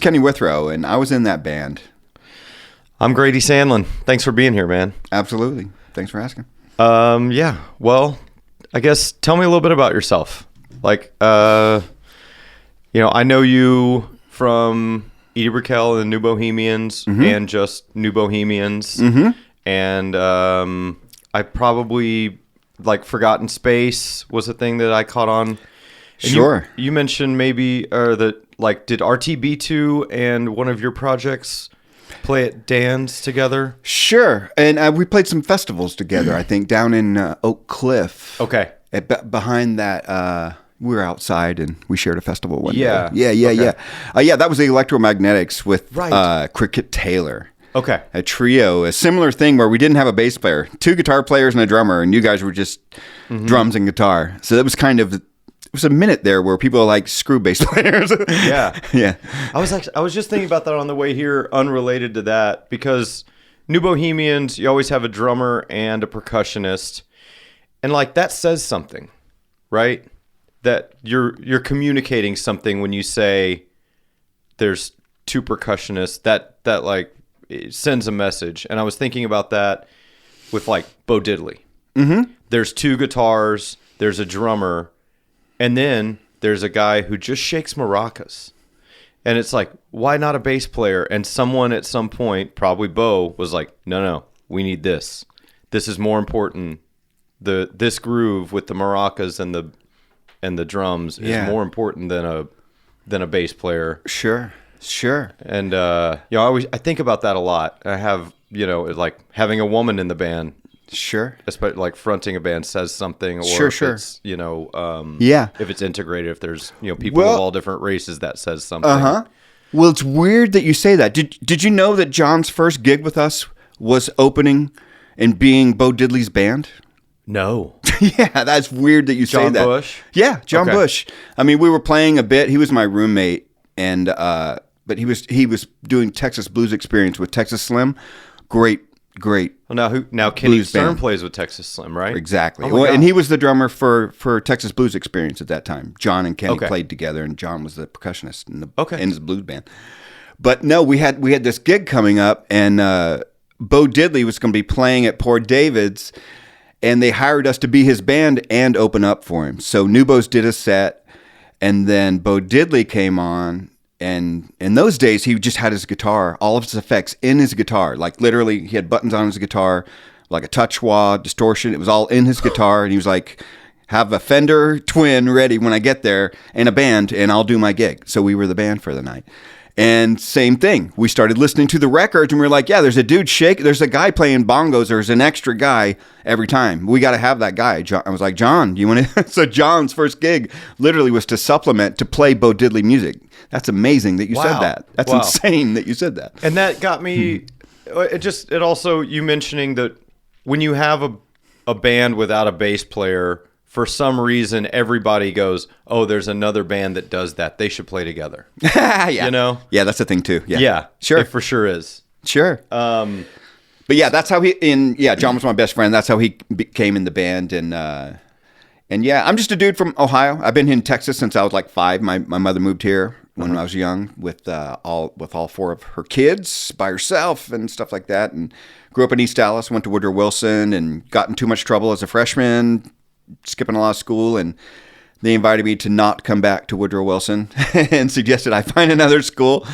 Kenny Withrow, and I was in that band. I'm Grady Sandlin. Thanks for being here, man. Absolutely. Thanks for asking. Yeah. Well, I guess tell me a little bit about yourself. Like, I know you from Edie Brickell and New Bohemians and just New Bohemians. And I probably, like, Forgotten Space was a thing that I caught on. And Sure. You mentioned maybe, that, like, did RTB2 and one of your projects play at Dan's together? Sure. And we played some festivals together, I think, down in Oak Cliff. Okay. Behind that, we were outside and we shared a festival one day. Yeah. Yeah, that was the Electromagnetics with Right. Cricket Taylor. Okay. A trio, a similar thing where we didn't have a bass player, 2 guitar players and a drummer, and you guys were just drums and guitar. So that was kind of, it was a minute there where people are like, screw bass players. Yeah. Yeah. I was just thinking about that on the way here, unrelated to that, because New Bohemians, you always have a drummer and a percussionist. And like that says something, right? That you're communicating something when you say there's 2 percussionists. That like it sends a message. And I was thinking about that with like Bo Diddley. There's 2 guitars, there's a drummer, and then there's a guy who just shakes maracas. And it's like, why not a bass player? And someone at some point, probably Bo, was like, no, we need this. This is more important. This groove with the maracas and the drums is more important than a bass player. Sure. And I think about that a lot. I have, like having a woman in the band. Sure. Especially like fronting a band says something, or Sure. if it's, if it's integrated, if there's, people of all different races, that says something. Well, it's weird that you say that. Did you know that John's first gig with us was opening and being Bo Diddley's band? No. Yeah, that's weird that you say that. John Bush? Yeah, John Bush. I mean, we were playing a bit. He was my roommate, and but he was doing Texas Blues Experience with Texas Slim. Great. Well, now Kenny Stern band. plays with Texas Slim, right? Exactly. Oh And he was the drummer for Texas Blues Experience at that time. John and Kenny Okay. played together, and John was the percussionist in his blues band. But no, we had this gig coming up, and Bo Diddley was going to be playing at Port David's, and they hired us to be his band and open up for him. So New Bo's did a set, and then Bo Diddley came on. And in those days, he just had his guitar, all of his effects in his guitar. Like literally, he had buttons on his guitar, like a touch wah, distortion. It was all in his guitar. And he was like, have a Fender Twin ready when I get there and a band, and I'll do my gig. So we were the band for the night. And same thing. We started listening to the records, and we were like, yeah, there's a dude there's a guy playing bongos. There's an extra guy every time. We got to have that guy. I was like, John, you want to? So John's first gig literally was to supplement, to play Bo Diddley music. That's amazing that you said that. That's insane that you said that. And that got me, it also, you mentioning that when you have a band without a bass player, for some reason, everybody goes, oh, there's another band that does that. They should play together. Yeah. Yeah, that's a thing too. Yeah. Yeah. Sure. It for sure is. Sure. But yeah, that's how John was my best friend. That's how he came in the band. And yeah, I'm just a dude from Ohio. I've been in Texas since I was like 5. My mother moved here when I was young with all 4 of her kids by herself and stuff like that. And grew up in East Dallas, went to Woodrow Wilson, and got in too much trouble as a freshman, skipping a lot of school, and they invited me to not come back to Woodrow Wilson and suggested I find another school.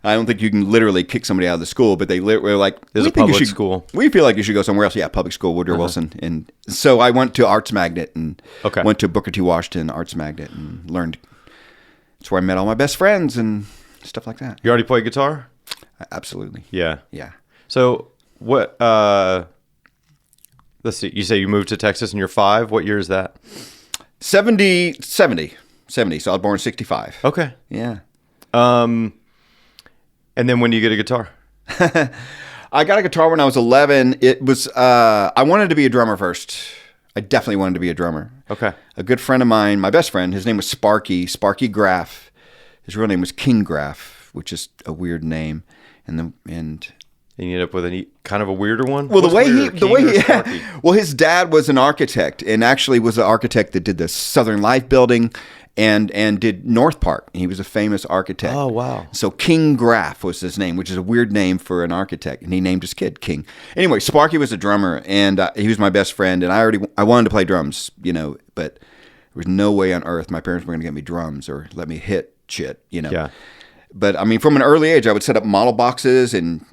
I don't think you can literally kick somebody out of the school, but they were like, "There's a public school. We feel like you should go somewhere else." Yeah, public school, Woodrow Wilson. And so I went to Arts Magnet and went to Booker T. Washington Arts Magnet and learned. It's where I met all my best friends and stuff like that. You already play guitar? Absolutely. Yeah. Yeah. So what? Let's see. You say you moved to Texas and you're 5. What year is that? 70. So I was born in 65. Okay. Yeah. And then when do you get a guitar? I got a guitar when I was 11. It was, I wanted to be a drummer first. I definitely wanted to be a drummer. Okay. A good friend of mine, my best friend, his name was Sparky Graff. His real name was King Graff, which is a weird name. And And you end up with kind of a weirder one? Well, Sparky? well, his dad was an architect and actually was the architect that did the Southern Life building and did North Park. He was a famous architect. Oh, wow. So King Graff was his name, which is a weird name for an architect. And he named his kid King. Anyway, Sparky was a drummer and he was my best friend. And I wanted to play drums, but there was no way on earth my parents were going to get me drums or let me hit shit, Yeah. But I mean, from an early age, I would set up model boxes and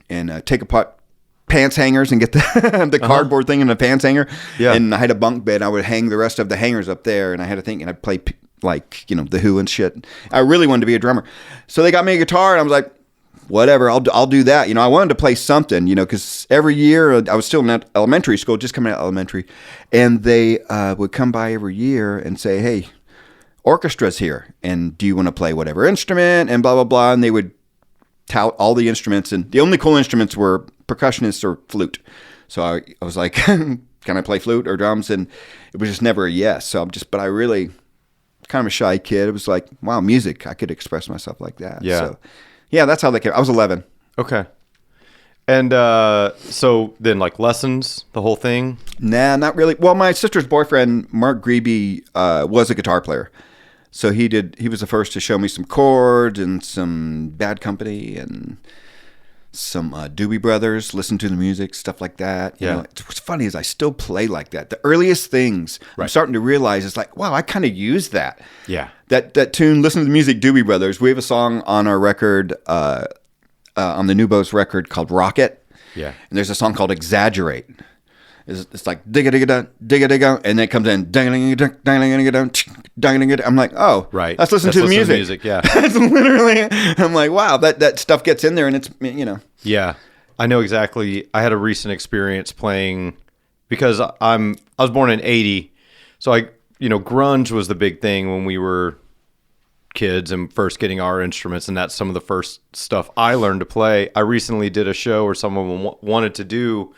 take apart pants hangers and get the cardboard thing in the pants hanger. Yeah. And I had a bunk bed. I would hang the rest of the hangers up there, and I had a thing, and I'd play the Who and shit. I really wanted to be a drummer, so they got me a guitar, and I was like, whatever, I'll do that. I wanted to play something, because every year I was still in elementary school, just coming out of elementary, and they would come by every year and say, hey, orchestra's here, and do you want to play whatever instrument, and blah, blah, blah, and they would tout all the instruments, and the only cool instruments were percussionists or flute. So I was like, can I play flute or drums? And it was just never a yes. So but I really, kind of a shy kid. It was like, wow, music, I could express myself like that. Yeah. So, yeah, that's how they came. I was 11. Okay. And so then lessons, the whole thing? Nah, not really. Well, my sister's boyfriend, Mark Grebe, was a guitar player. So he was the first to show me some chords and some Bad Company and some Doobie Brothers, listen to the music, stuff like that. Yeah. What's funny is I still play like that. The earliest things I'm starting to realize is like, wow, I kind of use that. Yeah. That tune, listen to the music, Doobie Brothers. We have a song on our record, on the New Bo's record called Rocket. Yeah. And there's a song called Exaggerate. It's like digga, and then it comes in I'm like, oh, right. Let's listen to the music. Yeah. It's literally, I'm like, wow, that stuff gets in there, and it's Yeah, I know exactly. I had a recent experience playing because I was born in '80, so grunge was the big thing when we were kids and first getting our instruments, and that's some of the first stuff I learned to play. I recently did a show where someone wanted to do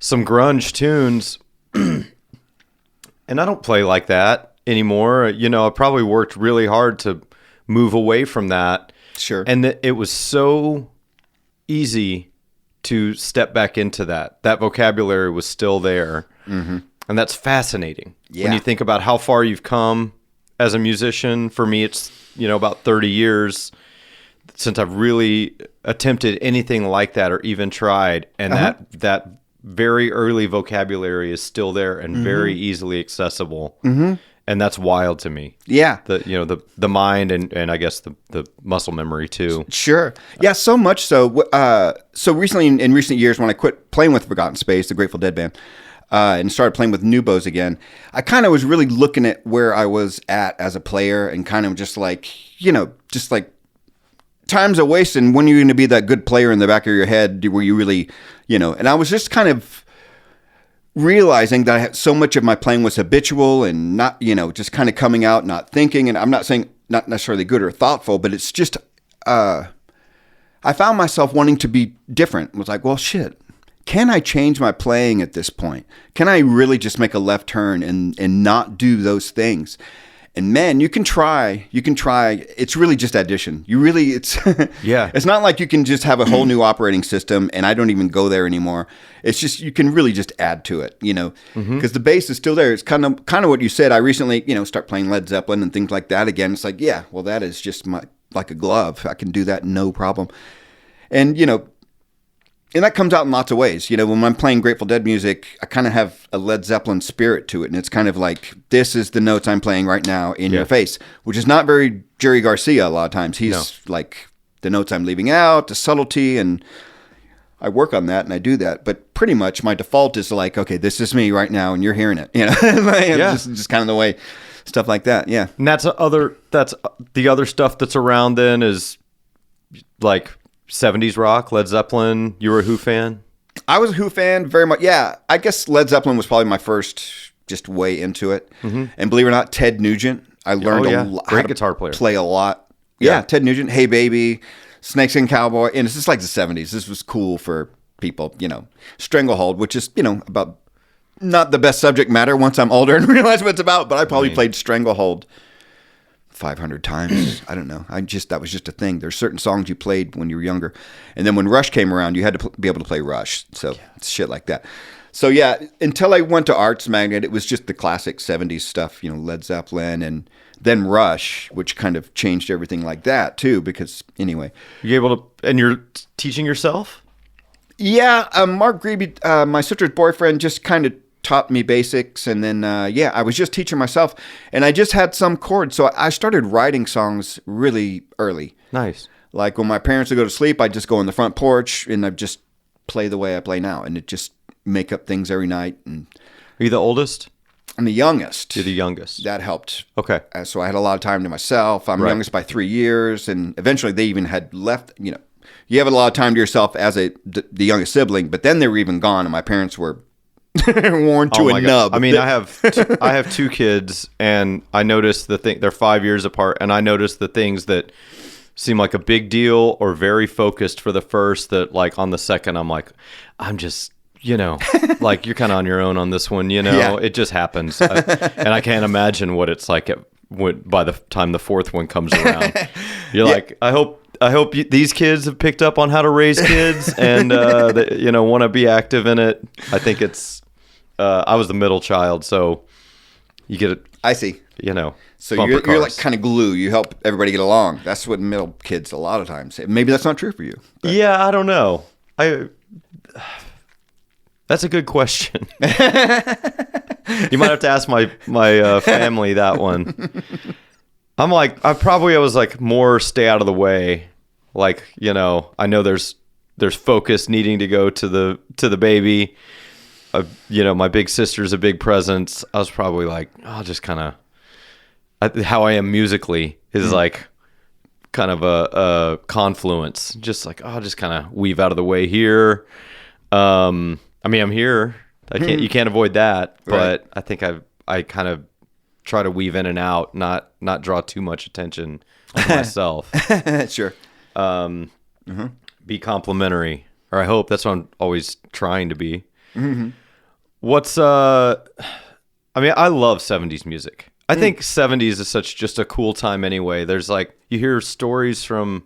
some grunge tunes, and I don't play like that anymore. I probably worked really hard to move away from that. Sure. And it was so easy to step back into that. That vocabulary was still there. Mm-hmm. And that's fascinating. Yeah. When you think about how far you've come as a musician. For me, it's, about 30 years since I've really attempted anything like that or even tried. And that very early vocabulary is still there and very easily accessible. Mm-hmm. And that's wild to me. Yeah. The mind and I guess the muscle memory too. Sure. Yeah, so much so. So recently, in recent years, when I quit playing with Forgotten Space, the Grateful Dead band, and started playing with New Bo's again, I kind of was really looking at where I was at as a player and kind of just like time's a waste, and when are you going to be that good player in the back of your head where you really, and I was just kind of realizing that I had so much of my playing was habitual and not, just kind of coming out, not thinking. And I'm not saying not necessarily good or thoughtful, but it's just, I found myself wanting to be different. I was like, well, shit, can I change my playing at this point? Can I really just make a left turn and not do those things? And man, you can try. It's really just addition. Yeah. It's not like you can just have a whole new operating system and I don't even go there anymore. It's just, you can really just add to it, because the bass is still there. It's kind of what you said. I recently, start playing Led Zeppelin and things like that again. It's like, yeah, well, that is just like a glove. I can do that, no problem. And, and that comes out in lots of ways. When I'm playing Grateful Dead music, I kind of have a Led Zeppelin spirit to it. And it's kind of like, this is the notes I'm playing right now in your face, which is not very Jerry Garcia a lot of times. He's like the notes I'm leaving out, the subtlety, and I work on that and I do that. But pretty much my default is like, okay, this is me right now and you're hearing it. Just kind of the way, stuff like that. Yeah. And that's the other stuff that's around then is like 70s rock, Led Zeppelin. You were a Who fan? I was a Who fan very much. Yeah, I guess Led Zeppelin was probably my first just way into it. Mm-hmm. And believe it or not, Ted Nugent. I learned a lot. Great guitar player. Play a lot. Yeah, Ted Nugent, Hey Baby, Snakeskin Cowboy. And it's just like the 70s. This was cool for people, Stranglehold, which is, about not the best subject matter once I'm older and realize what it's about. But I probably played Stranglehold 500 times. I don't know. That was just a thing. There's certain songs you played when you were younger. And then when Rush came around, you had to be able to play Rush. So shit like that. So yeah, until I went to Arts Magnet, it was just the classic 70s stuff, Led Zeppelin, and then Rush, which kind of changed everything like that too, because anyway. You able to, and you're teaching yourself? Yeah, Mark Grebe, my sister's boyfriend, just kind of taught me basics, and then I was just teaching myself, and I just had some chords, so I started writing songs really early. Nice. Like when my parents would go to sleep, I'd just go on the front porch and I'd just play the way I play now, and it just make up things every night. And are you the oldest? I'm the youngest. You're the youngest. That helped. Okay. So I had a lot of time to myself. I'm youngest by 3 years, and eventually they even had left. You have a lot of time to yourself as the youngest sibling, but then they were even gone, and my parents were worn to a nub. I mean, I have two kids, and I noticed they're 5 years apart, and I noticed the things that seem like a big deal or very focused for the first, that like on the second, I'm just, like you're kind of on your own on this one, Yeah. It just happens. And I can't imagine what it's like by the time the fourth one comes around. You're like, I hope these kids have picked up on how to raise kids and, want to be active in it. I think it's, I was the middle child, so you get it. I see. So you're like kind of glue. You help everybody get along. That's what middle kids a lot of times say. Maybe that's not true for you. But. Yeah, I don't know. That's a good question. You might have to ask my family that one. I was like more stay out of the way. Like, I know there's focus needing to go to the baby. My big sister's a big presence. I was probably like, I'll just kind of, how I am musically is like kind of a confluence. Just like, I'll just kind of weave out of the way here. I'm here. You can't avoid that. But I think I kind of try to weave in and out, not draw too much attention to myself. Sure. Be complimentary, or I hope that's what I'm always trying to be. Mm-hmm. I love 70s music. I think 70s is just a cool time anyway. There's like, you hear stories from,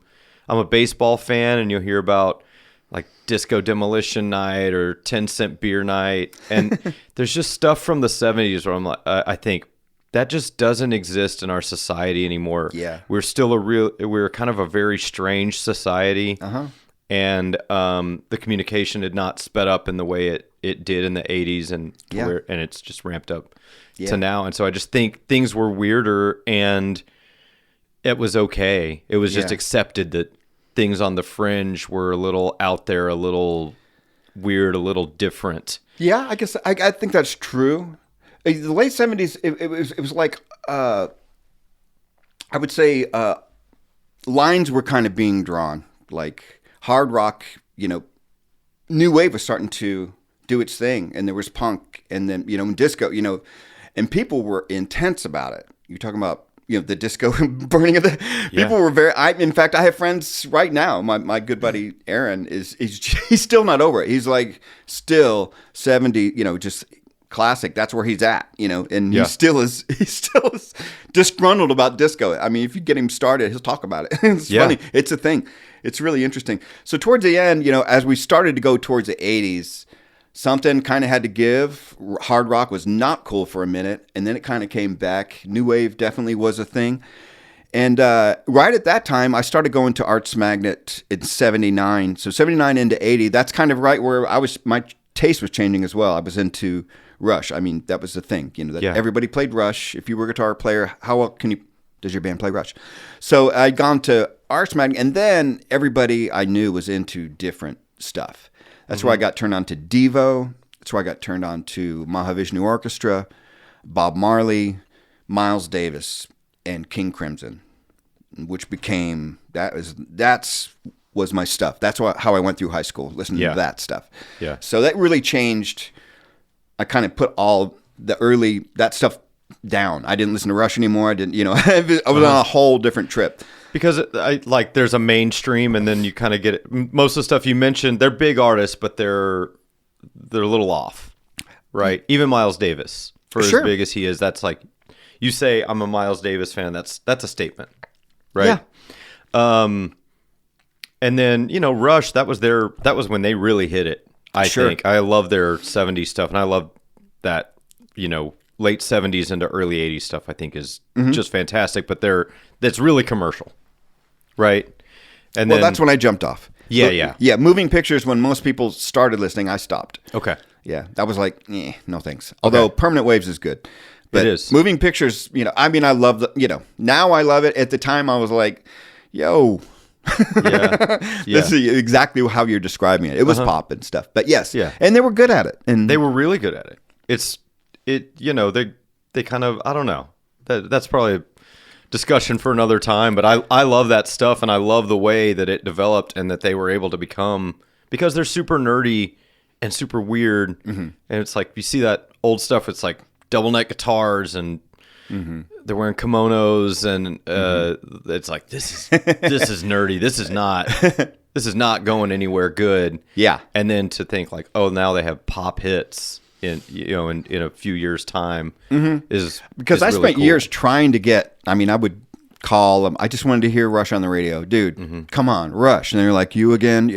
I'm a baseball fan, and you'll hear about like Disco Demolition Night or 10-cent beer night. And there's just stuff from the 70s where I'm like, I think that just doesn't exist in our society anymore. Yeah. We're kind of a very strange society. Uh-huh. And the communication had not sped up in the way it did in the 80s, and it's just ramped up to now. And so I just think things were weirder, and it was okay. It was just accepted that things on the fringe were a little out there, a little weird, a little different. Yeah, I guess I think that's true. The late 70s, it was like, I would say lines were kind of being drawn. Like hard rock, new wave was starting to do its thing, and there was punk, and then, disco, and people were intense about it. You're talking about, the disco burning of the people were in fact, I have friends right now. My good buddy Aaron he's still not over it. He's like still 70, just classic. That's where he's at, and he still is disgruntled about disco. I mean, if you get him started, he'll talk about it. It's funny. It's a thing. It's really interesting. So towards the end, as we started to go towards the 80s, something kind of had to give. Hard rock was not cool for a minute, and then it kind of came back. New wave definitely was a thing. And right at that time, I started going to Arts Magnet in 79. So 79 into 80, that's kind of right where my taste was changing as well. I was into Rush. I mean, that was the thing, everybody played Rush. If you were a guitar player, how well does your band play Rush? So I'd gone to Arts Magnet, and then everybody I knew was into different stuff. That's where I got turned on to Devo. That's where I got turned on to Mahavishnu Orchestra, Bob Marley, Miles Davis, and King Crimson, which became was my stuff. That's how I went through high school, listening to that stuff. Yeah. So that really changed. I kind of put all that stuff down. I didn't listen to Rush anymore. I didn't, I was on a whole different trip. Because there's a mainstream, and then you kind of get it. Most of the stuff you mentioned, they're big artists, but they're a little off, right? Even Miles Davis, for as big as he is, that's like, you say I'm a Miles Davis fan, that's a statement, right? Yeah. And then, Rush, that was when they really hit it. I think I love their 70s stuff, and I love that, late 70s into early 80s stuff. I think is just fantastic, but that's really commercial, right? And then that's when I jumped off. Yeah. Moving Pictures, when most people started listening, I stopped. Okay. Yeah, that was like, no thanks. Although Permanent Waves is good. But it is. Moving Pictures, I love now I love it. At the time I was like, yo. Yeah. This is exactly how you're describing it. It was pop and stuff. But yes. Yeah. And they were good at it. And they were really good at it. They kind of, I don't know. That's probably a discussion for another time, but I love that stuff, and I love the way that it developed and that they were able to become, because they're super nerdy and super weird. And it's like, you see that old stuff, it's like double neck guitars, and they're wearing kimonos, and it's like, this is nerdy. This is not going anywhere good. Yeah. And then to think like, oh, now they have pop hits in a few years' time is because I spent years trying to get. I would call them. I just wanted to hear Rush on the radio, dude. Come on, Rush, and they're like, you again?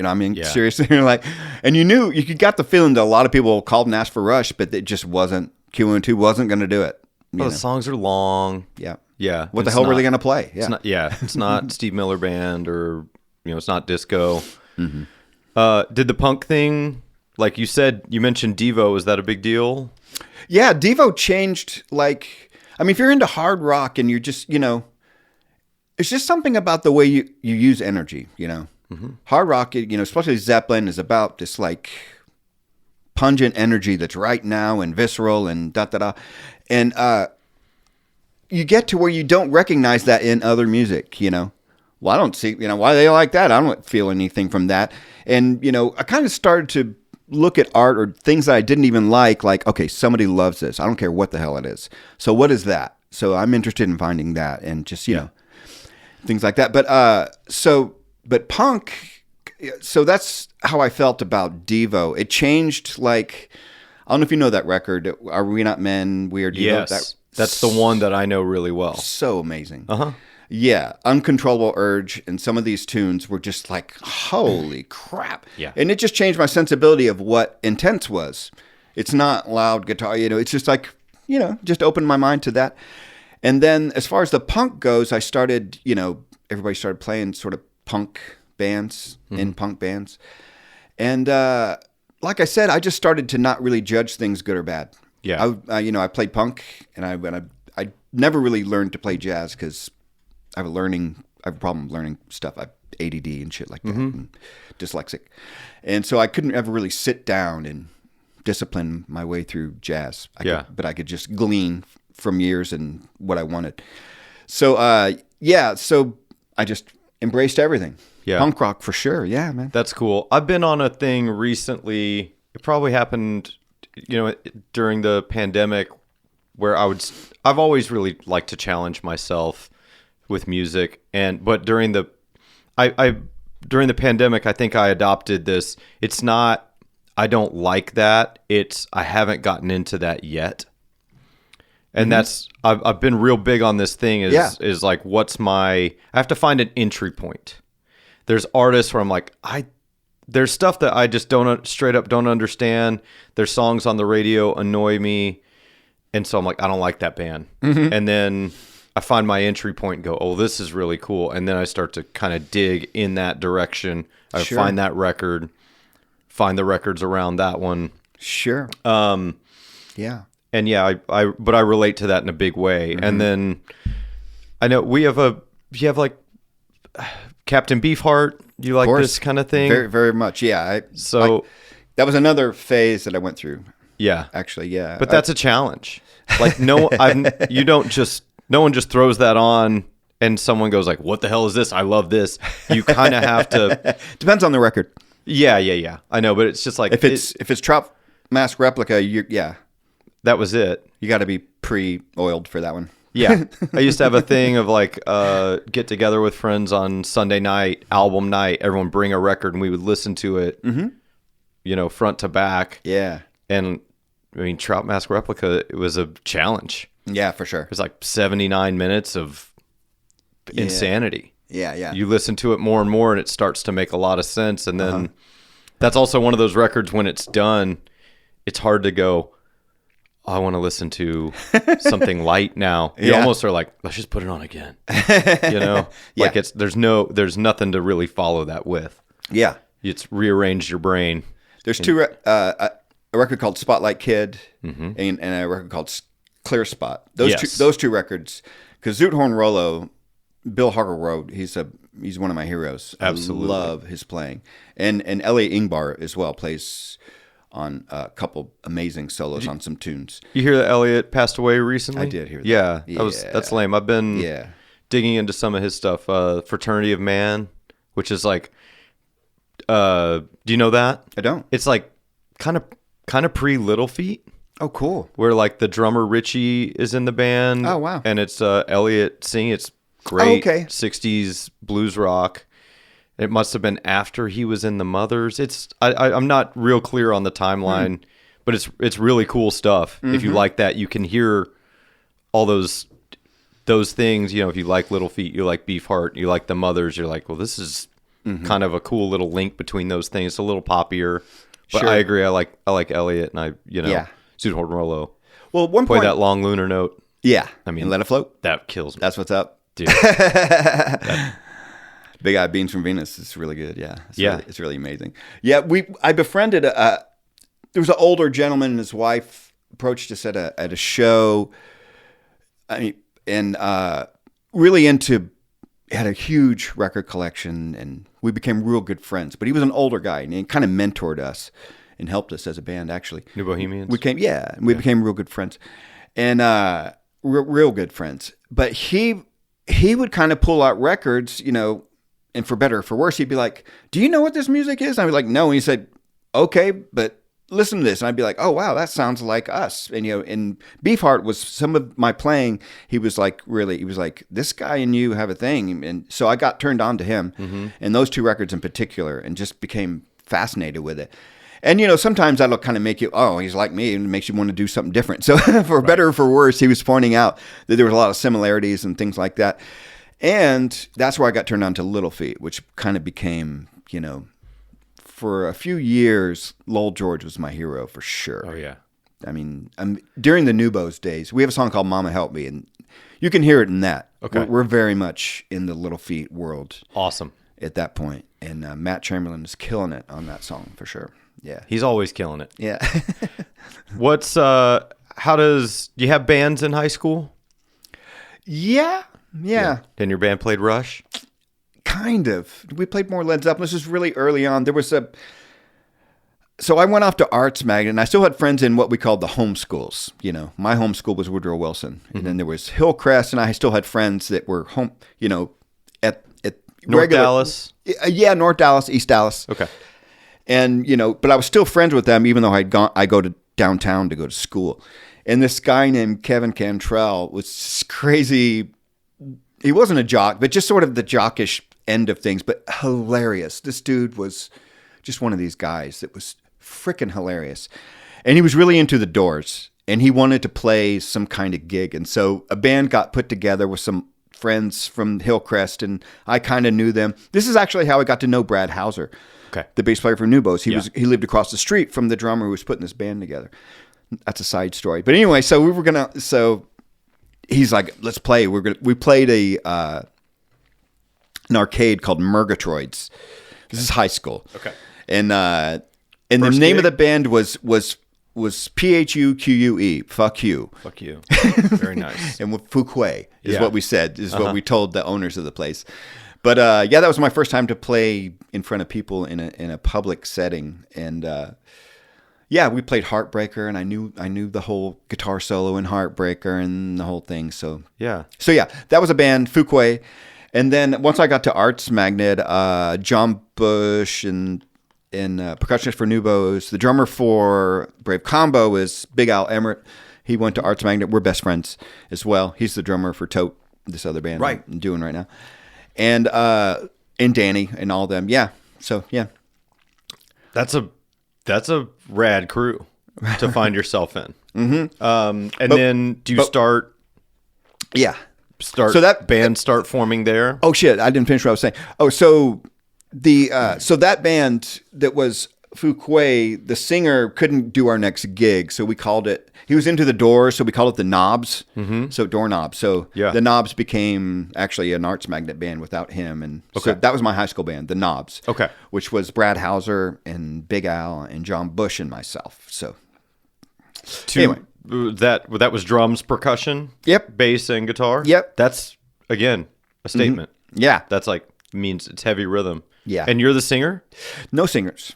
Seriously, you're like, and you got the feeling that a lot of people called and asked for Rush, but it just wasn't. Q102 wasn't going to do it. The songs are long. Yeah. What the hell were they going to play? Yeah. It's not Steve Miller Band, or it's not disco. Did the punk thing? Like you said, you mentioned Devo. Is that a big deal? Yeah, Devo changed. If you're into hard rock and you're just, it's just something about the way you use energy, Hard rock, especially Zeppelin, is about this like pungent energy that's right now and visceral and da-da-da. And you get to where you don't recognize that in other music, Well, I don't see, why they like that. I don't feel anything from that. And, I kind of started to look at art or things that I didn't even like, okay, somebody loves this. I don't care what the hell it is. So what is that? So I'm interested in finding that and just, things like that. But punk, so that's how I felt about Devo. It changed, I don't know if you know that record, Are We Not Men, We Are Devo. Yes, that's the one that I know really well. So amazing. Yeah, Uncontrollable Urge, and some of these tunes were just like, holy crap. Yeah. And it just changed my sensibility of what Intense was. It's not loud guitar, it's just like, just opened my mind to that. And then as far as the punk goes, I started, everybody started playing sort of punk bands, in punk bands. And like I said, I just started to not really judge things good or bad. Yeah. I played punk, and I never really learned to play jazz because I have a problem learning stuff. I have ADD and shit like that, and dyslexic. And so I couldn't ever really sit down and discipline my way through jazz. But I could just glean from years and what I wanted. So, so I just embraced everything. Yeah. Punk rock for sure. Yeah, man. That's cool. I've been on a thing recently. It probably happened, during the pandemic, where I've always really liked to challenge myself with music, but during the pandemic, I think I adopted this. It's not, I don't like that. It's, I haven't gotten into that yet. And that's, I've been real big on this thing is like, I have to find an entry point. There's artists where I'm like, there's stuff that I just straight up don't understand. Their songs on the radio annoy me. And so I'm like, I don't like that band. And then I find my entry point and go, oh, this is really cool. And then I start to kind of dig in that direction. I find that record, find the records around that one. Sure. Yeah. And but I relate to that in a big way. And then I know you have like Captain Beefheart. You like this kind of thing? Very, very much. Yeah. That was another phase that I went through. Yeah. Actually, yeah. But that's a challenge. Like no one just throws that on and someone goes like, what the hell is this? I love this. You kind of have to. Depends on the record. Yeah. I know, but it's just like. If it's Trout Mask Replica, that was it. You got to be pre-oiled for that one. Yeah. I used to have a thing of like get together with friends on Sunday night, album night. Everyone bring a record and we would listen to it, front to back. Yeah. And Trout Mask Replica, it was a challenge. Yeah, for sure. There's like 79 minutes of insanity. Yeah. You listen to it more and more, and it starts to make a lot of sense. And then that's also one of those records when it's done, it's hard to go, oh, I want to listen to something light now. You almost are like, let's just put it on again. You know? Like there's nothing to really follow that with. Yeah. It's rearranged your brain. There's a record called Spotlight Kid and a record called Clear Spot. Those two records, because Zoot Horn Rollo, Bill Harger wrote. He's one of my heroes. Absolutely, I love his playing, and Elliot Ingbar as well plays on a couple amazing solos on some tunes. You hear that Elliot passed away recently? I did hear that. Yeah, that's lame. I've been digging into some of his stuff. Fraternity of Man, which is like, do you know that? I don't. It's like kind of pre Little Feat. Oh, cool. Where like the drummer Richie is in the band. Oh, wow. And it's Elliot singing. It's great. 60s blues rock. It must have been after he was in the Mothers. I'm not real clear on the timeline, but it's really cool stuff. If you like that, you can hear all those things. You know, if you like Little Feat, you like Beefheart, you like the Mothers, you're like, well, this is kind of a cool little link between those things. It's a little poppier, but I agree. I like Elliot, and Zoot Horn Rollo. Well, at one play point, that long lunar note. Yeah, I mean, and Let It Float. That kills me. That's what's up, dude. Big Eye Beans from Venus is really good. Yeah, it's really amazing. Yeah, I befriended there was an older gentleman and his wife approached us at a show. I mean, and really had a huge record collection, and we became real good friends. But he was an older guy, and he kind of mentored us and helped us as a band, actually. New Bohemians? We became real good friends. And real good friends. But he would kind of pull out records, you know, and for better or for worse, he'd be like, do you know what this music is? And I'd be like, no. And he said, okay, but listen to this. And I'd be like, oh, wow, that sounds like us. And, you know, and Beefheart was some of my playing. He was like, this guy and you have a thing. And so I got turned on to him and those two records in particular and just became fascinated with it. And, you know, sometimes that'll kind of make you, oh, he's like me, and it makes you want to do something different. So for better or for worse, he was pointing out that there was a lot of similarities and things like that. And that's where I got turned on to Little Feat, which kind of became, you know, for a few years, Lowell George was my hero for sure. Oh, yeah. I mean, during the Nubos days, we have a song called Mama Help Me, and you can hear it in that. Okay. We're very much in the Little Feat world. Awesome. At that point. And Matt Chamberlain is killing it on that song for sure. Yeah. He's always killing it. Yeah. do you have bands in high school? Yeah. And your band played Rush? Kind of. We played more Led Zeppelin. This was really early on. So I went off to Arts Magnet, and I still had friends in what we called the home schools. You know, my home school was Woodrow Wilson. And then there was Hillcrest, and I still had friends that were home, you know, at North Dallas? Yeah, North Dallas, East Dallas. Okay. And, you know, but I was still friends with them, even though I go to downtown to go to school. And this guy named Kevin Cantrell was crazy. He wasn't a jock, but just sort of the jockish end of things, but hilarious. This dude was just one of these guys that was freaking hilarious. And he was really into the Doors, and he wanted to play some kind of gig. And so a band got put together with some friends from Hillcrest, and I kind of knew them. This is actually how I got to know Brad Hauser. Okay. The bass player for Nubos. He lived across the street from the drummer who was putting this band together. That's a side story. But anyway, so he's like, let's play. We played an arcade called Murgatroyds. This is high school. Okay. And the name of the band was PHUQUE. Fuck you. Fuck you. Very nice. And Fuquay is what we said, is what we told the owners of the place. But that was my first time to play in front of people in a public setting, and we played Heartbreaker, and I knew the whole guitar solo in Heartbreaker and the whole thing. So that was a band, Fuquay, and then once I got to Arts Magnet, John Bush and percussionist for Nubos, the drummer for Brave Combo is Big Al Emmert. He went to Arts Magnet. We're best friends as well. He's the drummer for Tote, this other band I'm doing right now. And Danny and all them. Yeah. So, yeah. That's a rad crew to find yourself in. Mm-hmm. Then do you start Yeah. Bands start forming there. Oh shit! I didn't finish what I was saying. Oh, so that band that was Fuquay, the singer couldn't do our next gig, so we called it. He was into the Doors, so we called it the Knobs. Mm-hmm. So Doorknobs. So the Knobs became actually an Arts Magnet band without him, and so that was my high school band, the Knobs. Okay, which was Brad Hauser and Big Al and John Bush and myself. So anyway. That was drums, percussion, bass, and guitar. That's again a statement. Mm-hmm. Yeah, that's means it's heavy rhythm. Yeah, and you're the singer. No singers,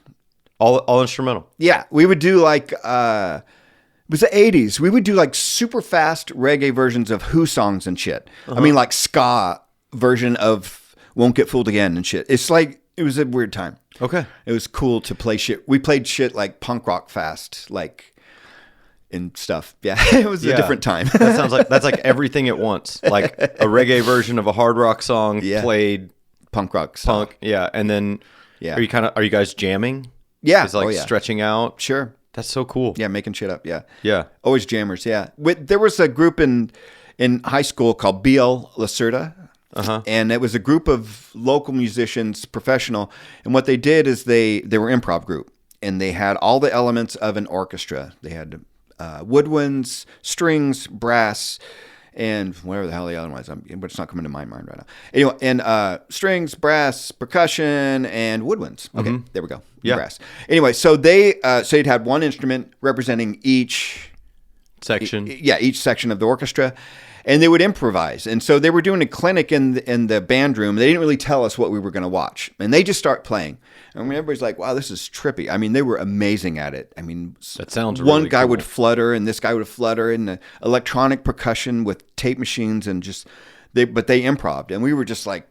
all instrumental. Yeah, we would do it was the 80s. We would do super fast reggae versions of Who songs and shit. I mean, ska version of Won't Get Fooled Again and shit. It's it was a weird time. Okay, it was cool to play shit. We played shit like punk rock fast, and stuff. Yeah, it was a different time. That sounds that's everything at once. Like a reggae version of a hard rock song played punk rock style. and then are you guys jamming? Yeah, it's stretching out. Sure, that's so cool. Yeah, making shit up. Yeah, always jammers. Yeah, there was a group in high school called BL Lacerda. And it was a group of local musicians, professional, and what they did is they were improv group, and they had all the elements of an orchestra. They had woodwinds, strings, brass, and whatever the hell the other ones. But it's not coming to my mind right now. Anyway, and strings, brass, percussion, and woodwinds. Okay, there we go. Yeah. Brass. Anyway, so you'd have one instrument representing each section. Each section of the orchestra. And they would improvise. And so they were doing a clinic in the band room. They didn't really tell us what we were going to watch. And they just start playing. And everybody's like, wow, this is trippy. I mean, they were amazing at it. I mean, that sounds one really guy cool. would flutter and this guy would flutter, and the electronic percussion with tape machines, and but they improved. And we were just like,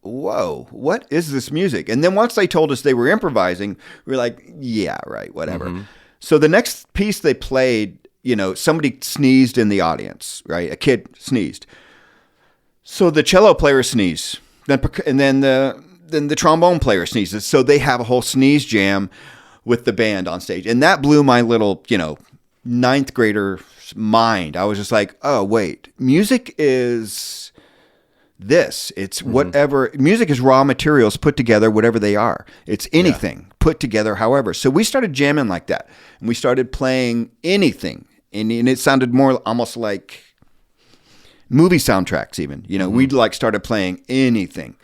whoa, what is this music? And then once they told us they were improvising, we were like, yeah, right, whatever. Mm-hmm. So the next piece they played, somebody sneezed in the audience, right? A kid sneezed. So the cello player sneezed, and then the trombone player sneezes. So they have a whole sneeze jam with the band on stage. And that blew my little, ninth grader mind. I was just like, oh, wait, music is this. It's whatever. Music is raw materials put together, whatever they are. It's anything put together however. So we started jamming like that. And we started playing anything. And it sounded more almost like movie soundtracks even. We'd started playing anything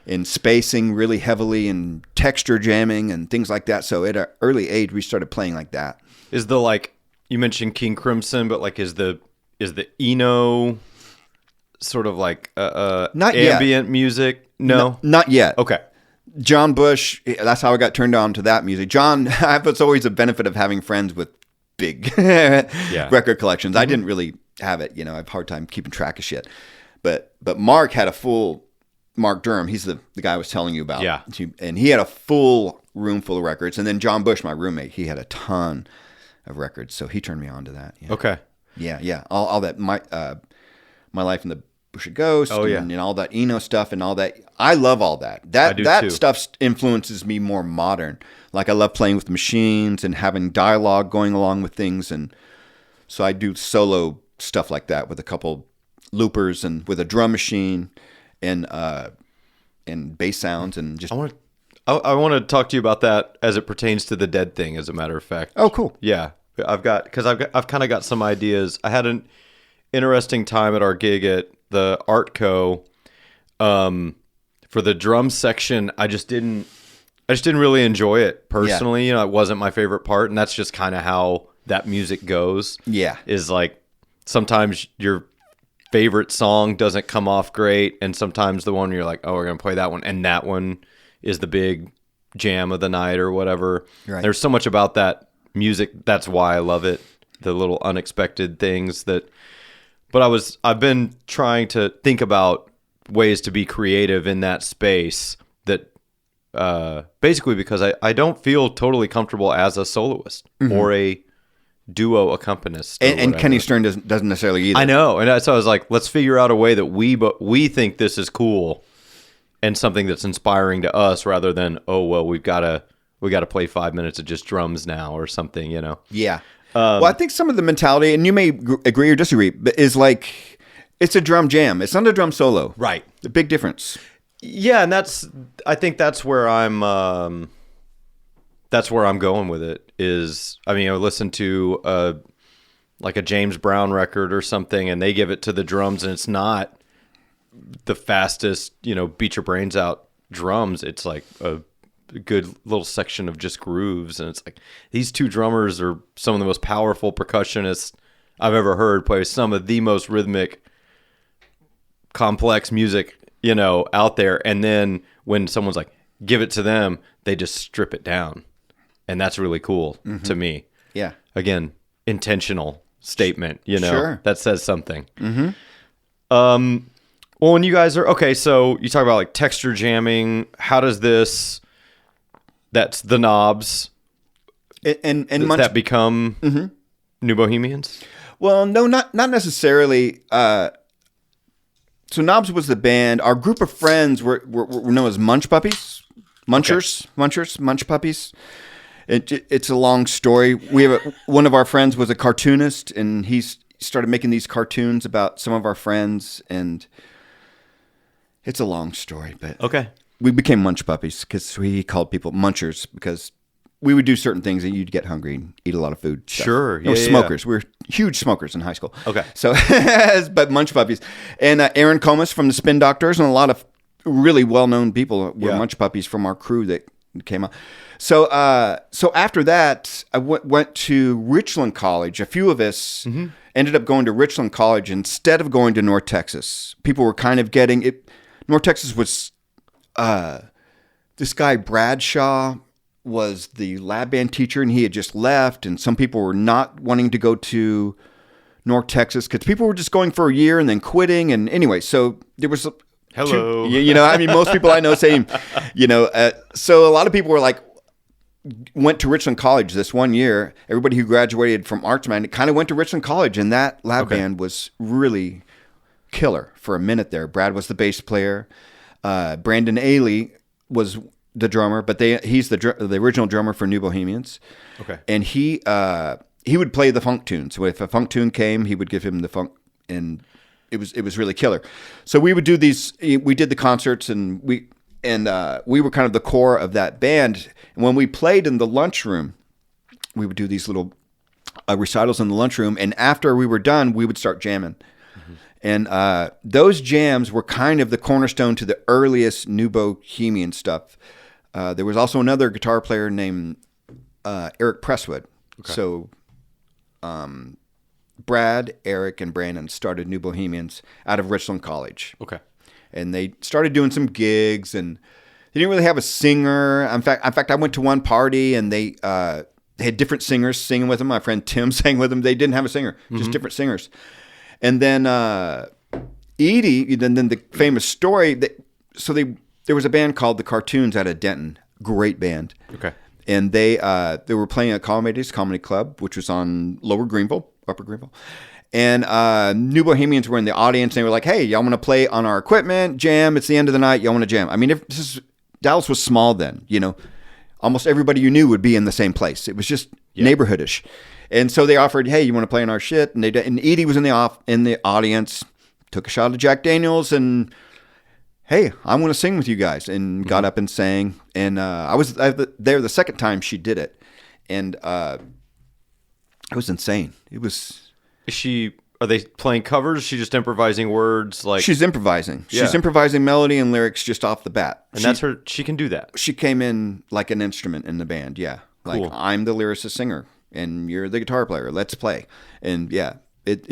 and spacing really heavily and texture jamming and things like that. So at an early age, we started playing like that. Is you mentioned King Crimson, but is the Eno sort of not ambient music? No, not yet. Okay. John Bush, that's how I got turned on to that music. John, it's always a benefit of having friends with big record collections. I didn't really have it. I have a hard time keeping track of shit. But Mark had a full, Mark Durham, he's the guy I was telling you about. Yeah. And he had a full room full of records. And then John Bush, my roommate, he had a ton of records. So he turned me on to that. Yeah. Okay. Yeah. All that, my Life in the Bush of Ghosts and all that Eno stuff and all that. I love all that. That stuff influences me more modern. I love playing with machines and having dialogue going along with things. And so I do solo stuff like that with a couple loopers and with a drum machine and bass sounds and just. I want to talk to you about that as it pertains to the Dead thing, as a matter of fact. Oh, cool. Yeah. I've kind of got some ideas. I had an interesting time at our gig at the Art Co. For the drum section, I just didn't really enjoy it personally. It wasn't my favorite part, and that's just kind of how that music goes. Yeah, is sometimes your favorite song doesn't come off great, and sometimes the one you're like, oh, we're gonna play that one, and that one is the big jam of the night or whatever. Right. There's so much about that music. That's why I love it. The little unexpected things that. But I've been trying to think about ways to be creative in that space that basically because I don't feel totally comfortable as a soloist or a duo accompanist. And Kenny Stern doesn't necessarily either. I know. And so I was like, let's figure out a way that we think this is cool and something that's inspiring to us rather than, oh, well, we got to play 5 minutes of just drums now or something, Yeah. Well, I think some of the mentality, and you may agree or disagree, but is It's a drum jam. It's not a drum solo. Right. The big difference. Yeah, and I think that's where I'm going with it. Is, I mean, I listen to like a James Brown record or something, and they give it to the drums, and it's not the fastest, beat your brains out drums. It's like a good little section of just grooves, and it's like these two drummers are some of the most powerful percussionists I've ever heard play some of the most rhythmic, complex music, out there. And then when someone's like, give it to them, they just strip it down. And that's really cool to me. Yeah. Again, intentional statement, Sure. that says something. Mm-hmm. Well, when you guys are, okay, so you talk about like texture jamming. How does that's the Knobs. And does that become New Bohemians? Well, no, not necessarily. So Knobs was the band. Our group of friends were known as Munch Puppies, Munch Puppies. It's a long story. We have one of our friends was a cartoonist, and he started making these cartoons about some of our friends, and it's a long story. But okay, we became Munch Puppies because we called people Munchers because we would do certain things and you'd get hungry and eat a lot of food. Sure. Yeah, smokers. Yeah. We were huge smokers in high school. Okay. So, but Munch Puppies. And Aaron Comas from the Spin Doctors and a lot of really well-known people were Munch Puppies from our crew that came out. So after that, I went to Richland College. A few of us ended up going to Richland College instead of going to North Texas. People were kind of getting it. North Texas was, this guy Bradshaw was the lab band teacher, and he had just left, and some people were not wanting to go to North Texas because people were just going for a year and then quitting. And anyway, so there was hello, I mean, most people I know say, so a lot of people were like, went to Richland College this one year. Everybody who graduated from Artsman kind of went to Richland College, and that lab band was really killer for a minute there. Brad was the bass player. Brandon Ailey was the drummer, but he's the original drummer for New Bohemians. Okay. And he would play the funk tunes. So if a funk tune came, he would give him the funk, and it was really killer. So we would do these. We did the concerts, and we were kind of the core of that band. And when we played in the lunchroom, we would do these little recitals in the lunchroom. And after we were done, we would start jamming. And those jams were kind of the cornerstone to the earliest New Bohemian stuff. There was also another guitar player named Eric Presswood. Okay. So Brad, Eric, and Brandon started New Bohemians out of Richland College. Okay. And they started doing some gigs, and they didn't really have a singer. In fact, I went to one party, and they had different singers singing with them. My friend Tim sang with them. They didn't have a singer, just different singers. And then Edie, then the famous story. There was a band called the Cartoons out of Denton. Great band. Okay. And they were playing at Comedies Comedy Club, which was on Upper Greenville. And New Bohemians were in the audience, and they were like, "Hey, y'all want to play on our equipment? Jam. It's the end of the night. Y'all want to jam?" I mean, Dallas was small then. Almost everybody you knew would be in the same place. It was just neighborhoodish. And so they offered, "Hey, you want to play on our shit?" And they did. And Edie was in the audience, took a shot of Jack Daniels, and hey, I want to sing with you guys, and got up and sang. And I was there the second time she did it, and it was insane. It was. Are they playing covers? Is she just improvising words? Like she's improvising. She's improvising melody and lyrics just off the bat. And that's her. She can do that. She came in like an instrument in the band. Yeah, like cool. I'm the lyricist singer, and you're the guitar player. Let's play. And yeah,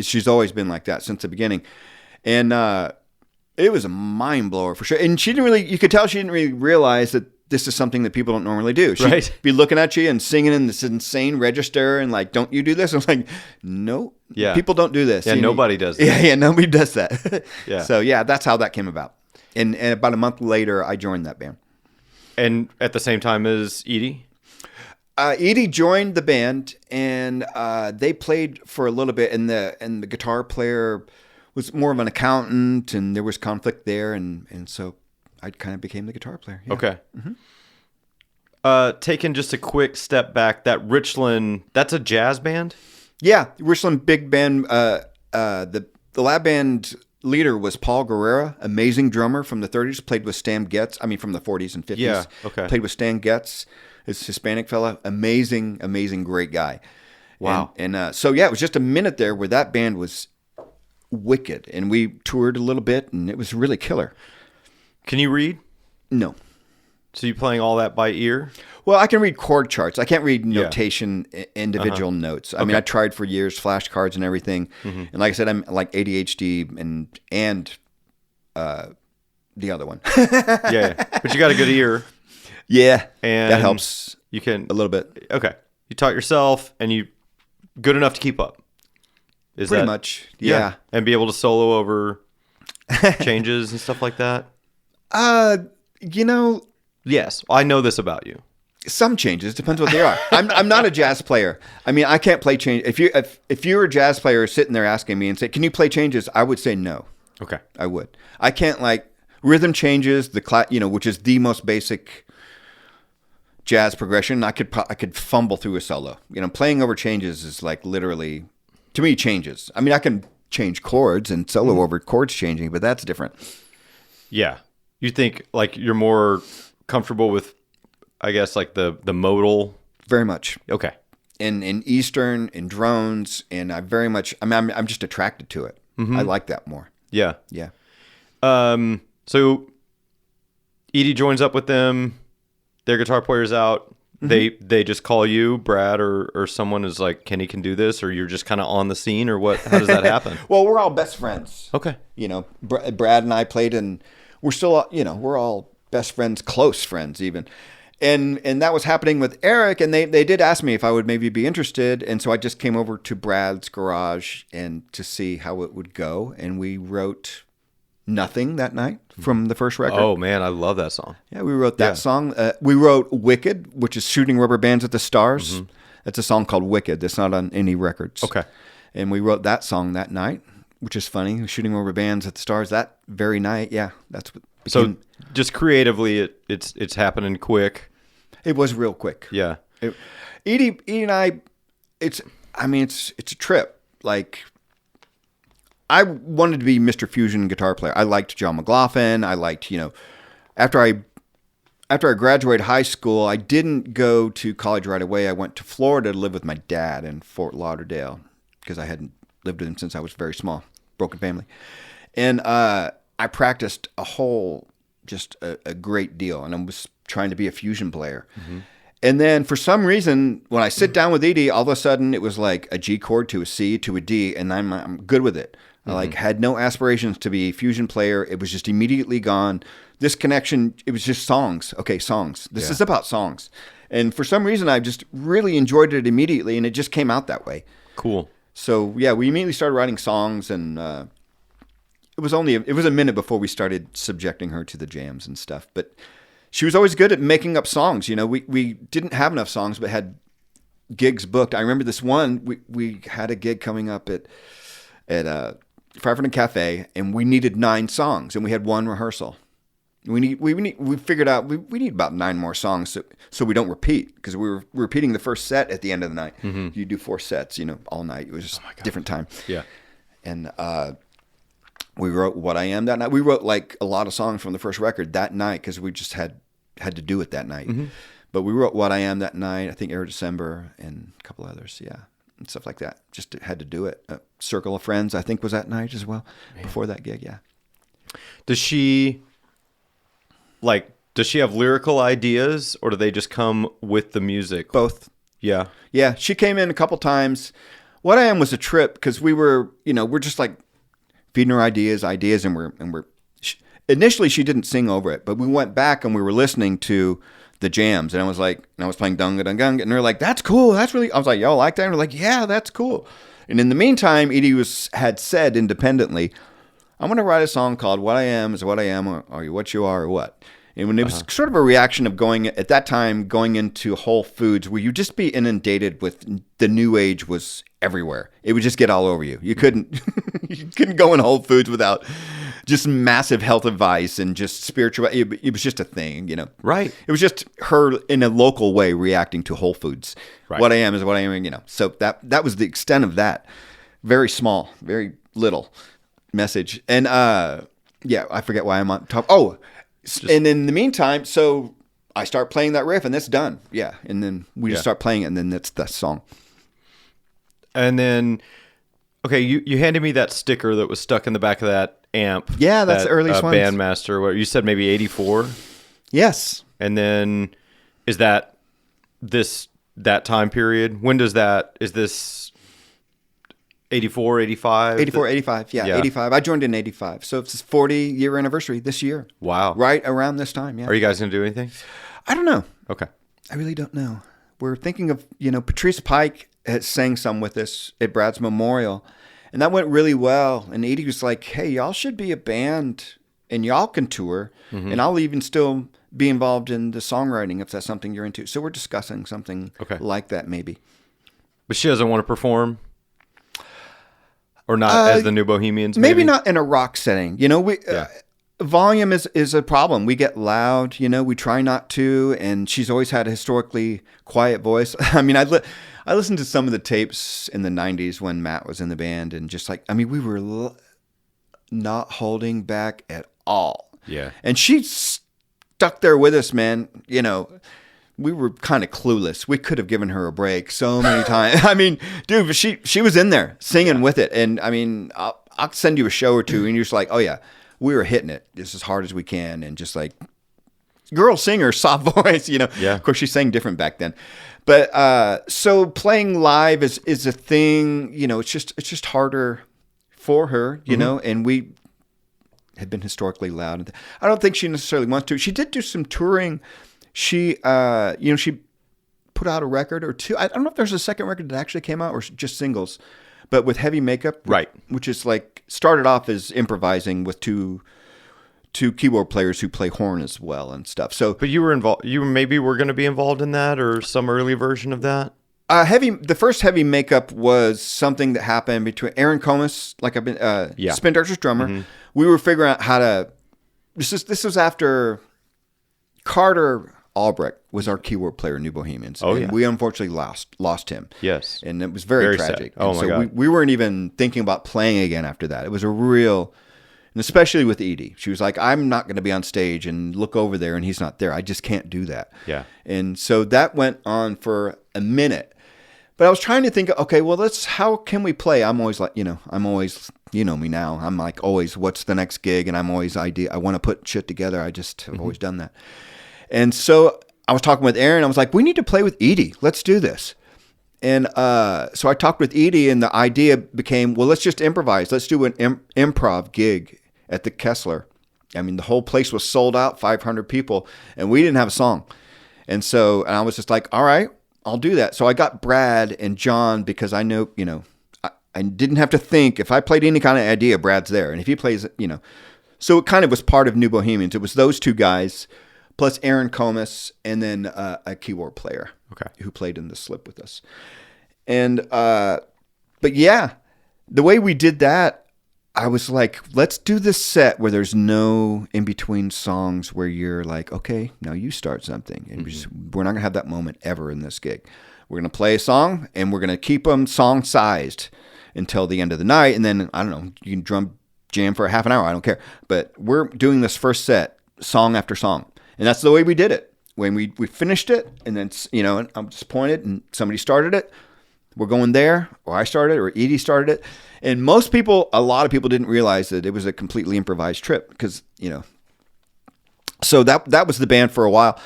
she's always been like that since the beginning. And it was a mind blower for sure. And she didn't really. You could tell she didn't really realize that this is something that people don't normally do. She'd be looking at you and singing in this insane register and like, "Don't you do this?" I was like, "No, people don't do this." Yeah, nobody does that. Yeah, nobody does that. Yeah. So yeah, that's how that came about. And about a month later, I joined that band. And at the same time as Edie? Edie joined the band, and they played for a little bit, and the guitar player was more of an accountant, and there was conflict there, and so I kind of became the guitar player. Yeah. Okay. Taking just a quick step back, that Richland, that's a jazz band? Yeah, Richland big band. The lab band leader was Paul Guerrera, amazing drummer from the 30s, played with Stan Getz. I mean, from the 40s and 50s. Yeah, okay. Played with Stan Getz, this Hispanic fella. Amazing, great guy. Wow. And so, yeah, it was just a minute there where that band was wicked. And we toured a little bit, and it was really killer. Can you read? No. So you playing all that by ear? Well, I can read chord charts. I can't read notation, individual notes. I mean, I tried for years, flashcards and everything. And like I said, I'm like ADHD and the other one. Yeah. But you got a good ear. Yeah, and that helps. You can a little bit. Okay, you taught yourself, and you good enough to keep up. Is pretty that, much? Yeah, and be able to solo over changes and stuff like that. You know. Yes, I know this about you. Some changes, depends what they are. I'm not a jazz player. I mean, I can't play change. If you're a jazz player sitting there asking me and say, "Can you play changes?" I would say no. Okay, I would. I can't like rhythm changes, which is the most basic jazz progression. I could fumble through a solo. Playing over changes is like literally, to me, changes. I mean, I can change chords and solo over chords changing, but that's different. Yeah, you think like you're more comfortable with, I guess, like the modal. Very much. Okay. In Eastern, in drones, and I'm just attracted to it. I like that more. Yeah. Yeah. So Edie joins up with them. Their guitar player's out. They just call you, Brad, or someone is like, Kenny can do this, or you're just kind of on the scene, or what? How does that happen? Well, we're all best friends. Okay. Brad and I played, and we're still, we're all best friends, close friends even. And that was happening with Eric, and they did ask me if I would maybe be interested, and so I just came over to Brad's garage and to see how it would go, and we wrote Nothing that night from the first record. Oh man, I love that song. Yeah, we wrote that song. We wrote Wicked, which is Shooting Rubber Bands at the Stars. That's a song called Wicked. That's not on any records. Okay. And we wrote that song that night, which is funny. Shooting Rubber Bands at the Stars that very night. Yeah, that's what. So just creatively, it's happening quick. It was real quick. Yeah. Edie and I, it's a trip. Like, I wanted to be Mr. Fusion guitar player. I liked John McLaughlin. I liked, after I graduated high school, I didn't go to college right away. I went to Florida to live with my dad in Fort Lauderdale because I hadn't lived with him since I was very small, broken family. And I practiced a great deal, and I was trying to be a fusion player. And then for some reason, when I sit down with Edie, all of a sudden it was like a G chord to a C to a D, and I'm good with it. I had no aspirations to be a fusion player. It was just immediately gone. This connection, it was just songs. Okay, songs. This is about songs. And for some reason, I just really enjoyed it immediately, and it just came out that way. Cool. So yeah, we immediately started writing songs, and it was a minute before we started subjecting her to the jams and stuff. But she was always good at making up songs. We didn't have enough songs, but had gigs booked. I remember this one. We had a gig coming up at Firefoot Cafe, and we needed 9 songs, and we had one rehearsal. We figured out we need about 9 more songs so we don't repeat, because we were repeating the first set at the end of the night. You do 4 sets, all night. It was just a different time. Yeah. And we wrote What I Am that night. We wrote like a lot of songs from the first record that night because we just had to do it that night. But we wrote What I Am that night, I think Air December, and a couple others, and stuff like that. Just had to do it. Circle of Friends, I think, was that night as well, before that gig, yeah. Does she have lyrical ideas, or do they just come with the music? Both. Yeah. Yeah, she came in a couple times. What I Am was a trip because we were, we're just like feeding her ideas, and we're initially she didn't sing over it, but we went back and we were listening to the jams, and I was playing Dunga Dunga, and they're like, "That's cool. That's really." I was like, "Y'all like that?" And they're like, "Yeah, that's cool." And in the meantime, Edie had said independently, "I'm going to write a song called What I Am is What I Am, or What You Are, or What." And when it was sort of a reaction of going into Whole Foods, where you just be inundated with the new age was everywhere. It would just get all over you. You couldn't go in Whole Foods without just massive health advice and just spiritual. It was just a thing, Right. It was just her in a local way reacting to Whole Foods. Right. What I am is what I am, So that was the extent of that. Very small, very little. message. And yeah, I forget why I'm on top. Oh, and in the meantime, so I start playing that riff and that's done. Yeah. And then we just start playing it and then that's the song. And then, okay, you handed me that sticker that was stuck in the back of that amp. Yeah, that's the earliest one. Bandmaster. What you said, maybe 84? Yes. And then is that that time period? When does that, is this 84, 85? 84, 85. Yeah, 85. I joined in 85. So it's 40-year anniversary this year. Wow. Right around this time, yeah. Are you guys going to do anything? I don't know. Okay. I really don't know. We're thinking of, Patrice Pike had sang some with us at Brad's Memorial, and that went really well. And Edie was like, hey, y'all should be a band, and y'all can tour, and I'll even still be involved in the songwriting if that's something you're into. So we're discussing something like that maybe. But she doesn't want to perform? Or not as the New Bohemians? Maybe not in a rock setting. Volume is a problem. We get loud, we try not to, and she's always had a historically quiet voice. I mean, I listened to some of the tapes in the 90s when Matt was in the band, and just we were not holding back at all. Yeah. And she stuck there with us, man. We were kind of clueless. We could have given her a break so many times. I mean, dude, but she was in there singing with it. And I mean, I'll send you a show or two and you're just like, oh yeah, we were hitting it just as hard as we can. And just like girl singer, soft voice, Yeah. Of course she sang different back then. But, so playing live is a thing, it's just harder for her, and we had been historically loud. I don't think she necessarily wants to. She did do some touring. She, she put out a record or two. I don't know if there's a second record that actually came out or just singles, but with Heavy Makeup, right? Which is started off as improvising with two keyboard players who play horn as well and stuff. So, but you were involved. You maybe were going to be involved in that or some early version of that. The first Heavy Makeup was something that happened between Aaron Comas, I've been, Spin Doctor's drummer. Mm-hmm. We were figuring out how to. This was after Carter Albrecht was our keyboard player in New Bohemians. Oh, and we unfortunately lost him. Yes. And it was very tragic. Sad. Oh, my God. We weren't even thinking about playing again after that. It was a real, and especially with Edie. She was like, I'm not going to be on stage and look over there and he's not there. I just can't do that. Yeah. And so that went on for a minute. But I was trying to think, okay, well, how can we play? I'm always like, I'm always, me now. I'm like always, what's the next gig? And I'm always I want to put shit together. I just have always done that. And so I was talking with Aaron. I was like, we need to play with Edie. Let's do this. And so I talked with Edie, and the idea became, well, let's just improvise. Let's do an improv gig at the Kessler. I mean, the whole place was sold out, 500 people, and we didn't have a song. And I was just like, all right, I'll do that. So I got Brad and John because I know, I didn't have to think. If I played any kind of idea, Brad's there. And if he plays, So it kind of was part of New Bohemians. It was those two guys, plus Aaron Comas, and then a keyboard player who played in the slip with us. And, but yeah, the way we did that, I was like, let's do this set where there's no in-between songs where you're like, okay, now you start something. And we're not going to have that moment ever in this gig. We're going to play a song, and we're going to keep them song-sized until the end of the night. And then, I don't know, you can drum jam for a half an hour. I don't care. But we're doing this first set, song after song. And that's the way we did it. When we finished it, and then, and I'm disappointed, and somebody started it, we're going there, or I started it, or Edie started it. And a lot of people didn't realize that it was a completely improvised trip because, so that was the band for a while.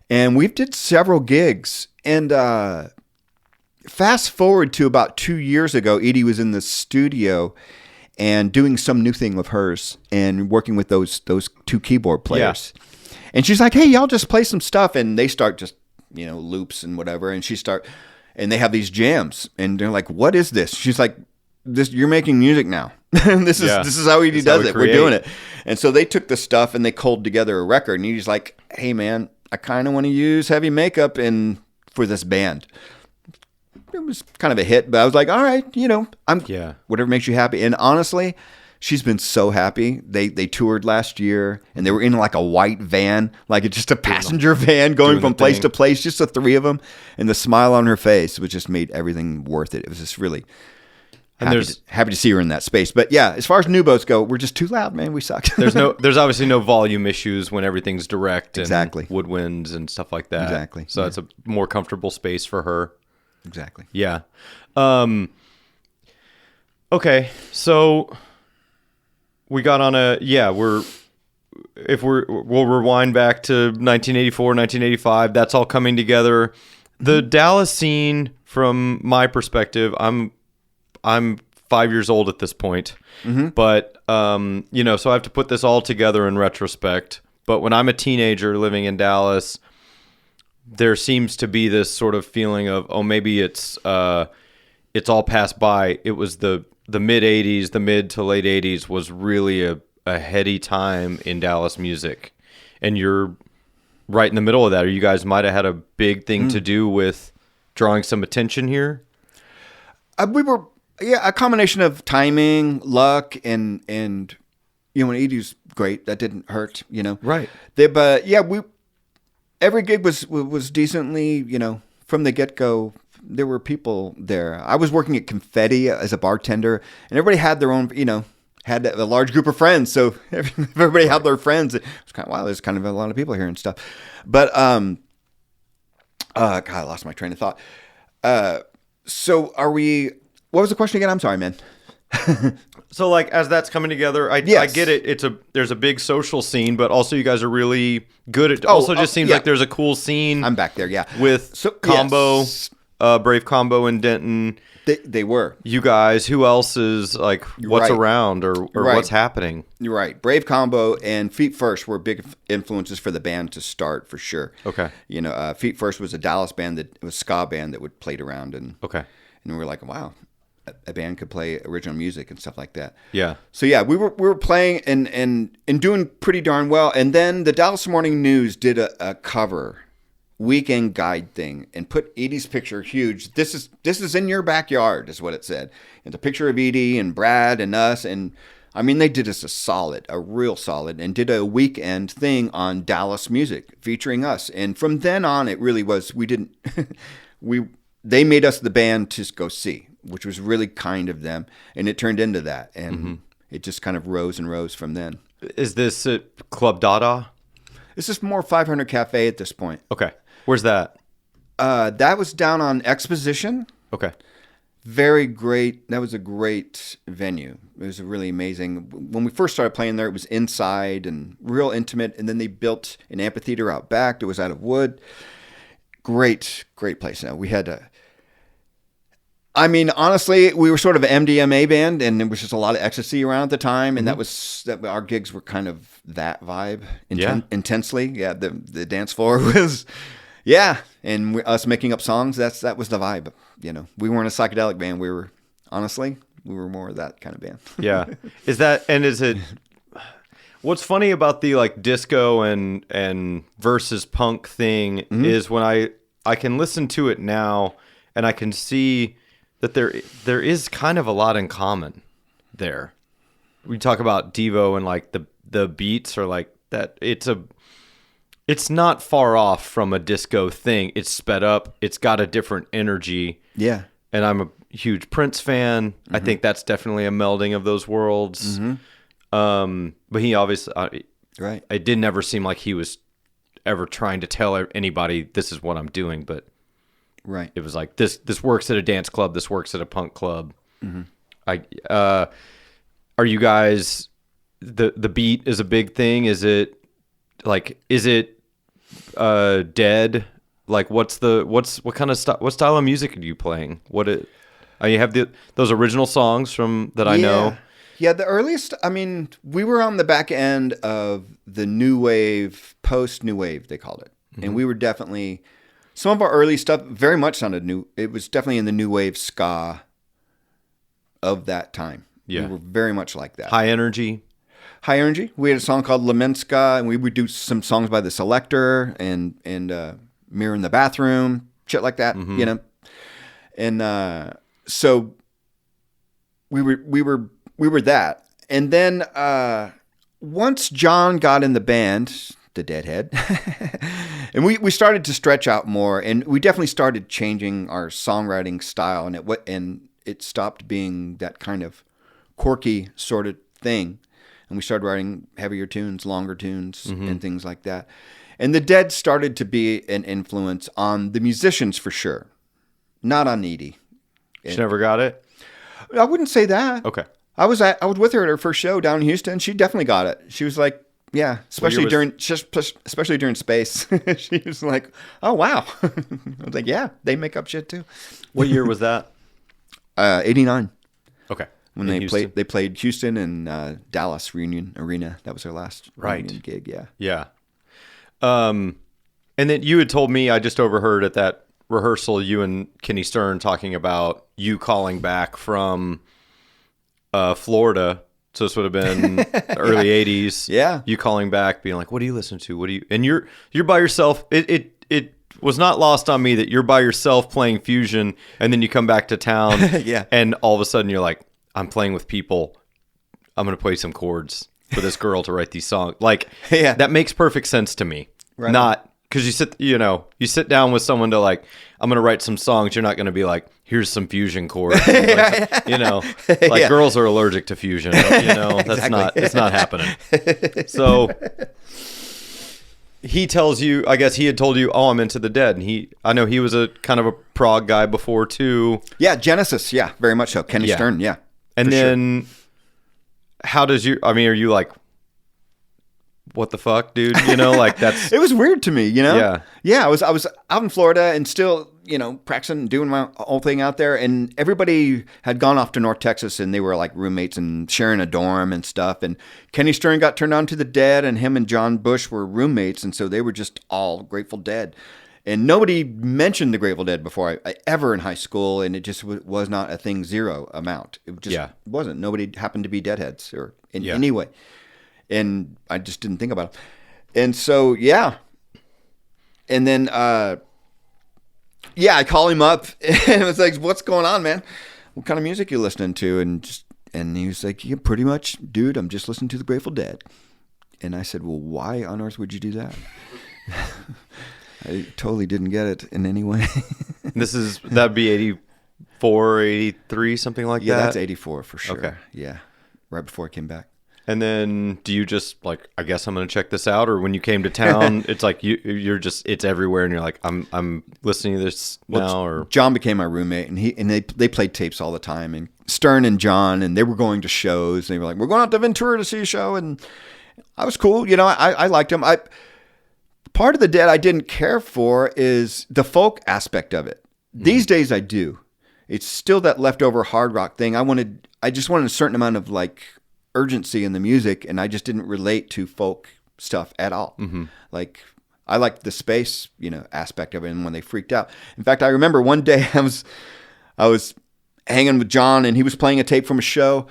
And we did several gigs. And fast forward to about 2 years ago, Edie was in the studio and doing some new thing with hers and working with those two keyboard players. Yeah. And she's like, hey, y'all just play some stuff. And they start just, loops and whatever. And and they have these jams. And they're like, what is this? She's like, you're making music now. This is how Edie does it. We're doing it. And so they took the stuff and they culled together a record. And Edie's like, hey, man, I kind of want to use Heavy Makeup for this band. It was kind of a hit, but I was like, all right, whatever makes you happy. And honestly, she's been so happy. They toured last year, and they were in a white van, it's just a passenger van going from place to place, just the three of them. And the smile on her face was just made everything worth it. It was just really, happy to see her in that space. But yeah, as far as new boats go, we're just too loud, man. We suck. There's obviously no volume issues when everything's direct and Exactly. woodwinds and stuff like that. Exactly. So it's a more comfortable space for her. Exactly. Yeah. Okay. So we got on we'll rewind back to 1984, 1985. That's all coming together. The Dallas scene, from my perspective, I'm 5 years old at this point, but so I have to put this all together in retrospect. But when I'm a teenager living in Dallas, there seems to be this sort of feeling of, oh, maybe it's all passed by. It was the mid '80s, the mid to late '80s was really a heady time in Dallas music, and you're right in the middle of that. Or you guys might have had a big thing to do with drawing some attention here. We were, a combination of timing, luck, and when Edie's great, that didn't hurt, Right. Every gig was decently, from the get go. There were people there. I was working at Confetti as a bartender, and everybody had their own, had a large group of friends. So everybody had their friends. It was kind of, wow, there's kind of a lot of people here and stuff. But God, I lost my train of thought. So what was the question again? I'm sorry, man. So like, as that's coming together, I get it. There's a big social scene, but also you guys are really good at, just seems like there's a cool scene. I'm back there. Yeah. With Combo, yes. Brave Combo in Denton. They were. You guys, who else is like, what's around or what's happening? You're right. Brave Combo and Feet First were big influences for the band to start, for sure. Okay. Feet First was a Dallas band it was a ska band that would played around, and we were like, wow, a band could play original music and stuff like that. Yeah. So yeah, we were playing and doing pretty darn well. And then the Dallas Morning News did a cover weekend guide thing and put Edie's picture huge. This is in your backyard, is what it said. It's a picture of Edie and Brad and us, and I mean, they did us a real solid, and did a weekend thing on Dallas music featuring us. And from then on, it really was. They made us the band to go see, which was really kind of them, and it turned into that, and it just kind of rose and rose from then. Is this at Club Dada? This is more 500 Cafe at this point. Okay. Where's that? That was down on Exposition. Okay. Very great. That was a great venue. It was really amazing. When we first started playing there, it was inside and real intimate, and then they built an amphitheater out back that was out of wood. Great place. Now we had honestly, we were sort of an MDMA band, and there was just a lot of ecstasy around at the time, and our gigs were kind of that vibe intensely. Yeah, the dance floor was, and us making up songs. That was the vibe. We weren't a psychedelic band. We were more of that kind of band. Yeah, is it? What's funny about the like disco and versus punk thing is when I can listen to it now and I can see that there is kind of a lot in common there. We talk about Devo and like the beats are like that. It's not far off from a disco thing. It's sped up. It's got a different energy. Yeah. And I'm a huge Prince fan. I think that's definitely a melding of those worlds. But he obviously, right. It didn't ever seem like he was ever trying to tell anybody this is what I'm doing, but right. It was like this works at a dance club, this works at a punk club. Are you guys, the beat is a big thing? Is it dead? Like what style of music are you playing? You have those original songs from that I know. Yeah, the earliest, we were on the back end of the new wave, post-new wave, they called it. And we were definitely, some of our early stuff very much sounded new. It was definitely in the new wave ska of that time. Yeah. We were very much like that. High energy. We had a song called Lamenska, and we would do some songs by The Selector and Mirror in the Bathroom, shit like that, And so we were that. And then once John got in the band, the Deadhead, and we started to stretch out more, and we definitely started changing our songwriting style, and it stopped being that kind of quirky sort of thing. And we started writing heavier tunes, longer tunes, and things like that. And the Dead started to be an influence on the musicians for sure, not on Edie. She never got it? I wouldn't say that. Okay. I was with her at her first show down in Houston. She definitely got it. She was like, yeah, especially during Space. She was like, oh, wow. I was like, yeah, they make up shit too. What year was that? 89. Okay. When they played Houston and Dallas Reunion Arena. That was their last reunion gig, yeah. Yeah. And then you had told me, I just overheard at that rehearsal, you and Kenny Stern talking about you calling back from Florida. So this would have been the early 80s. Yeah. You calling back, being like, what do you listen to? What do you... And you're by yourself. It was not lost on me that you're by yourself playing fusion, and then you come back to town, yeah, and all of a sudden you're like, I'm playing with people. I'm going to play some chords for this girl to write these songs. Like, yeah, that makes perfect sense to me. Right. Not because you sit down with someone to like, I'm going to write some songs. You're not going to be like, here's some fusion chords. Like girls are allergic to fusion. That's it's not happening. So he tells you, I guess he had told you, oh, I'm into the Dead. And I know he was a kind of a prog guy before too. Yeah. Genesis. Yeah. Very much so. Kenny Stern. Yeah. And then how does are you like, what the fuck, dude? Like that's... It was weird to me, Yeah. Yeah, I was out in Florida and still, practicing, doing my whole thing out there. And everybody had gone off to North Texas and they were like roommates and sharing a dorm and stuff. And Kenny Stern got turned on to the Dead and him and John Bush were roommates. And so they were just all Grateful Dead. And nobody mentioned the Grateful Dead before I ever in high school. And it just was not a thing, zero amount. It just wasn't. Nobody happened to be Deadheads or in any way. And I just didn't think about it. And so, yeah. And then, I call him up and it was like, what's going on, man? What kind of music you listening to? And he was like, yeah, pretty much, dude, I'm just listening to the Grateful Dead. And I said, well, why on earth would you do that? I totally didn't get it in any way. That'd be 84, 83, something like that? Yeah, that's 84 for sure. Okay. Yeah. Right before I came back. And then do you just like, I guess I'm going to check this out? Or when you came to town, it's like you're just, it's everywhere and you're like, I'm listening to this now? Or John became my roommate and they played tapes all the time, and Stern and John, and they were going to shows. And they were like, we're going out to Ventura to see a show. And I was cool. I liked them. Part of the Dead I didn't care for is the folk aspect of it. These days I do. It's still that leftover hard rock thing. I just wanted a certain amount of like urgency in the music, and I just didn't relate to folk stuff at all. Mm-hmm. Like I liked the space, aspect of it, and when they freaked out. In fact, I remember one day I was hanging with John, and he was playing a tape from a show,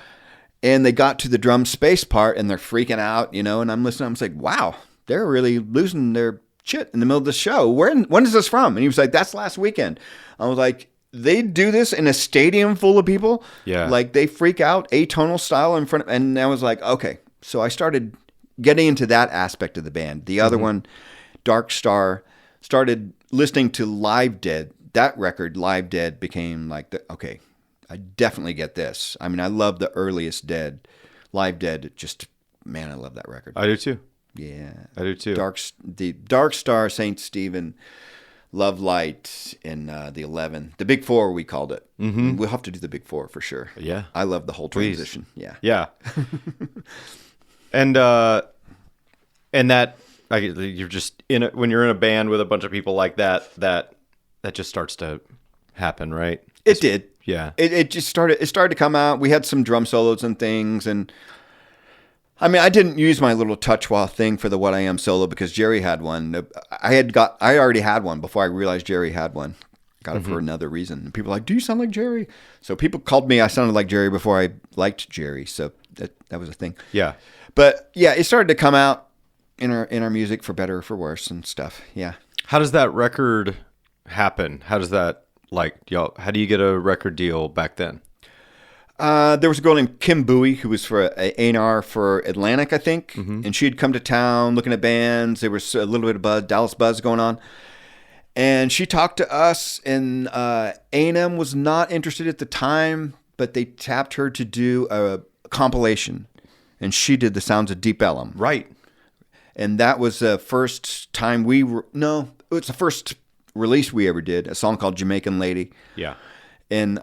and they got to the drum space part, and they're freaking out, and I'm listening. I'm like, wow, they're really losing their shit in the middle of the show. When is this from? And he was like, that's last weekend. I was like, they do this in a stadium full of people. Yeah. Like they freak out atonal style in front of, and I was like, okay. So I started getting into that aspect of the band. The other one, Dark Star, started listening to Live Dead. That record, Live Dead, became like, okay, I definitely get this. I mean, I love the earliest Dead. Live Dead, just, man, I love that record. I do too. Yeah. I do too. The Dark Star, St. Stephen, Love Light, and the 11. The Big Four, we called it. Mm-hmm. We'll have to do the Big Four for sure. Yeah. I love the whole transition. Yeah. Yeah. And that, you're just when you're in a band with a bunch of people like that just starts to happen, right? It did. Yeah. It started to come out. We had some drum solos and things, and I mean, I didn't use my little touch wah thing for the What I Am solo because Jerry had one. I already had one before I realized Jerry had one. Got it for another reason. And people were like, do you sound like Jerry? So people called me I sounded like Jerry before I liked Jerry. So that was a thing. Yeah. But yeah, it started to come out in our music for better or for worse and stuff. Yeah. How does that record happen? How does that how do you get a record deal back then? There was a girl named Kim Bowie who was for A&R for Atlantic, I think. Mm-hmm. And she had come to town looking at bands. There was a little bit of Dallas buzz going on. And she talked to us, and A&M was not interested at the time, but they tapped her to do a compilation, and she did the Sounds of Deep Ellum. Right. And that was the first time it was the first release we ever did, a song called Jamaican Lady. Yeah. And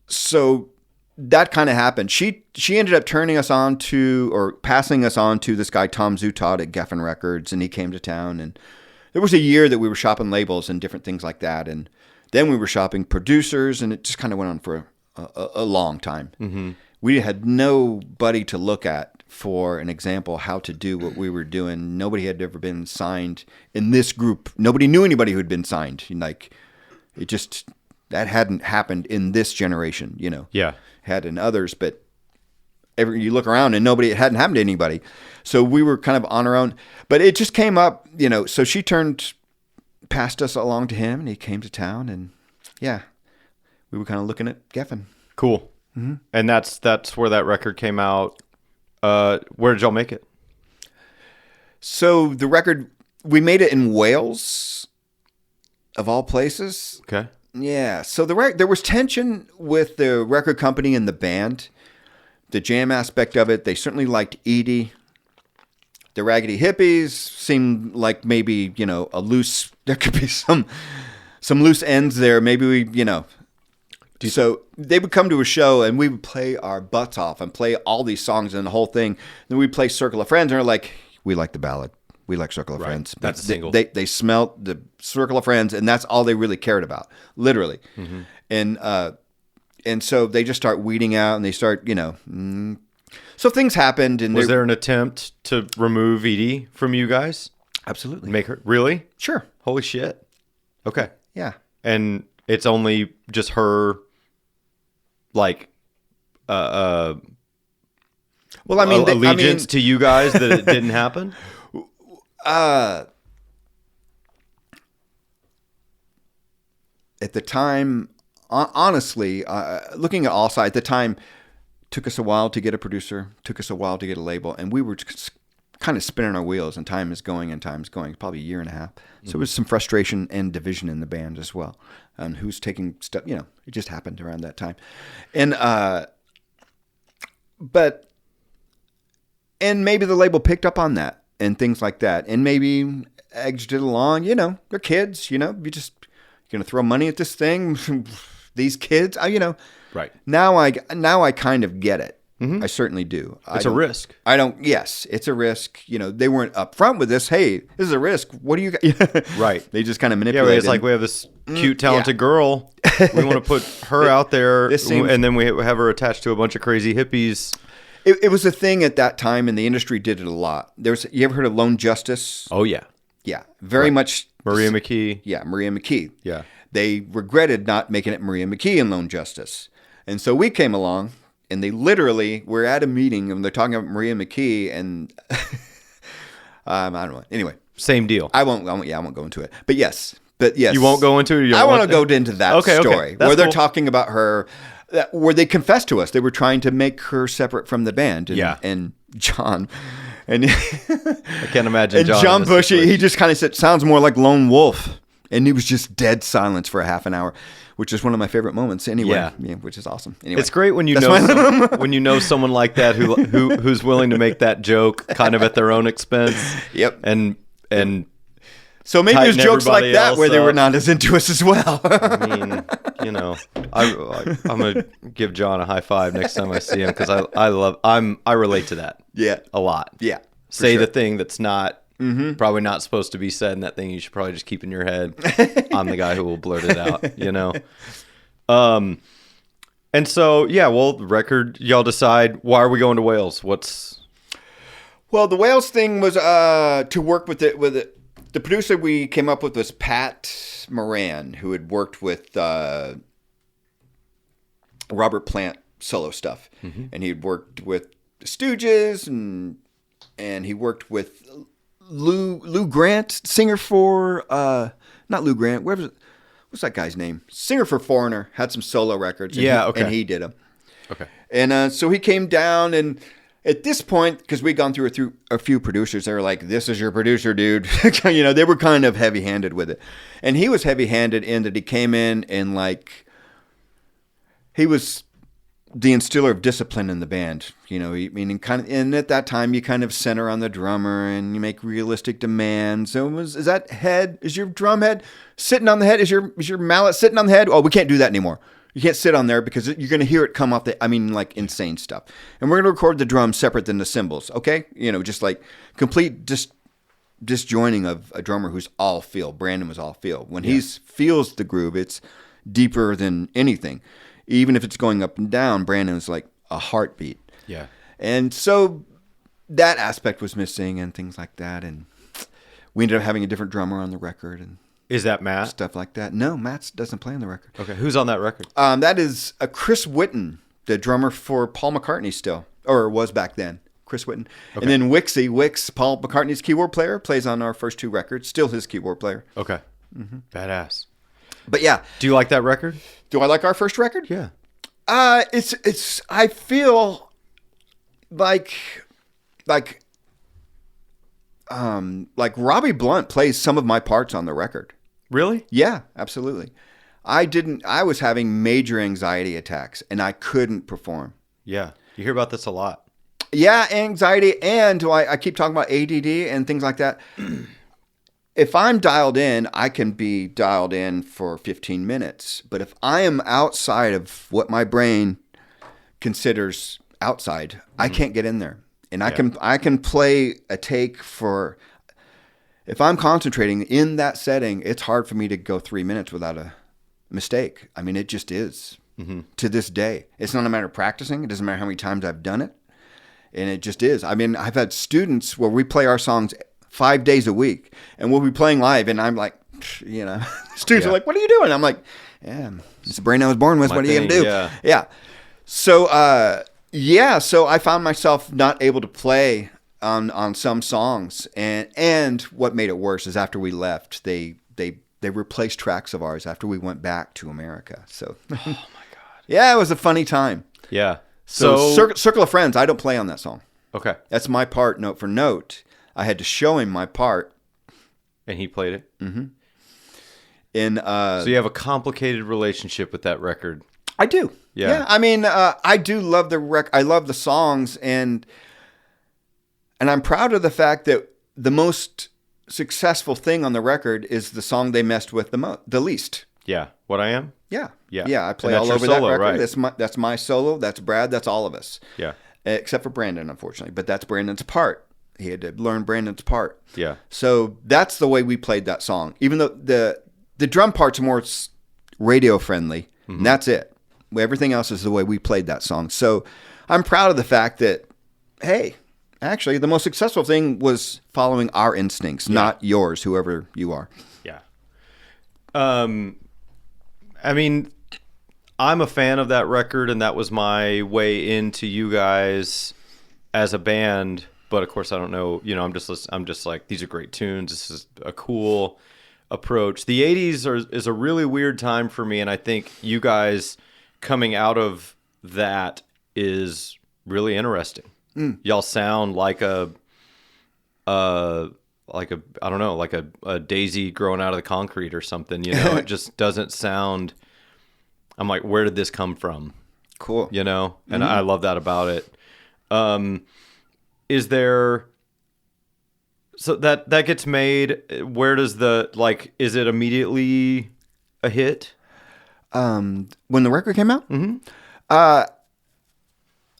so that kind of happened. She ended up turning us on to, or passing us on to, this guy, Tom Zutod at Geffen Records, and he came to town, and there was a year that we were shopping labels and different things like that. And then we were shopping producers, and it just kind of went on for a long time. Mm-hmm. We had nobody to look at for an example how to do what we were doing. Nobody had ever been signed in this group. Nobody knew anybody who had been signed. Like, it just, that hadn't happened in this generation, you know. Yeah. Had in others, but you look around and it hadn't happened to anybody. So we were kind of on our own. But it just came up, you know, so she passed us along to him, and he came to town, and yeah, we were kind of looking at Geffen. Cool. Mm-hmm. And that's where that record came out. Where did y'all make it? So the record, we made it in Wales, of all places. Okay. Yeah. So there was tension with the record company and the band. The jam aspect of it, they certainly liked Edie. The Raggedy Hippies seemed like maybe, you know, there could be some loose ends there. Maybe we, you know. So they would come to a show, and we would play our butts off and play all these songs and the whole thing. Then we'd play Circle of Friends, and they're like, we like the ballad. We like Circle of Friends. That's a single. They smelt the Circle of Friends, and that's all they really cared about, literally. Mm-hmm. And so they just start weeding out, and they start, you know. So things happened. And was there an attempt to remove Edie from you guys? Absolutely. Make her, really? Sure. Holy shit. Okay. Yeah. And it's only just her, like, well, I mean, allegiance to you guys that it didn't happen? At the time, honestly, looking at all sides, at the time, took us a while to get a producer, took us a while to get a label, and we were just kind of spinning our wheels, and time is going, probably a year and a half. So there was some frustration and division in the band as well. Who's taking stuff, you know, it just happened around that time. And maybe the label picked up on that and things like that, and maybe edged it along. You know, they're kids, you know, you're going to throw money at this thing. These kids, you know. Right. Now I kind of get it. Mm-hmm. I certainly do. It's a risk. Yes, it's a risk. You know, they weren't upfront with this. Hey, this is a risk. What do you got? Right. They just kind of manipulated. Yeah, it's like we have this cute, talented girl. We want to put her out there, and then we have her attached to a bunch of crazy hippies. It was a thing at that time, and the industry did it a lot. You ever heard of Lone Justice? Oh, yeah. Yeah, very much. Maria McKee. Yeah, Maria McKee. Yeah. They regretted not making it Maria McKee in Lone Justice. And so we came along, and they literally were at a meeting, and they're talking about Maria McKee, and I don't know. Anyway. Same deal. I won't go into it. But yes. You won't go into it? I want to go into that story where they're talking about her, where they confessed to us. They were trying to make her separate from the band. And John... And I can't imagine John Bush, he just kind of said, sounds more like Lone Wolf. And he was just dead silence for a half an hour, which is one of my favorite moments anyway. Yeah, which is awesome. Anyway, it's great when you know someone like that who's willing to make that joke kind of at their own expense. Yep. And so maybe there's jokes like that where they were not as into us as well. I mean, you know, I'm gonna give John a high five next time I see him, because I relate to that. Yeah, a lot. Yeah, say the thing that's not probably not supposed to be said, and that thing you should probably just keep in your head. I'm the guy who will blurt it out. You know. And so the record, y'all decide, why are we going to Wales? Well, the Wales thing was to work with it. The producer we came up with was Pat Moran, who had worked with Robert Plant solo stuff. Mm-hmm. And he had worked with the Stooges, and he worked with Lou Grant, singer for, not Lou Grant, what's that guy's name? Singer for Foreigner, had some solo records. And okay. And he did them. Okay. And so he came down, and at this point, because we'd gone through a few producers, they were like, "This is your producer, dude." They were kind of heavy-handed with it, and he was heavy-handed in that he came in and like he was the instiller of discipline in the band. Meaning kind of, and at that time you kind of center on the drummer and you make realistic demands. So is your drum head sitting on the head? Is your mallet sitting on the head? Oh, we can't do that anymore. You can't sit on there because you're going to hear it come off like insane stuff. And we're going to record the drums separate than the cymbals. Okay. Just like complete disjoining of a drummer who's all feel. Brandon was all feel. When he feels the groove, it's deeper than anything. Even if it's going up and down, Brandon is like a heartbeat. Yeah. And so that aspect was missing and things like that. And we ended up having a different drummer on the record. And is that Matt? Stuff like that. No, Matt doesn't play on the record. Okay. Who's on that record? That is Chris Whitten, the drummer for Paul McCartney still, or was back then. Chris Whitten. Okay. And then Wix, Paul McCartney's keyboard player, plays on our first two records. Still his keyboard player. Okay. Mm-hmm. Badass. But yeah. Do you like that record? Do I like our first record? Yeah. It's I feel like Robbie Blunt plays some of my parts on the record. Really? Yeah, absolutely. I was having major anxiety attacks and I couldn't perform. Yeah. You hear about this a lot. Yeah, anxiety, and I keep talking about ADD and things like that. If I'm dialed in, I can be dialed in for 15 minutes. But if I am outside of what my brain considers outside, I can't get in there. And I can play a take for, if I'm concentrating in that setting, it's hard for me to go 3 minutes without a mistake. I mean, it just is to this day. It's not a matter of practicing. It doesn't matter how many times I've done it. And it just is. I mean, I've had students where we play our songs 5 days a week and we'll be playing live and I'm like, students are like, "What are you doing?" I'm like, "Yeah, it's the brain I was born with. What are you going to do?" Yeah. So, so I found myself not able to play on some songs. And what made it worse is after we left, they replaced tracks of ours after we went back to America. So, oh my God. Yeah, it was a funny time. Yeah. So Circle of Friends, I don't play on that song. Okay. That's my part, note for note. I had to show him my part. And he played it? Mm-hmm. And, so you have a complicated relationship with that record. I do. Yeah. I mean, I do love the I love the songs, and I'm proud of the fact that the most successful thing on the record is the song they messed with the least. Yeah. What I Am? Yeah. Yeah. Yeah, I play all over that record. Right? That's my solo. That's Brad. That's all of us. Yeah. Except for Brandon, unfortunately. But that's Brandon's part. He had to learn Brandon's part. Yeah. So that's the way we played that song. Even though the drum part's more radio friendly, and that's it. Everything else is the way we played that song. So I'm proud of the fact that, hey, actually the most successful thing was following our instincts, not yours, whoever you are. Yeah. I mean, I'm a fan of that record, and that was my way into you guys as a band. But of course, I don't know. I'm just like, these are great tunes. This is a cool approach. The '80s is a really weird time for me, and I think you guys coming out of that is really interesting. Y'all sound like a daisy growing out of the concrete or something. It just doesn't sound. I'm like, where did this come from? Cool. And I love that about it. Is there, so that gets made, where does is it immediately a hit? When the record came out?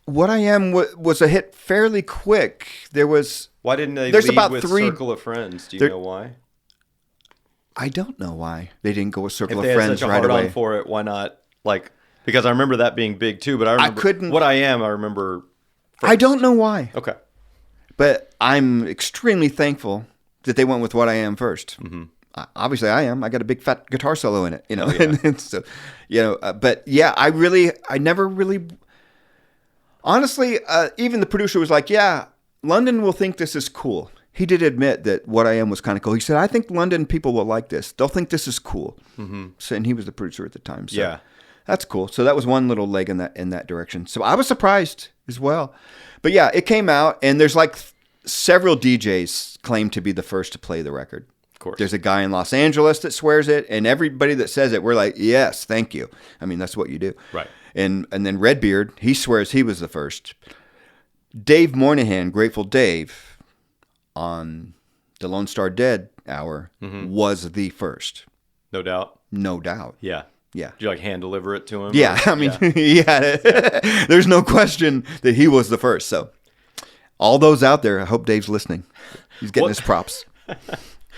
What I Am was a hit fairly quick. Why didn't they lead with Circle of Friends? Do you know why? I don't know why they didn't go with Circle of Friends right away. If they had such a hard on for it, why not? Because I remember that being big too, but I remember What I Am, I remember first. I don't know why. Okay. But I'm extremely thankful that they went with What I Am first. Obviously, I am. I got a big fat guitar solo in it, Oh, yeah. And so, but yeah, I never really. Honestly, even the producer was like, "Yeah, London will think this is cool." He did admit that What I Am was kind of cool. He said, "I think London people will like this. They'll think this is cool." So, and he was the producer at the time. So yeah, that's cool. So that was one little leg in that direction. So I was surprised. as well. But yeah, it came out, and there's like several DJs claim to be the first to play the record. Of course. There's a guy in Los Angeles that swears it, and everybody that says it, we're like, yes, thank you. I mean, that's what you do. Right. And then Redbeard, he swears he was the first. Dave Moynihan, Grateful Dave, on the Lone Star Dead hour, was the first. No doubt. No doubt. Yeah. Yeah. Did you like hand deliver it to him? Yeah. I mean, yeah. There's no question that he was the first. So all those out there, I hope Dave's listening. He's getting his props.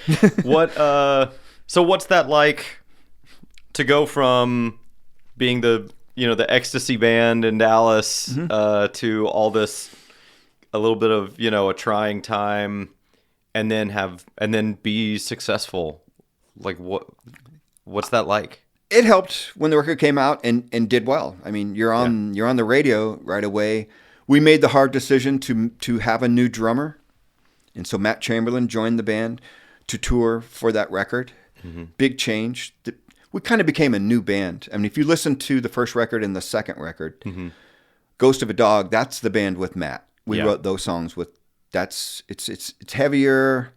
So what's that like to go from being the ecstasy band in Dallas to all this, a little bit of, a trying time, and then be successful? Like what's that like? It helped when the record came out and did well. I mean, you're on the radio right away. We made the hard decision to have a new drummer. And so Matt Chamberlain joined the band to tour for that record. Big change. We kind of became a new band. I mean, if you listen to the first record and the second record, Ghost of a Dog, that's the band with Matt. We wrote those songs with. It's heavier.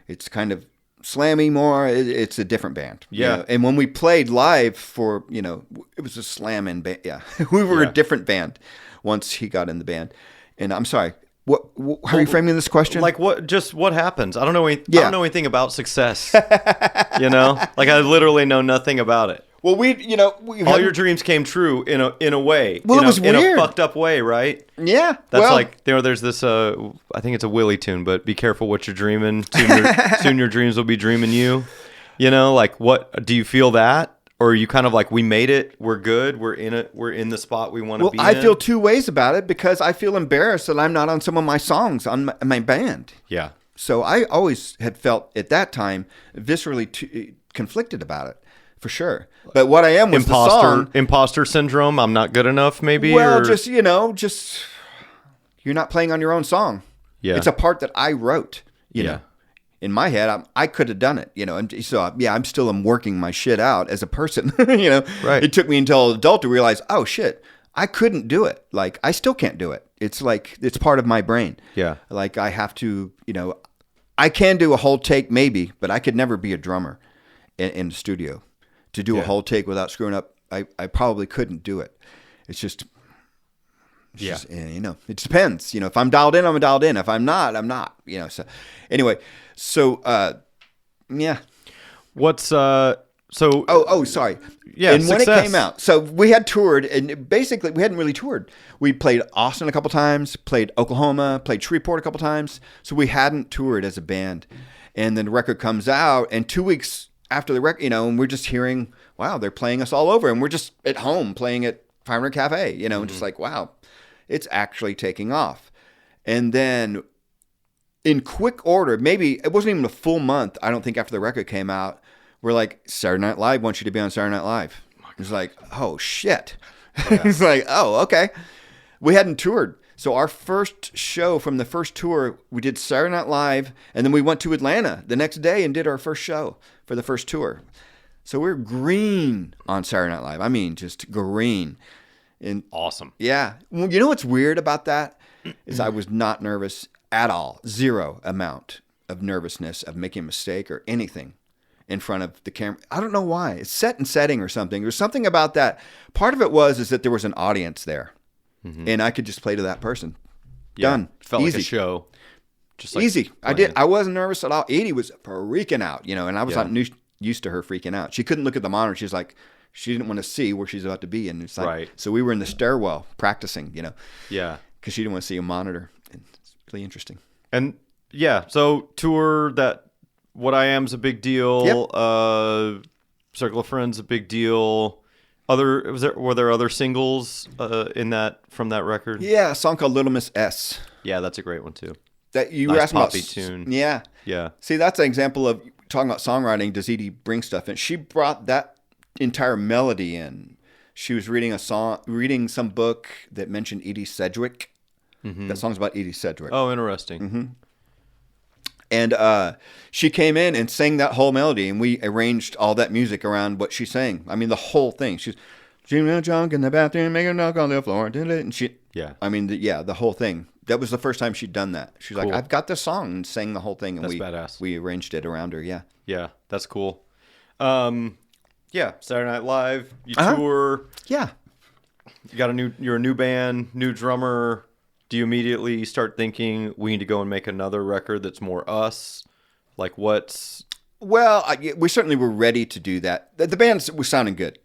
It's kind of slammy more. It's a different band. Yeah. And when we played live for, it was a slamming band. Yeah. We were a different band once he got in the band. And I'm sorry. How are you framing this question? Like what happens? I don't know. I don't know anything about success. Like I literally know nothing about it. Well, all your dreams came true in a way. Well, it was weird. In a fucked up way, right? Yeah. That's like, there's this, I think it's a Willie tune, but be careful what you're dreaming. Soon your dreams will be dreaming you. Like what, do you feel that? Or are you kind of like, we made it, we're good, we're in it, we're in the spot we want to be in? I feel two ways about it, because I feel embarrassed that I'm not on some of my songs on my band. Yeah. So I always had felt at that time viscerally conflicted about it, for sure. But what I am was the song. Imposter syndrome, I'm not good enough, maybe? Well, just you're not playing on your own song. Yeah. It's a part that I wrote, know. In my head, I could have done it, and so I'm working my shit out as a person, Right. It took me until adult to realize, oh shit, I couldn't do it. Like, I still can't do it. It's like, it's part of my brain. Yeah. Like, I have to, I can do a whole take maybe, but I could never be a drummer in the studio. To do a whole take without screwing up, I probably couldn't do it. It's just, it depends. If I'm dialed in, I'm dialed in. If I'm not, I'm not. So anyway, yeah. What's so? Oh, sorry. Yeah, and success. When it came out, so we had toured, and basically we hadn't really toured. We played Austin a couple times, played Oklahoma, played Shreveport a couple times. So we hadn't toured as a band, and then the record comes out, and 2 weeks after the record, and we're just hearing, wow, they're playing us all over, and we're just at home playing at 500 Cafe, and just like, wow, it's actually taking off. And then in quick order, maybe it wasn't even a full month, I don't think, after the record came out, we're like, Saturday Night Live wants you to be on Saturday Night Live. It's like, oh shit. Yeah. It's like, oh, okay. We hadn't toured. So our first show from the first tour, we did Saturday Night Live, and then we went to Atlanta the next day and did our first show for the first tour. So we're green on Saturday Night Live. I mean, just green. And awesome. Yeah. Well, you know what's weird about that is I was not nervous at all. Zero amount of nervousness of making a mistake or anything in front of the camera. I don't know why. It's set and setting or something. There's something about that. Part of it is that there was an audience there, and I could just play to that person. Yeah. Done. Felt Easy. like a show. Just like easy. I wasn't nervous at all. Edie was freaking out, and I was not used to her freaking out. She couldn't look at the monitor. She's like, she didn't want to see where she's about to be, and it's like, right. So we were in the stairwell practicing, Yeah. because she didn't want to see a monitor. And it's really interesting. And yeah, so tour that. What I Am's a big deal. Yep. Circle of Friends a big deal. Were there other singles from that record? Yeah, a song called Little Miss S. Yeah, that's a great one too. That you nice were asking poppy about. Tune. Yeah. Yeah. See, that's an example of talking about songwriting. Does Edie bring stuff in? She brought that entire melody in. She was reading some book that mentioned Edie Sedgwick. Mm-hmm. That song's about Edie Sedgwick. Oh, interesting. Mm-hmm. And she came in and sang that whole melody, and we arranged all that music around what she sang. I mean, the whole thing. She's She was drunk in the bathroom, making a knock on the floor. And she, Yeah. I mean, the whole thing. That was the first time she'd done that. She's Cool. like, I've got this song, and sang the whole thing. And That's badass. We arranged it around her. Yeah. Yeah, that's cool. Yeah, Saturday Night Live. You tour. Yeah. You're a new band, new drummer. Do you immediately start thinking we need to go and make another record that's more us? Like what's... Well, we certainly were ready to do that. The band was sounding good,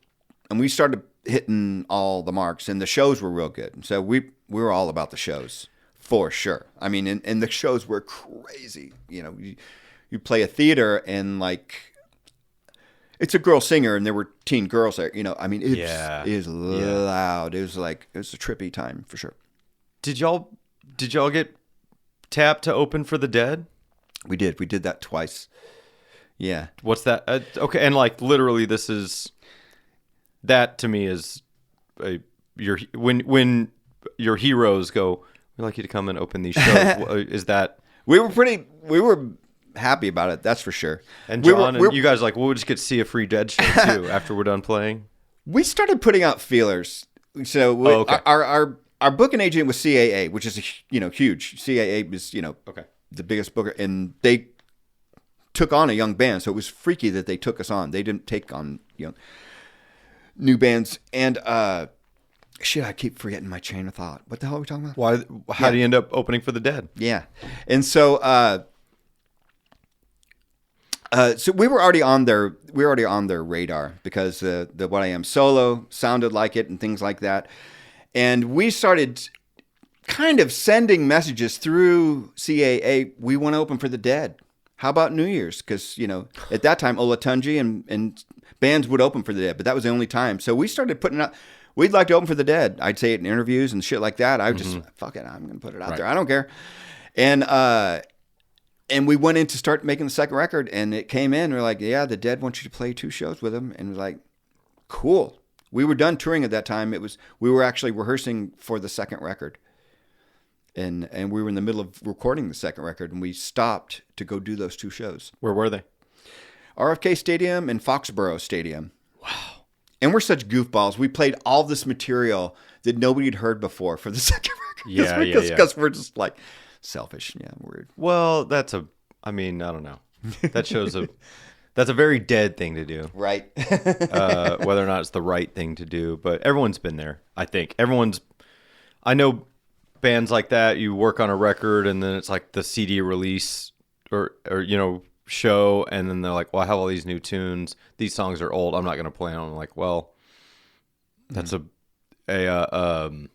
and we started hitting all the marks, and the shows were real good. And so we were all about the shows, for sure. I mean, and the shows were crazy. You know, you play a theater, and like, it's a girl singer, and there were teen girls there. You know, I mean, it is loud. It was a trippy time for sure. Did y'all get tapped to open for the Dead? We did. We did that twice. Yeah. What's that? Okay, and like literally, that to me is when your heroes go, we'd like you to come and open these shows. Is that we were happy about it, that's for sure. And John and you guys are like, we'll just get to see a free Dead show too after we're done playing. We started putting out feelers. So our booking agent was CAA, which is huge. CAA is the biggest booker, and they took on a young band, so it was freaky that they took us on. They didn't take on new bands. And I keep forgetting my chain of thought. What the hell are we talking about? Why? How do you end up opening for the Dead? Yeah, and so so we were already on their radar because the What I Am solo sounded like it and things like that, and we started kind of sending messages through CAA. We want to open for the Dead. How about New Year's? Because, at that time, Olatunji and bands would open for the Dead, but that was the only time. So we started putting out, we'd like to open for the Dead. I'd say it in interviews and shit like that. I would just, fuck it, I'm going to put it out there. I don't care. And we went in to start making the second record, and it came in. We're like, yeah, the Dead wants you to play 2 shows with them. And it was like, cool. We were done touring at that time. We were actually rehearsing for the second record. And we were in the middle of recording the second record, and we stopped to go do those 2 shows. Where were they? RFK Stadium and Foxborough Stadium. Wow. And we're such goofballs. We played all this material that nobody had heard before for the second record. Because we're just like selfish. Yeah, weird. Well, I don't know. That shows that's a very Dead thing to do. Right. Whether or not it's the right thing to do. But everyone's been there, I think. I know bands like that, you work on a record and then it's like the CD release or show, and then they're like, well, I have all these new tunes. These songs are old. I'm not going to play them. I'm like, well, that's a kind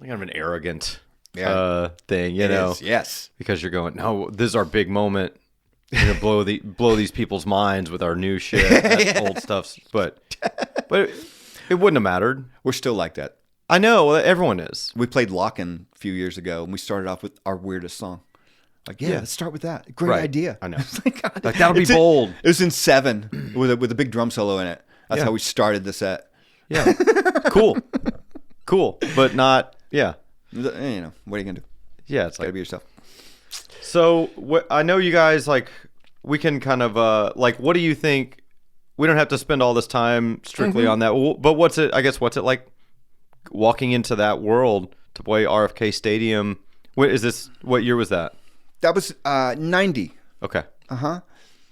of an arrogant thing, It is, yes. Because you're going, no, this is our big moment. We're going to blow these people's minds with our new shit. That's old stuff. But it wouldn't have mattered. We're still like that. I know, everyone is. We played Lock-In a few years ago, and we started off with our weirdest song. Like, let's start with that. Great idea. I know. Like, that'll be bold. It was in 7 with a big drum solo in it. That's how we started the set. Yeah. Cool. But not, what are you going to do? Yeah, it's gotta be yourself. So, I know you guys, like, we can kind of, what do you think? We don't have to spend all this time strictly on that, but what's it like walking into that world to play RFK Stadium? What year was that? That was 90. Okay. Uh-huh.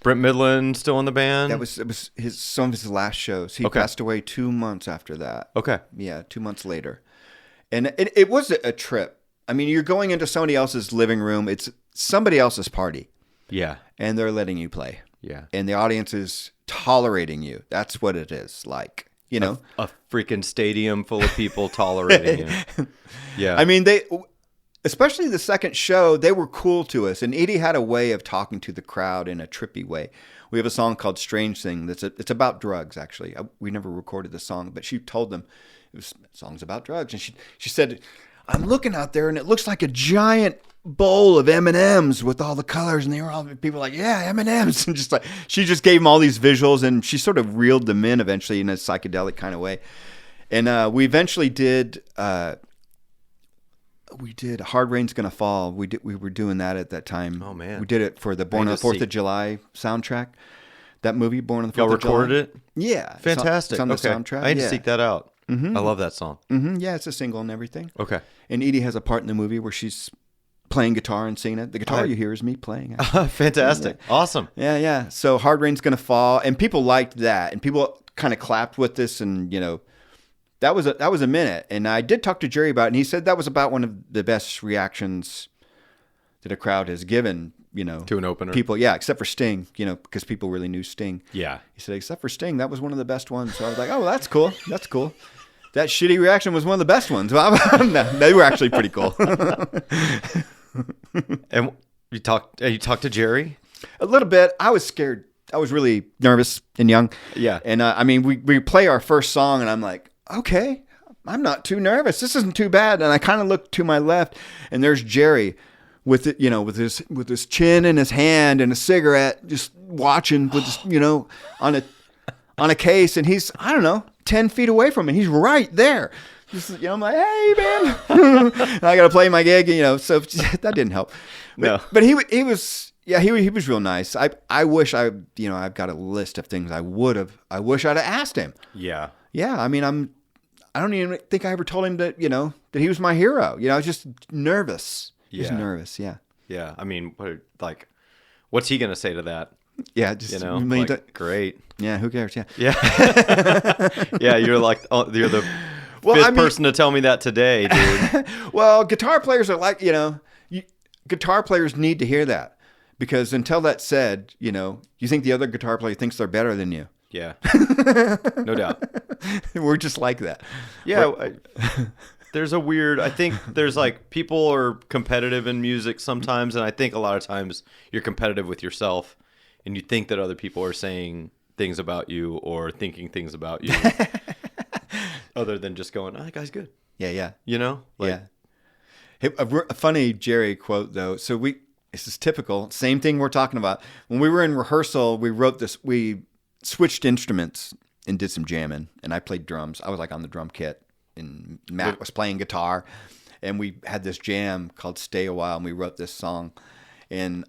Brent Midland still in the band? It was some of his last shows. He passed away 2 months after that. Okay. Yeah, 2 months later. And it was a trip. I mean, you're going into somebody else's living room. It's somebody else's party. Yeah. And they're letting you play. Yeah. And the audience is tolerating you. That's what it is like. A freaking stadium full of people tolerating you. Yeah. I mean, especially the second show, they were cool to us. And Edie had a way of talking to the crowd in a trippy way. We have a song called Strange Thing. It's about drugs, actually. We never recorded the song, but she told them it was songs about drugs. And she said, I'm looking out there and it looks like a giant bowl of M&Ms with all the colors, and they were all people like, yeah, M&Ms, and just like she just gave them all these visuals, and she sort of reeled them in eventually in a psychedelic kind of way. And we eventually did Hard Rain's Gonna Fall. We were doing that at that time. Oh man, we did it for the Born on the 4th of July soundtrack. That movie, Born on the 4th Y'all of July. recorded it? Yeah. Fantastic. It's on the okay. soundtrack. I need to seek that out. I love that song. Yeah, it's a single and everything. Okay. And Edie has a part in the movie where she's playing guitar and singing it. The guitar you hear is me playing. Fantastic. Yeah. Awesome. Yeah. So Hard Rain's Gonna Fall, and people liked that, and people kind of clapped with this, and that was a minute. And I did talk to Jerry about it, and he said that was about one of the best reactions that a crowd has given. To an opener. People, yeah, except for Sting, because people really knew Sting. Yeah. He said, except for Sting, that was one of the best ones. So I was like, oh, well, that's cool. That's cool. That shitty reaction was one of the best ones. Well, no, they were actually pretty cool. And you talked to Jerry? A little bit. I was scared. I was really nervous and young. Yeah. And we play our first song, and I'm like, okay, I'm not too nervous. This isn't too bad. And I kind of look to my left, and there's Jerry with it, with his chin in his hand and a cigarette, just watching with on a case, and he's, I don't know, 10 feet away from me. He's right there. Just, I'm like, hey man, and I got to play my gig, so that didn't help. But he was real nice. I wish I've got a list of things I wish I'd have asked him. Yeah. Yeah. I don't even think I ever told him that, that he was my hero. I was just nervous. Just nervous, yeah. Yeah, what's he gonna say to that? Yeah, just great. Yeah, who cares? Yeah, yeah. You're you're the fifth person to tell me that today, dude. Well, guitar players are like guitar players need to hear that, because until that's said, you think the other guitar player thinks they're better than you. Yeah, no doubt. We're just like that. Yeah. I think there's people are competitive in music sometimes, and I think a lot of times you're competitive with yourself, and you think that other people are saying things about you or thinking things about you other than just going, oh, that guy's good. Yeah. Yeah. A funny Jerry quote, though. So this is typical, same thing we're talking about. When we were in rehearsal, we switched instruments and did some jamming, and I played drums. I was on the drum kit. And Matt was playing guitar, and we had this jam called Stay a While, and we wrote this song. And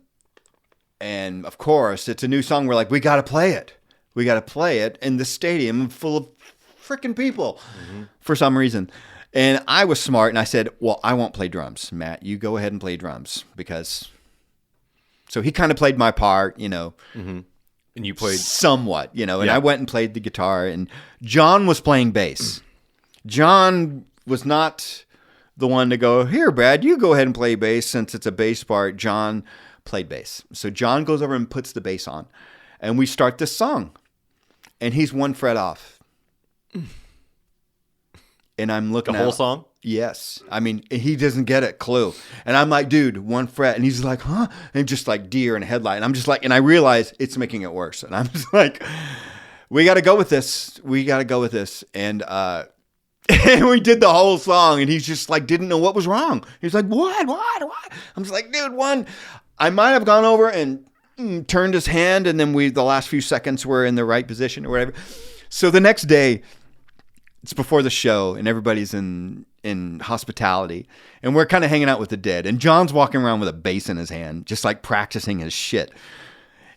of course, it's a new song. We're like, we got to play it. We got to play it in the stadium full of freaking people for some reason. And I was smart, and I said, well, I won't play drums. Matt, you go ahead and play drums, because... So he kind of played my part, Mm-hmm. And you played... Somewhat, and I went and played the guitar, and John was playing bass. John was not the one to go, here, Brad, you go ahead and play bass since it's a bass part. John played bass. So John goes over and puts the bass on, and we start this song, and he's one fret off. And I'm looking at the whole song? Yes. He doesn't get it, clue. And I'm like, dude, one fret. And he's like, huh? And just like deer in a headlight. And I'm just like, and I realize it's making it worse. And I'm just like, we got to go with this. And, and we did the whole song, and he's just like, didn't know what was wrong. He's like, what? I'm just like, dude, I might have gone over and turned his hand, and then the last few seconds were in the right position or whatever. So the next day, it's before the show, and everybody's in hospitality, and we're kind of hanging out with the dead, and John's walking around with a bass in his hand, just like practicing his shit.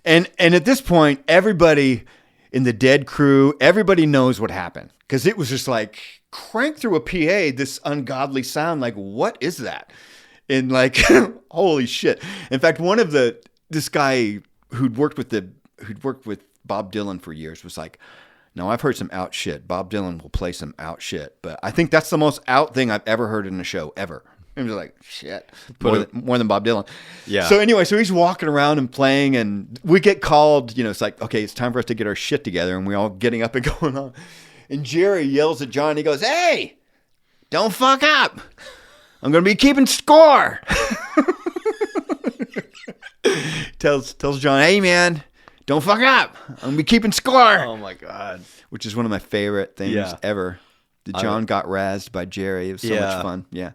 And at this point, everybody in the dead crew, everybody knows what happened, because it was just like, crank through a PA, this ungodly sound, like, what is that? And like, holy shit. In fact, this guy who'd worked with Bob Dylan for years was like, no, I've heard some out shit. Bob Dylan will play some out shit, but I think that's the most out thing I've ever heard in a show ever. It was like, shit, more than Bob Dylan. Yeah. So anyway, he's walking around and playing, and we get called, it's like, okay, it's time for us to get our shit together, and we're all getting up and going on. And Jerry yells at John. He goes, hey, don't fuck up. I'm going to be keeping score. tells John, hey, man, don't fuck up. I'm going to be keeping score. Oh, my God. Which is one of my favorite things ever. John got razzed by Jerry. It was so much fun. Yeah.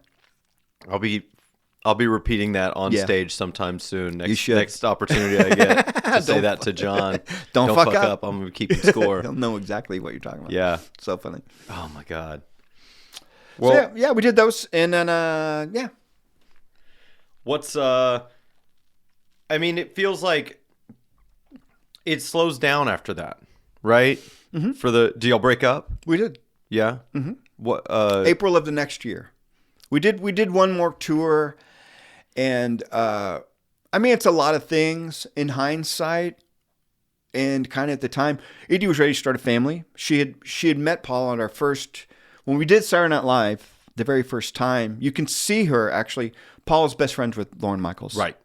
I'll be repeating that on stage sometime soon. Next opportunity I get to say that to John. Don't fuck up. I'm going to keep score. He'll know exactly what you're talking about. Yeah. So funny. Oh, my God. Well, so we did those. And then, What's, it feels like It slows down after that, right? Mm-hmm. Do y'all break up? We did. Yeah. Mm-hmm. What? April of the next year. We did one more tour, and I mean, it's a lot of things in hindsight. And kind of at the time, Edie was ready to start a family. She had met Paul on our first, when we did Saturday Night Live, the very first time. You can see her actually. Paul's best friends with Lorne Michaels, right?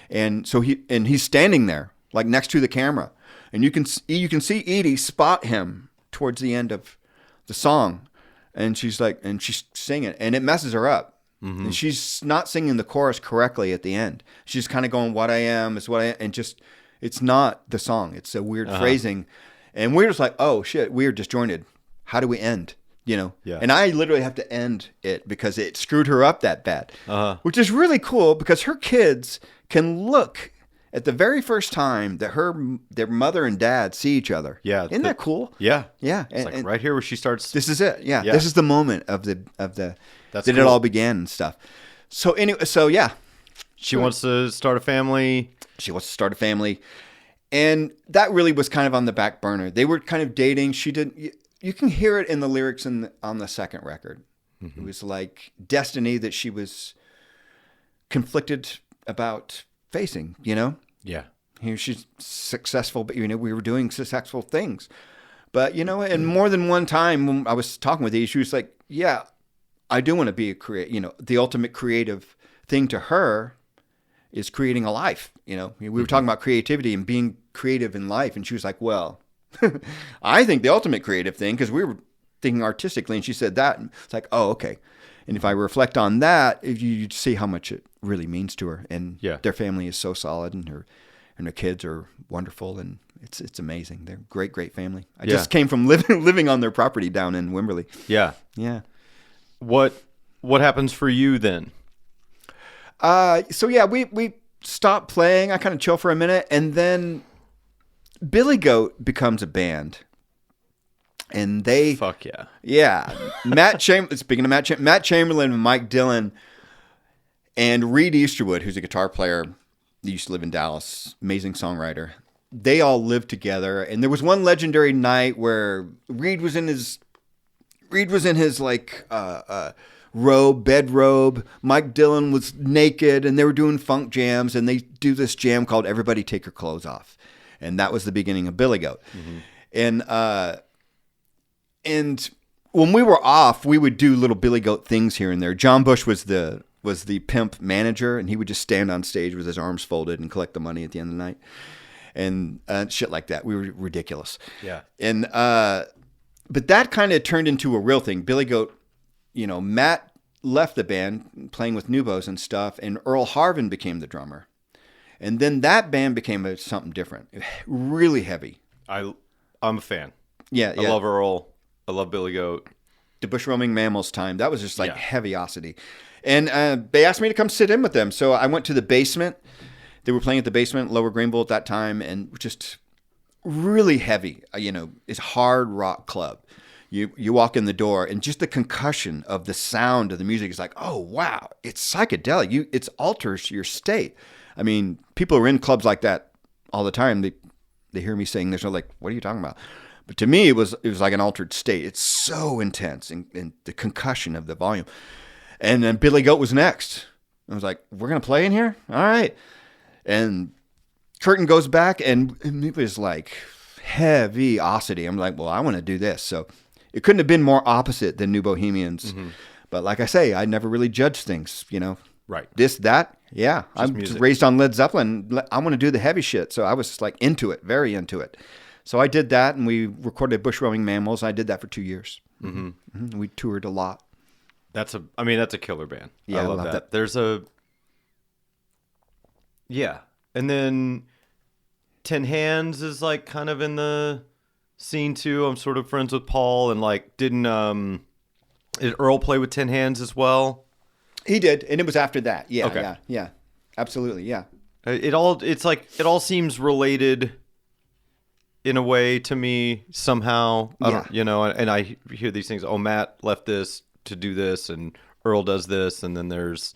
And so he's standing there, like next to the camera, and you can see Edie spot him towards the end of the song, and she's singing, and it messes her up, and she's not singing the chorus correctly at the end. She's kind of going, "What I am is what I am," and just. It's not the song. It's a weird phrasing. And we're just like, oh, shit, we're disjointed. How do we end? Yeah. And I literally have to end it because it screwed her up that bad. Which is really cool because her kids can look at the very first time that their mother and dad see each other. Yeah. Isn't that cool? Yeah. Yeah. It's like right here where she starts. This is it. Yeah. This is the moment of the That's that cool. it all began and stuff. So anyway, yeah. She wants to start a family. She wants to start a family. And that really was kind of on the back burner. They were kind of dating. She didn't. You can hear it in the lyrics on the second record. It was like destiny that she was conflicted about facing, Yeah. Here she's successful, but, we were doing successful things. But, and more than one time when I was talking with her, she was like, yeah, I do want to be the ultimate creative thing to her is creating a life. We were talking about creativity and being creative in life. And she was like, well, I think the ultimate creative thing, because we were thinking artistically, and she said that, and it's like, oh, okay. And if I reflect on that, you'd see how much it really means to her. And their family is so solid, and her kids are wonderful, and it's amazing. They're a great, great family. I just came from living on their property down in Wimberley. Yeah. Yeah. What happens for you then? So yeah, we stopped playing. I kind of chill for a minute, and then Billy Goat becomes a band, and they fuck yeah. Speaking of Matt Chamberlain and Mike Dillon and Reed Easterwood, who's a guitar player, he used to live in Dallas, amazing songwriter. They all lived together, and there was one legendary night where Reed was in his like bed robe. Mike Dillon was naked, and they were doing funk jams, and they do this jam called Everybody Take Your Clothes Off. And that was the beginning of Billy Goat. And when we were off, we would do little Billy Goat things here and there. John Bush was the pimp manager, and he would just stand on stage with his arms folded and collect the money at the end of the night. And shit like that. We were ridiculous. Yeah. And but that kind of turned into a real thing. Billy Goat, Matt left the band playing with New Bohs and stuff, and Earl Harvin became the drummer. And then that band became something different. Really heavy. I'm a fan. Yeah. I love Earl. I love Billy Goat. The Bush Roaming Mammals time. That was just like heaviosity. And they asked me to come sit in with them. So I went to the basement. They were playing at the basement, Lower Greenville at that time, and just really heavy. It's hard rock club. You walk in the door, and just the concussion of the sound of the music is like, oh wow, it's psychedelic. It alters your state. I mean, people are in clubs like that all the time. They hear me saying this, they're like, what are you talking about? But to me, it was like an altered state. It's so intense, and the concussion of the volume. And then Billy Goat was next. I was like, we're going to play in here? All right. And curtain goes back, and it was like heavy-osity. I'm like, well, I want to do this. So it couldn't have been more opposite than New Bohemians. But like I say, I never really judged things, Right. This, that, yeah. I'm music. Raised on Led Zeppelin. I want to do the heavy shit. So I was like into it, very into it. So I did that, and we recorded Bush Roaming Mammals. I did that for 2 years. We toured a lot. That's a killer band. Yeah, I love that. And then Tin Hands is like kind of in the scene too. I'm sort of friends with Paul, and like did Earl play with Tin Hands as well? He did, and it was after that. Yeah, okay. yeah, absolutely, yeah. It all seems related in a way to me somehow. And I hear these things. Oh, Matt left this to do this, and Earl does this, and then there's,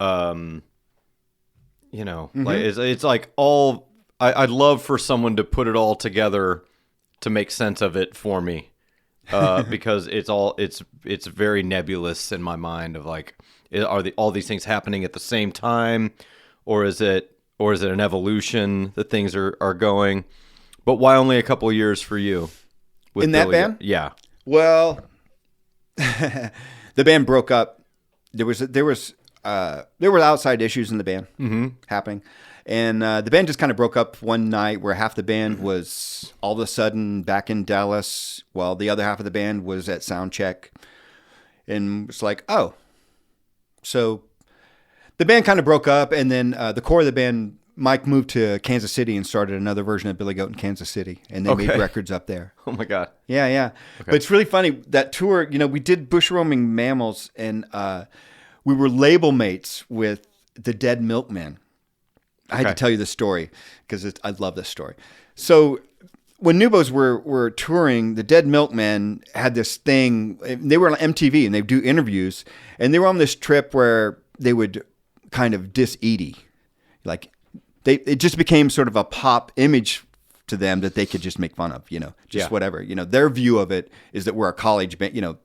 like it's like all I'd love for someone to put it all together to make sense of it for me, because it's very nebulous in my mind of like, are all these things happening at the same time, or is it an evolution that things are going? But why only a couple of years for you? In that band? Yeah. Well, the band broke up. There were outside issues in the band happening. And the band just kind of broke up one night where half the band was all of a sudden back in Dallas while the other half of the band was at sound check. And it's like, oh. So the band kind of broke up, and then the core of the band, Mike moved to Kansas City and started another version of Billy Goat in Kansas City. And they made records up there. Oh, my God. Yeah, yeah. Okay. But it's really funny. That tour, we did Bush Roaming Mammals, and we were label mates with the Dead Milkmen. I had to tell you this story because I love this story. So when Newbo's were touring, the Dead Milkmen had this thing. They were on MTV and they would do interviews, and they were on this trip where they would kind of diss Edie. Like it just became sort of a pop image to them that they could just make fun of, whatever. Their view of it is that we're a college band.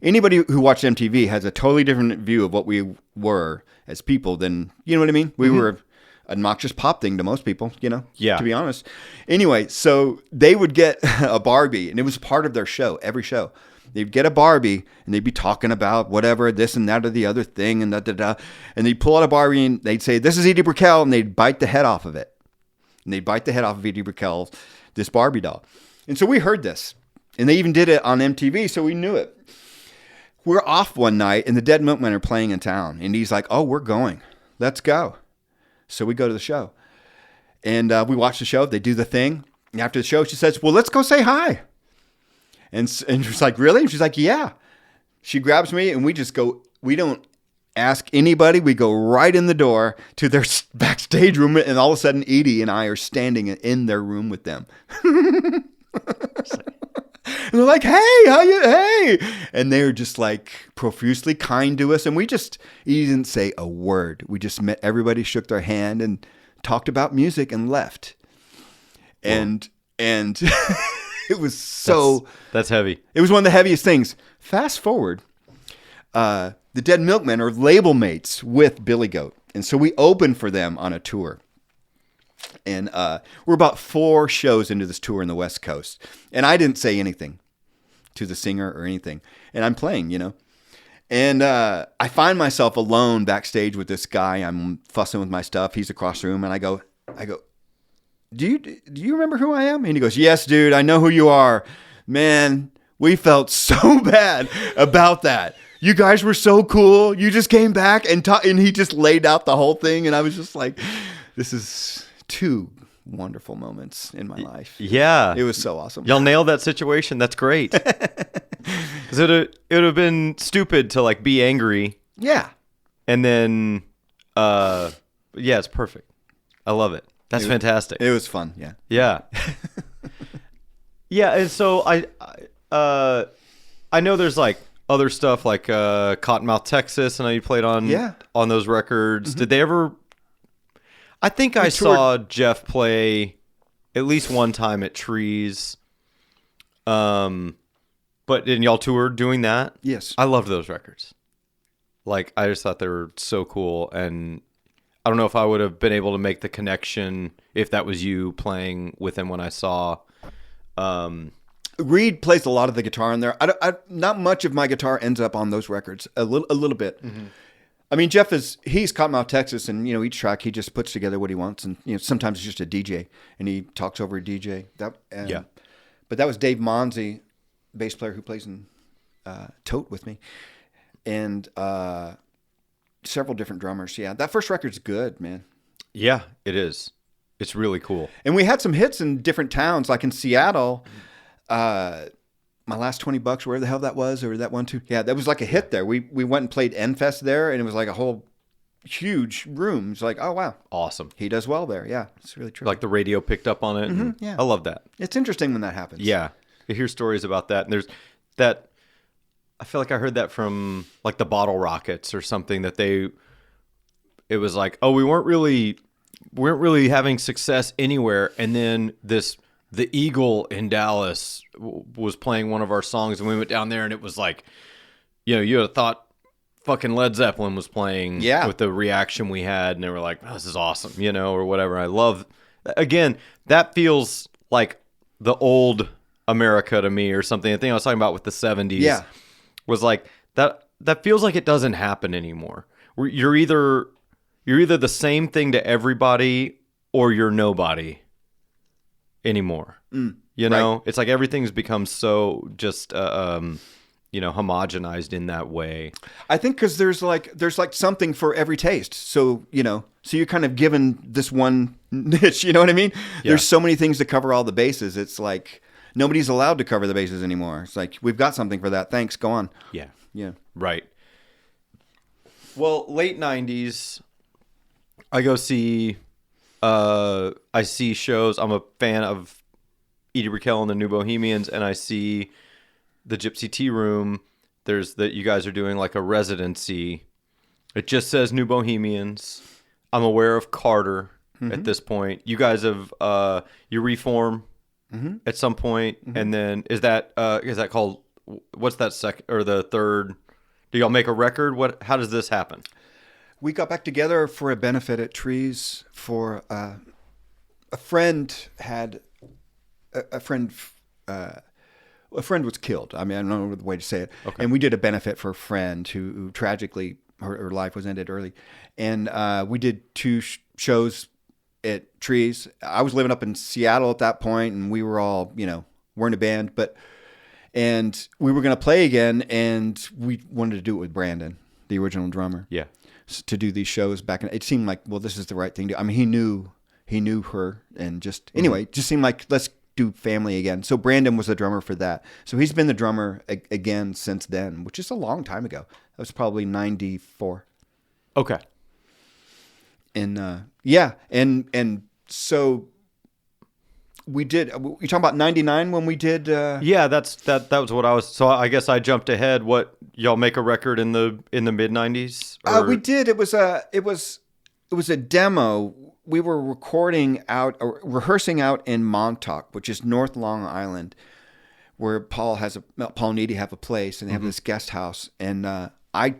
Anybody who watched MTV has a totally different view of what we were as people than, you know what I mean? We were obnoxious pop thing to most people, to be honest. Anyway, so they would get a Barbie, and it was part of their show, every show. They'd get a Barbie, and they'd be talking about whatever, this and that or the other thing, and da-da-da. And they'd pull out a Barbie, and they'd say, this is Edie Brickell, and they'd bite the head off of it. And they'd bite the head off of Edie Brickell, this Barbie doll. And so we heard this, and they even did it on MTV, so we knew it. We're off one night, and the Dead Milkmen are playing in town, and he's like, oh, we're going. Let's go. So we go to the show, and we watch the show. They do the thing. And after the show, she says, well, let's go say hi. And she's like, really? And she's like, yeah. She grabs me, and we just go. We don't ask anybody. We go right in the door to their backstage room, and all of a sudden, Edie and I are standing in their room with them. And they're like, hey. And they're just like profusely kind to us. And he didn't say a word. We just met everybody, shook their hand, and talked about music and left. And it was that's heavy. It was one of the heaviest things. Fast forward, the Dead Milkmen are label mates with Billy Goat. And so we opened for them on a tour. And we're about 4 shows into this tour in the West Coast. And I didn't say anything to the singer or anything. And I'm playing, And I find myself alone backstage with this guy. I'm fussing with my stuff. He's across the room. And I go, do you remember who I am? And he goes, yes, dude, I know who you are. Man, we felt so bad about that. You guys were so cool. You just came back and he just laid out the whole thing. And I was just like, this is 2 wonderful moments in my life. Yeah. It was so awesome. Y'all nailed that situation. That's great. Because it would have been stupid to like be angry. Yeah. And then, it's perfect. I love it. That's fantastic. It was fun. Yeah. Yeah. Yeah. And so I know there's like other stuff like Cottonmouth, Texas. I know you played on those records. Mm-hmm. Did they ever... I think I saw Jeff play at least one time at Trees. But y'all toured doing that? Yes. I loved those records. Like, I just thought they were so cool. And I don't know if I would have been able to make the connection if that was you playing with him when I saw. Reed plays a lot of the guitar in there. Not much of my guitar ends up on those records. A little bit. Mm-hmm. I mean, he's Cottonmouth, Texas, and each track he just puts together what he wants, and sometimes it's just a DJ, and he talks over a DJ. But that was Dave Monzi, bass player who plays in Tote with me, and several different drummers. Yeah, that first record's good, man. Yeah, it is. It's really cool. And we had some hits in different towns, like in Seattle. My Last $20, wherever the hell that was, or that one too. Yeah, that was like a hit there. We went and played Enfest there, and it was like a whole huge room. It's like, oh wow, awesome. He does well there. Yeah, it's really true. Like the radio picked up on it. Mm-hmm, yeah, I love that. It's interesting when that happens. Yeah, you hear stories about that, and there's that. I feel like I heard that from like the Bottle Rockets or something. It was like, oh, we weren't really weren't really having success anywhere, and then the Eagle in Dallas was playing one of our songs, and we went down there, and it was like, you would have thought fucking Led Zeppelin was playing with the reaction we had, and they were like, oh, this is awesome, or whatever. I love, again, that feels like the old America to me or something. The thing I was talking about with the 70s was like, that feels like it doesn't happen anymore. You're either the same thing to everybody or you're nobody anymore. Right. It's like everything's become so just homogenized in that way. I think because there's like something for every taste. So so you're kind of given this one niche. You know what I mean? Yeah. There's so many things to cover all the bases. It's like nobody's allowed to cover the bases anymore. It's like, we've got something for that. Thanks. Go on. Yeah. Yeah. Right. Well, late 90s, I go see. I see shows. I'm a fan of Edie Brickell and the New Bohemians, and I see the Gypsy Tea Room. You guys are doing like a residency. It just says New Bohemians. I'm aware of Carter at this point. You guys have you reform at some point, and then is that called, what's that or the third? Do y'all make a record? How does this happen? We got back together for a benefit at Trees for a friend had a friend was killed. I mean, I don't know the way to say it. Okay. And we did a benefit for a friend who tragically, her life was ended early. And we did 2 shows at Trees. I was living up in Seattle at that point, and we were all, we're in a band, and we were going to play again, and we wanted to do it with Brandon, the original drummer. Yeah. To do these shows back in, it seemed like, well, this is the right thing to. I mean, he knew her, and just anyway, just seemed like, let's do family again. So Brandon was the drummer for that. So he's been the drummer again since then, which is a long time ago. That was probably 94. Okay. And and so we did. You talking about 99 when we did? Yeah, that was what I was. So I guess I jumped ahead. What, y'all make a record in the mid 90s? We did. It was a demo. We were rehearsing out in Montauk, which is North Long Island, where Paul and Edie have a place, and they have this guest house. And I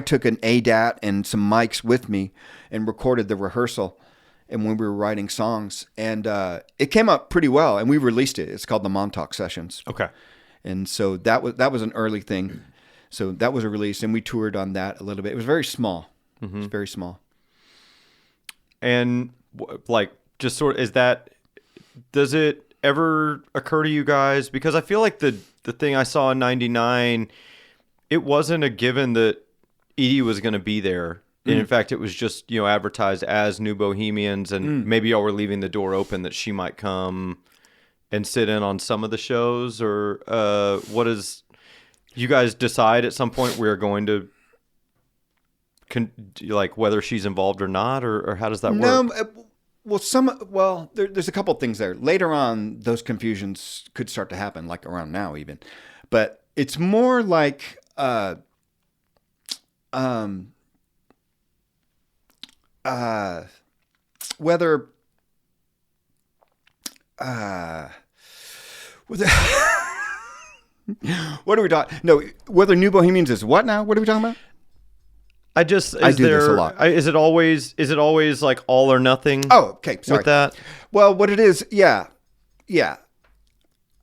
took an ADAT and some mics with me and recorded the rehearsal, and when we were writing songs, and it came out pretty well, and we released it. It's called the Montauk Sessions. Okay. And so that was an early thing. So that was a release, and we toured on that a little bit. It was very small. It was very small. And like, just sort of, does it ever occur to you guys? Because I feel like the thing I saw in 99, it wasn't a given that Edie was going to be there. And in fact, it was just, advertised as New Bohemians, and maybe y'all were leaving the door open that she might come and sit in on some of the shows, or you guys decide at some point we're going to, like, whether she's involved or not, or how does that work? No, there's a couple things there. Later on, those confusions could start to happen, like around now even. But it's more like whether what are we talking? No, whether New Bohemians is what now? What are we talking about? I do this a lot. Is it always like all or nothing? Oh, okay. Sorry. With that? Well, what it is, yeah.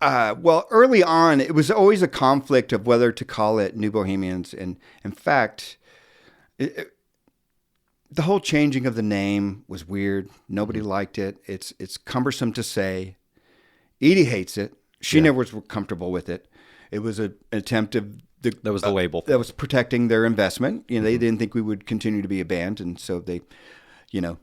Well, early on, it was always a conflict of whether to call it New Bohemians, and in fact, the whole changing of the name was weird. Nobody liked it. It's cumbersome to say. Edie hates it. She never was comfortable with it. It was an attempt of that was the label that was protecting their investment. They didn't think we would continue to be a band, and so they, and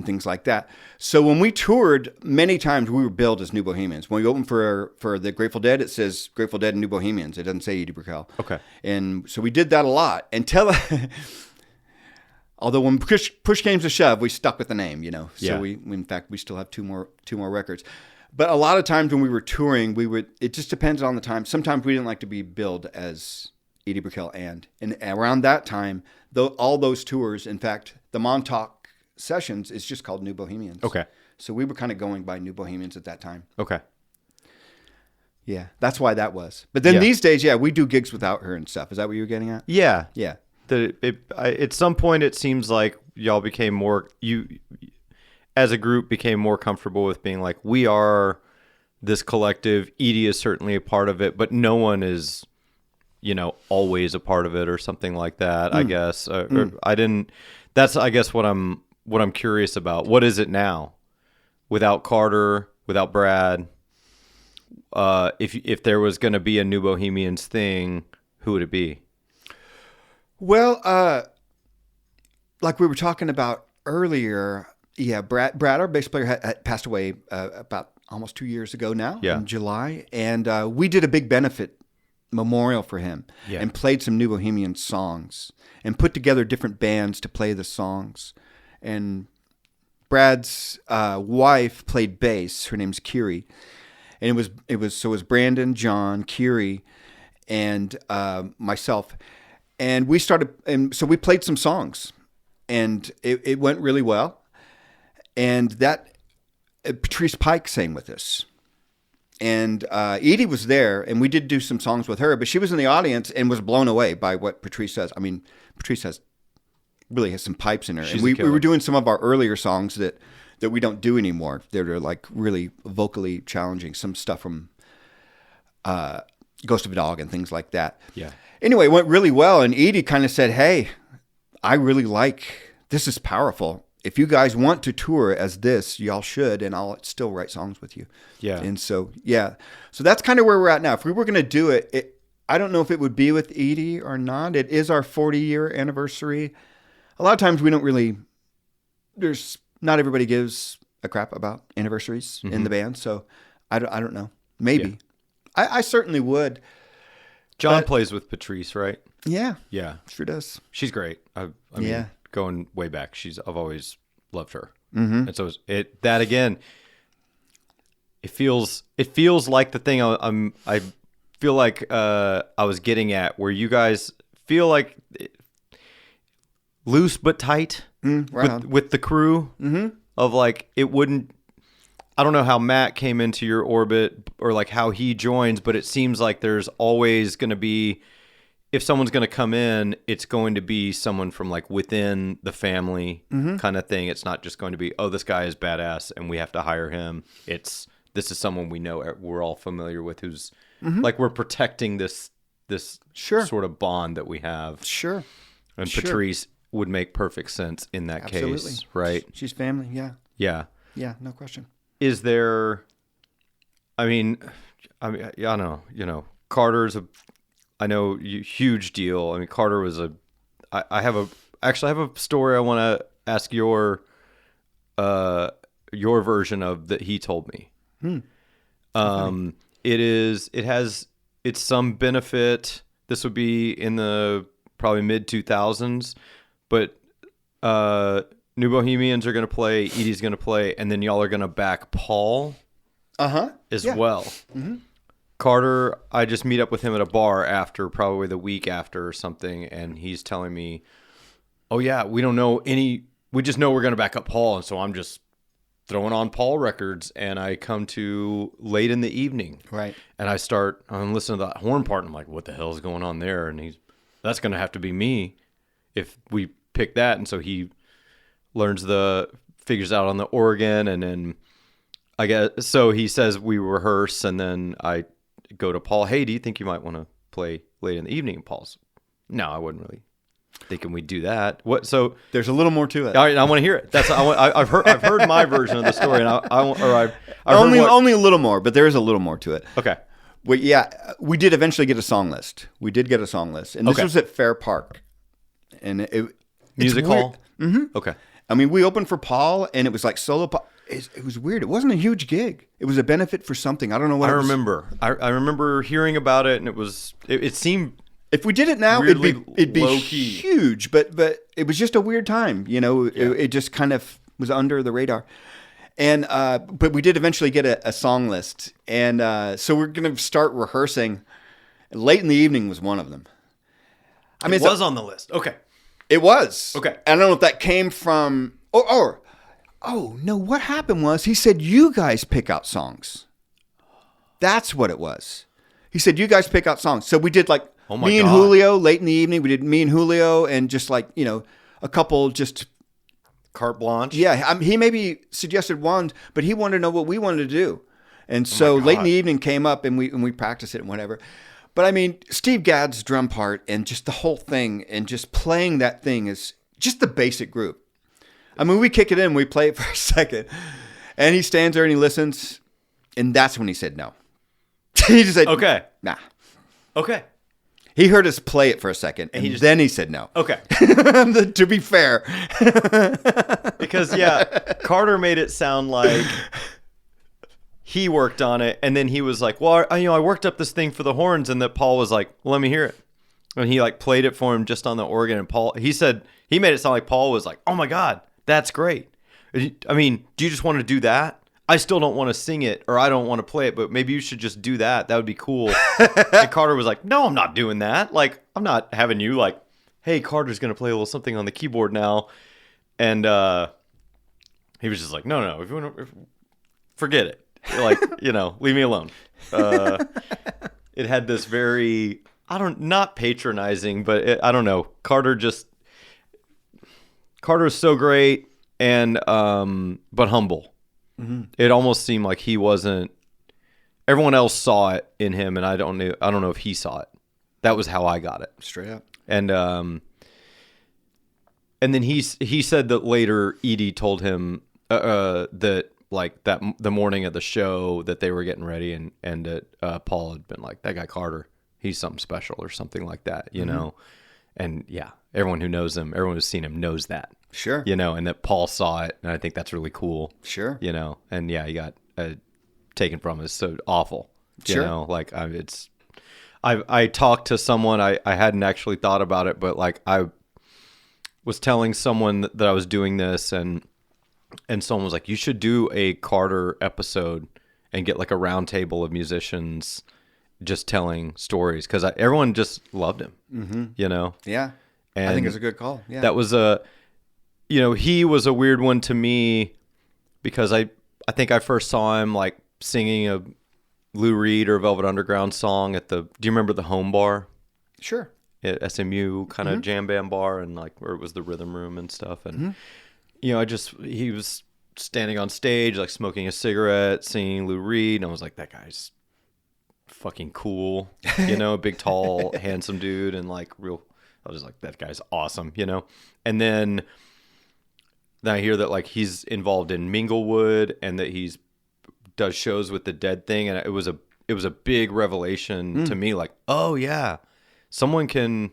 things like that. So when we toured, many times we were billed as New Bohemians. When we opened for the Grateful Dead, it says Grateful Dead and New Bohemians. It doesn't say Edie Brickell. Okay. And so we did that a lot until, although when push came to shove, we stuck with the name. So we in fact we still have two more records. But a lot of times when we were touring, it just depends on the time. Sometimes we didn't like to be billed as Edie Brickell and around that time, all those tours, in fact, the Montauk sessions is just called New Bohemians. Okay. So we were kind of going by New Bohemians at that time. Okay. Yeah, that's why that was. But then these days, we do gigs without her and stuff. Is that what you were getting at? Yeah. Yeah. At some point, it seems like y'all became more, as a group, became more comfortable with being like, we are this collective. Edie is certainly a part of it, but no one is, always a part of it or something like that, I guess. Or I didn't, that's, I guess, what I'm curious about. What is it now? Without Carter, without Brad, if there was going to be a New Bohemians thing, who would it be? Well, like we were talking about earlier, Brad, our bass player, had passed away about almost 2 years ago now in July, and we did a big benefit memorial for him and played some New Bohemian songs and put together different bands to play the songs. And Brad's wife played bass. Her name's Kiri, and it was Brandon, John, Kiri, and myself. And we started, and so we played some songs, and it went really well. And that Patrice Pike sang with us, and Edie was there, and we did do some songs with her, but she was in the audience and was blown away by what Patrice says. I mean, Patrice really has some pipes in her, and we were doing some of our earlier songs that we don't do anymore. They're like really vocally challenging, some stuff from Ghost of a Dog and things like that. Yeah. Anyway, it went really well, and Edie kind of said, hey, I really like, this is powerful. If you guys want to tour as this, y'all should, and I'll still write songs with you. Yeah. And so, So that's kind of where we're at now. If we were going to do it, I don't know if it would be with Edie or not. It is our 40-year anniversary. A lot of times we don't really, not everybody gives a crap about anniversaries in the band, so I don't know. Maybe. Yeah. I certainly would. John plays with Patrice, right? Yeah. Yeah. Sure does. She's great. I mean, going way back, I've always loved her. Mm-hmm. And so that again, it feels like the thing I feel like I was getting at, where you guys feel like loose but tight with the crew of like, it wouldn't, I don't know how Matt came into your orbit or like how he joins, but it seems like there's always going to be, if someone's going to come in, it's going to be someone from like within the family kind of thing. It's not just going to be, oh, this guy is badass and we have to hire him. This is someone we know, we're all familiar with, who's like, we're protecting this sort of bond that we have. Sure. And Patrice would make perfect sense in that case, right? She's family. Yeah. Yeah. Yeah. No question. Is there, I mean, I don't know, Carter's I know, huge deal. I mean, Carter was I have a story I want to ask your version of that he told me. It's some benefit. This would be in the probably mid 2000s, but New Bohemians are going to play, Edie's going to play, and then y'all are going to back Paul as well. Mm-hmm. Carter, I just meet up with him at a bar after, probably the week after or something, and he's telling me, oh yeah, we don't know we just know we're going to back up Paul, and so I'm just throwing on Paul records, and I come to late in the evening. Right. And I'm listening to that horn part, and I'm like, what the hell is going on there? And that's going to have to be me if we pick that, and so he figures out on the organ, and then I guess, so he says we rehearse, and then I go to Paul, hey, do you think you might want to play late in the evening? And Paul's, no, I wasn't really thinking we'd do that. What? So there's a little more to it. All right, I want to hear it. I've heard my version of the story, and I've only a little more, but there is a little more to it. Okay. Well, yeah, we did eventually get a song list. We did get a song list, and this was at Fair Park, and music hall. Mm-hmm. Okay. I mean, we opened for Paul, and it was like solo Paul. It was weird. It wasn't a huge gig. It was a benefit for something. I don't know what. I remember hearing about it, and it seemed. If we did it now, it'd be huge. But it was just a weird time. It just kind of was under the radar. And but we did eventually get a song list, and so we're gonna start rehearsing. Late in the evening was one of them. I mean, it was on the list. Okay. It was. Okay. I don't know if that came from. Oh, no, what happened was he said, you guys pick out songs. That's what it was. He said, you guys pick out songs. So we did like me and Julio late in the evening. We did me and Julio and just like, a couple just... Carte blanche? Yeah, he maybe suggested ones, but he wanted to know what we wanted to do. And so late in the evening came up and we practiced it and whatever. But I mean, Steve Gadd's drum part and just the whole thing and just playing that thing is just the basic groove. I mean, we kick it in, we play it for a second, and he stands there and he listens, and that's when he said no. He just said, okay. Nah. Okay. He heard us play it for a second, and then he said no. Okay. To be fair. Because, Carter made it sound like he worked on it, and then he was like, well, I worked up this thing for the horns, and that Paul was like, well, let me hear it. And he like played it for him just on the organ, and he said, he made it sound like Paul was like, oh my God, that's great. I mean, do you just want to do that? I still don't want to sing it, or I don't want to play it, but maybe you should just do that. That would be cool. And Carter was like, no, I'm not doing that. Like, I'm not having you like, hey, Carter's going to play a little something on the keyboard now. And he was just like, no, if you want to, forget it. Like, leave me alone. It had this very, not patronizing, but I don't know. Carter is so great and, but humble. Mm-hmm. It almost seemed like he wasn't. Everyone else saw it in him, and I don't know if he saw it. That was how I got it. Straight up. And then he said that later Edie told him that like that the morning of the show that they were getting ready, and that Paul had been like, that guy Carter, he's something special or something like that, know. And everyone who knows him, everyone who's seen him knows that. Sure. And that Paul saw it, and I think that's really cool. Sure. And he got taken from us. So awful. Sure. Like I talked to someone, I hadn't actually thought about it, but like I was telling someone that I was doing this, and someone was like, you should do a Carter episode and get like a round table of musicians just telling stories, because everyone just loved him. Mm-hmm. Yeah. And I think it's a good call. Yeah. That was he was a weird one to me, because I think I first saw him like singing a Lou Reed or Velvet Underground song do you remember the Home Bar? Sure. At SMU kind of jam band bar, and like where it was the rhythm room and stuff. And, he was standing on stage, like smoking a cigarette, singing Lou Reed. And I was like, that guy's fucking cool, big, tall, handsome dude. And like I was just like, that guy's awesome, And then I hear that like he's involved in Minglewood, and that does shows with the Dead Thing, and it was a big revelation to me. Like, oh yeah, someone can.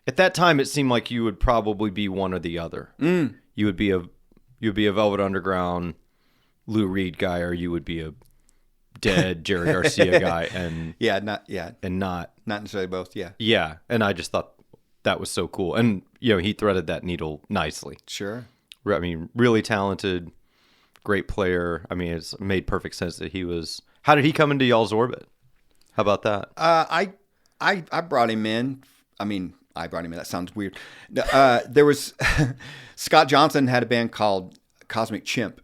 At that time, it seemed like you would probably be one or the other. You would be a Velvet Underground Lou Reed guy, or you would be a Dead Jerry Garcia guy, and not necessarily both. Yeah, and I just thought that was so cool, and he threaded that needle nicely. Sure. I mean, really talented, great player. I mean, it's made perfect sense that he was. How did he come into y'all's orbit? How about that? I brought him in. I mean, I brought him in. That sounds weird. There was Scott Johnson had a band called Cosmic Chimp.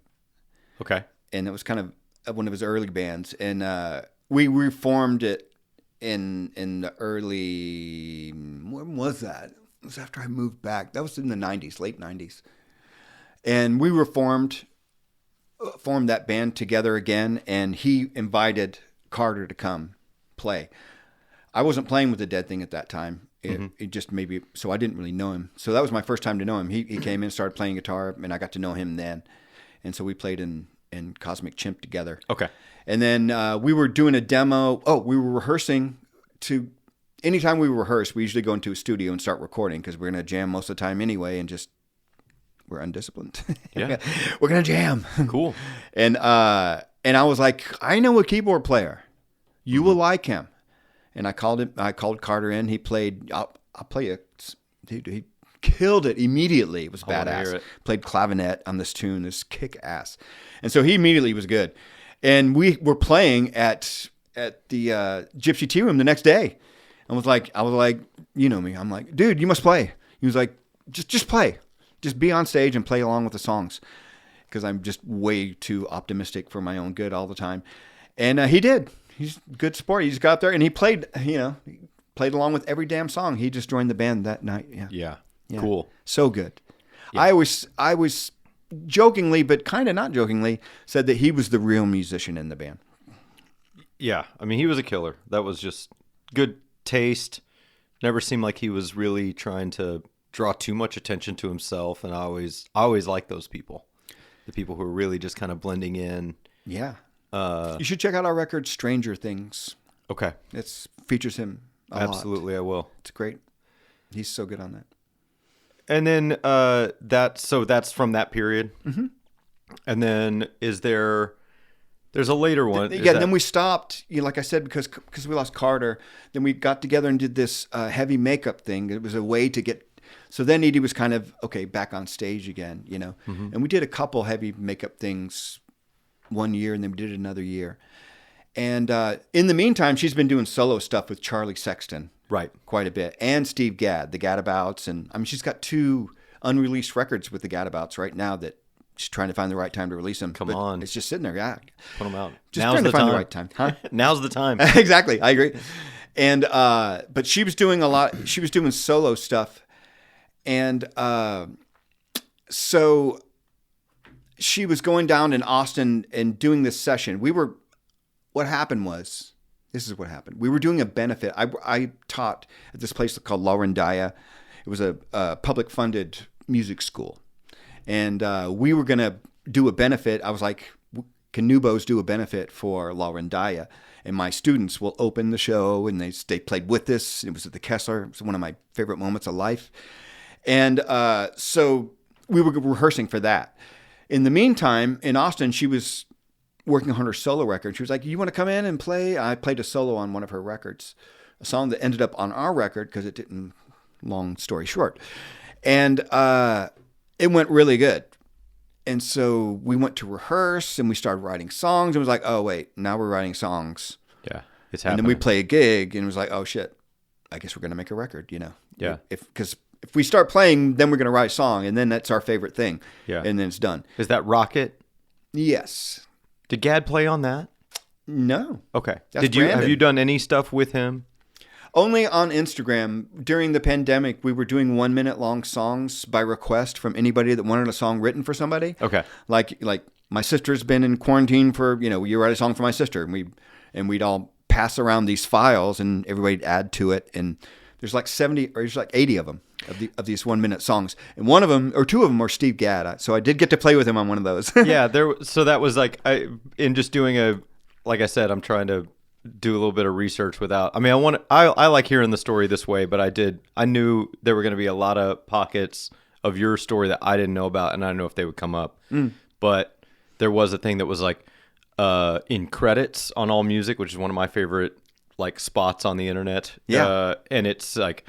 Okay. And it was kind of one of his early bands, and we reformed it in the early. When was that? It was after I moved back. That was in the '90s, late '90s. And we formed that band together again, and he invited Carter to come play. I wasn't playing with the Dead Thing at that time. It just maybe, so I didn't really know him. So that was my first time to know him. He came in, started playing guitar, and I got to know him then. And so we played in Cosmic Chimp together. Okay. And then we were doing a demo. Oh, we were rehearsing anytime we rehearse, we usually go into a studio and start recording, because we're going to jam most of the time anyway, and just, we're undisciplined. Yeah. We're going to jam. Cool. And I was like, I know a keyboard player. You will like him. And I called Carter in. He played, I'll play it. Dude, he killed it immediately. It was badass. Played clavinet on this tune, this kick ass. And so he immediately was good. And we were playing at the Gypsy Tea Room the next day. I was like, you know me. I'm like, dude, you must play. He was like, just play. just be on stage and play along with the songs, because I'm just way too optimistic for my own good all the time. And he did. He's a good sport. He just got there and he played, he played along with every damn song. He just joined the band that night. Yeah. Cool. So good. Yeah. I was jokingly, but kind of not jokingly, said that he was the real musician in the band. Yeah. I mean, he was a killer. That was just good taste. Never seemed like he was really trying to draw too much attention to himself. And I always like those people. The people who are really just kind of blending in. Yeah. You should check out our record, Stranger Things. Okay. It features him a lot. Absolutely, I will. It's great. He's so good on that. And then that's from that period. Mm-hmm. And then there's a later one. Then we stopped, like I said, because we lost Carter. Then we got together and did this heavy makeup thing. It was a way to get. So then Edie was kind of back on stage again, Mm-hmm. And we did a couple heavy makeup things one year, and then we did it another year. And in the meantime, she's been doing solo stuff with Charlie Sexton. Right. Quite a bit. And Steve Gadd, the Gadabouts. And I mean, she's got 2 unreleased records with the Gadabouts right now that she's trying to find the right time to release them. Come on. It's just sitting there. Yeah. Put them out. Just trying to find the right time. Huh? Now's the time. Exactly. I agree. And, but she was doing she was doing solo stuff. And so she was going down in Austin and doing this session. What happened was, this is what happened. We were doing a benefit. I taught at this place called Laurendaya. It was a public funded music school. And we were going to do a benefit. I was like, can New Bohs do a benefit for Laurendaya? And my students will open the show, and they played with this. It was at the Kessler. It was one of my favorite moments of life. And so we were rehearsing for that. In the meantime, in Austin, she was working on her solo record. She was like, you want to come in and play? I played a solo on one of her records, a song that ended up on our record because it didn't, long story short. And it went really good. And so we went to rehearse and we started writing songs. And it was like, oh, wait, now we're writing songs. Yeah, it's happening. And then we play a gig and it was like, oh, shit, I guess we're going to make a record, Yeah. Because if we start playing, then we're going to write a song, and then that's our favorite thing. Yeah. And then it's done. Is that Rocket? Yes. Did Gadd play on that? No. Okay. That's have you done any stuff with him? Only on Instagram. During the pandemic, we were doing 1 minute long songs by request from anybody that wanted a song written for somebody. Okay. Like my sister's been in quarantine for, you write a song for my sister, and we'd all pass around these files and everybody'd add to it. And there's like 70 or there's like 80 of them of these 1 minute songs. And one of them or 2 of them are Steve Gadd. So I did get to play with him on one of those. Yeah. So that was like, in just doing like I said, I'm trying to do a little bit of research without, I like hearing the story this way, but I knew there were going to be a lot of pockets of your story that I didn't know about, and I don't know if they would come up. But there was a thing that was like, in credits on All Music, which is one of my favorite like spots on the internet. Yeah. And it's like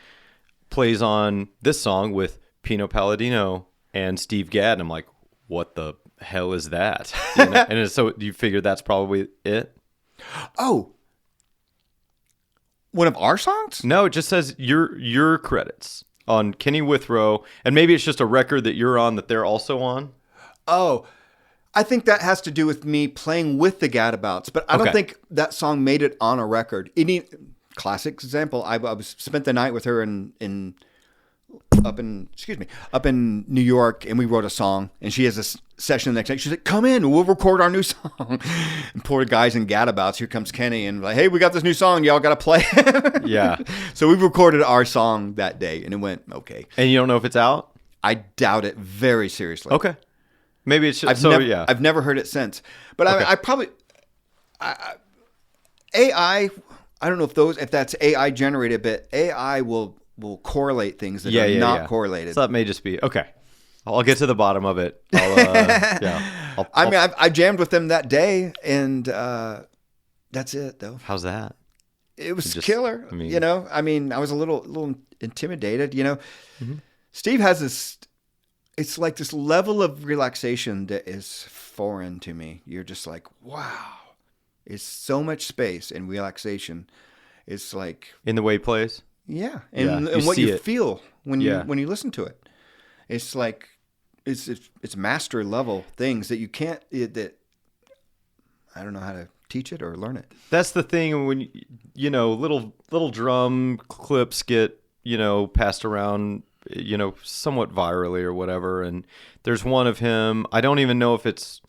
plays on this song with Pino Palladino and Steve Gadd. And I'm like, what the hell is that? And so you figure that's probably it? Oh, one of our songs? No, it just says your credits on Kenny Withrow. And maybe it's just a record that you're on that they're also on. Oh, I think that has to do with me playing with the Gadabouts, but I don't think that song made it on a record. Classic example. I spent the night with her up in New York, and we wrote a song. And she has a session the next night. She's like, "Come in, we'll record our new song." And poor guys in Gadabouts. Here comes Kenny, and like, "Hey, we got this new song. Y'all got to play." Yeah. So we recorded our song that day, and it went okay. And you don't know if it's out? I doubt it very seriously. Okay. Maybe it's just, I've never heard it since, but Okay. I probably AI. I don't know if that's AI generated, but AI will correlate things that are not correlated. So that may just be okay. I'll get to the bottom of it. I jammed with them that day, and that's it though. How's that? It was killer. I was a little intimidated. Mm-hmm. Steve has this. It's like this level of relaxation that is foreign to me. You're just like, wow. It's so much space and relaxation. It's like in the way he plays. Yeah, and what you feel when you listen to it. It's like it's master level things that you can't that I don't know how to teach it or learn it. That's the thing when little drum clips get passed around somewhat virally or whatever, and there's one of him. I don't even know if it's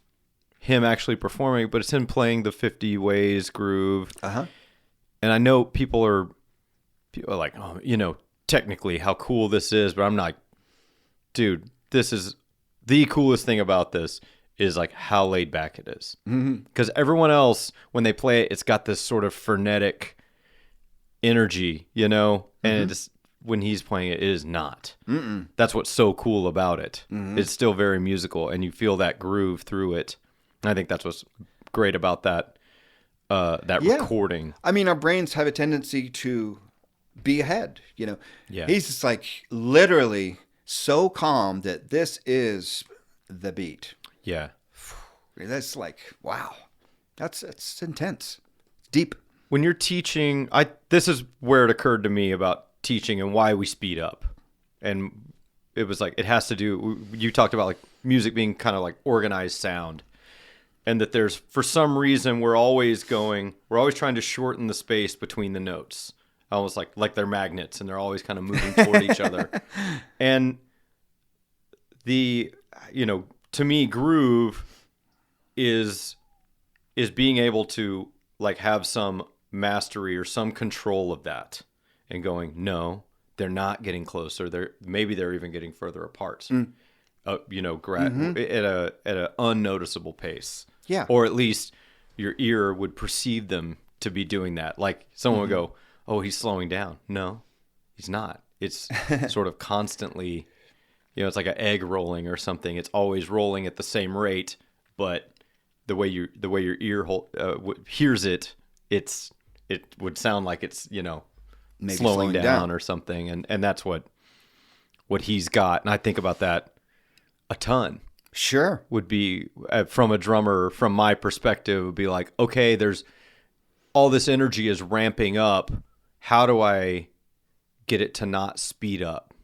him actually performing, but it's him playing the 50 Ways groove. Uh-huh. And I know people are like, oh, technically how cool this is, but I'm like, dude, this is the coolest thing about this is like how laid back it is. Because everyone else, when they play it, it's got this sort of frenetic energy, and it's, when he's playing it, it is not. That's what's so cool about it. It's still very musical, and you feel that groove through it. And I think that's what's great about that recording. I mean, our brains have a tendency to be ahead, Yeah. He's just like literally so calm that this is the beat. Yeah. That's like, wow. That's intense. Deep. When you're teaching, this is where it occurred to me about teaching and why we speed up. And it was like, it has to do, you talked about like music being kind of like organized sound. And that there's, for some reason, we're always trying to shorten the space between the notes. Almost like they're magnets and they're always kind of moving toward each other. And to me, groove is being able to like have some mastery or some control of that and going, no, they're not getting closer. Maybe they're even getting further apart. At an unnoticeable pace. Yeah. Or at least your ear would perceive them to be doing that. Like someone would go, oh, he's slowing down. No, he's not. It's sort of constantly, it's like an egg rolling or something. It's always rolling at the same rate, but the way your ear hears it, it would sound like it's, maybe slowing down or something. And that's what he's got. And I think about that a ton. Sure. Would be from a drummer, from my perspective, would be like, okay, there's all this energy is ramping up. How do I get it to not speed up?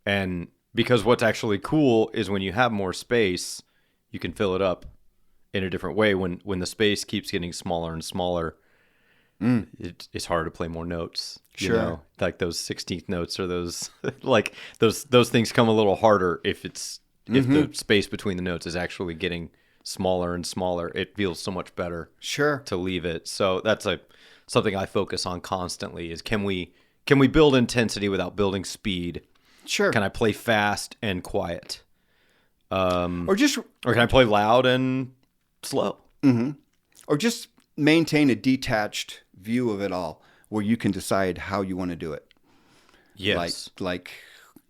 And because what's actually cool is when you have more space, you can fill it up in a different way. When the space keeps getting smaller and smaller, it's hard to play more notes. Sure. Like those 16th notes or those like those things come a little harder if the space between the notes is actually getting smaller and smaller. It feels so much better. Sure. To leave it. So that's something I focus on constantly is can we build intensity without building speed? Sure. Can I play fast and quiet? Or can I play loud and slow? Or just maintain a detached view of it all where you can decide how you want to do it. Yes. Like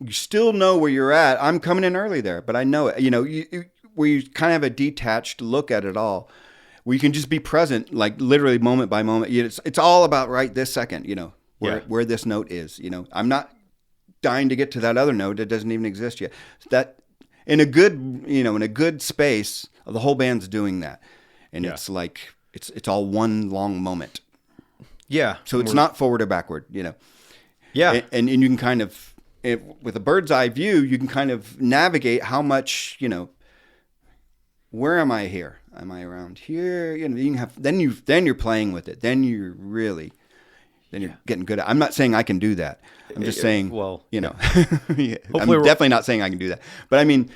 you still know where you're at. I'm coming in early there, but I know it. Where you kind of have a detached look at it all, where you can just be present, like literally moment by moment. It's all about right this second, where this note is. I'm not dying to get to that other note that doesn't even exist yet. That in a good space, the whole band's doing that, and it's like it's all one long moment. Yeah. So it's not forward or backward. Yeah. And you can kind of. With a bird's eye view, you can kind of navigate how much, where am I here? Am I around here? You can have, then you're playing with it. Then you're getting good at it. I'm not saying I can do that. I'm just saying, I'm definitely not saying I can do that. But I mean,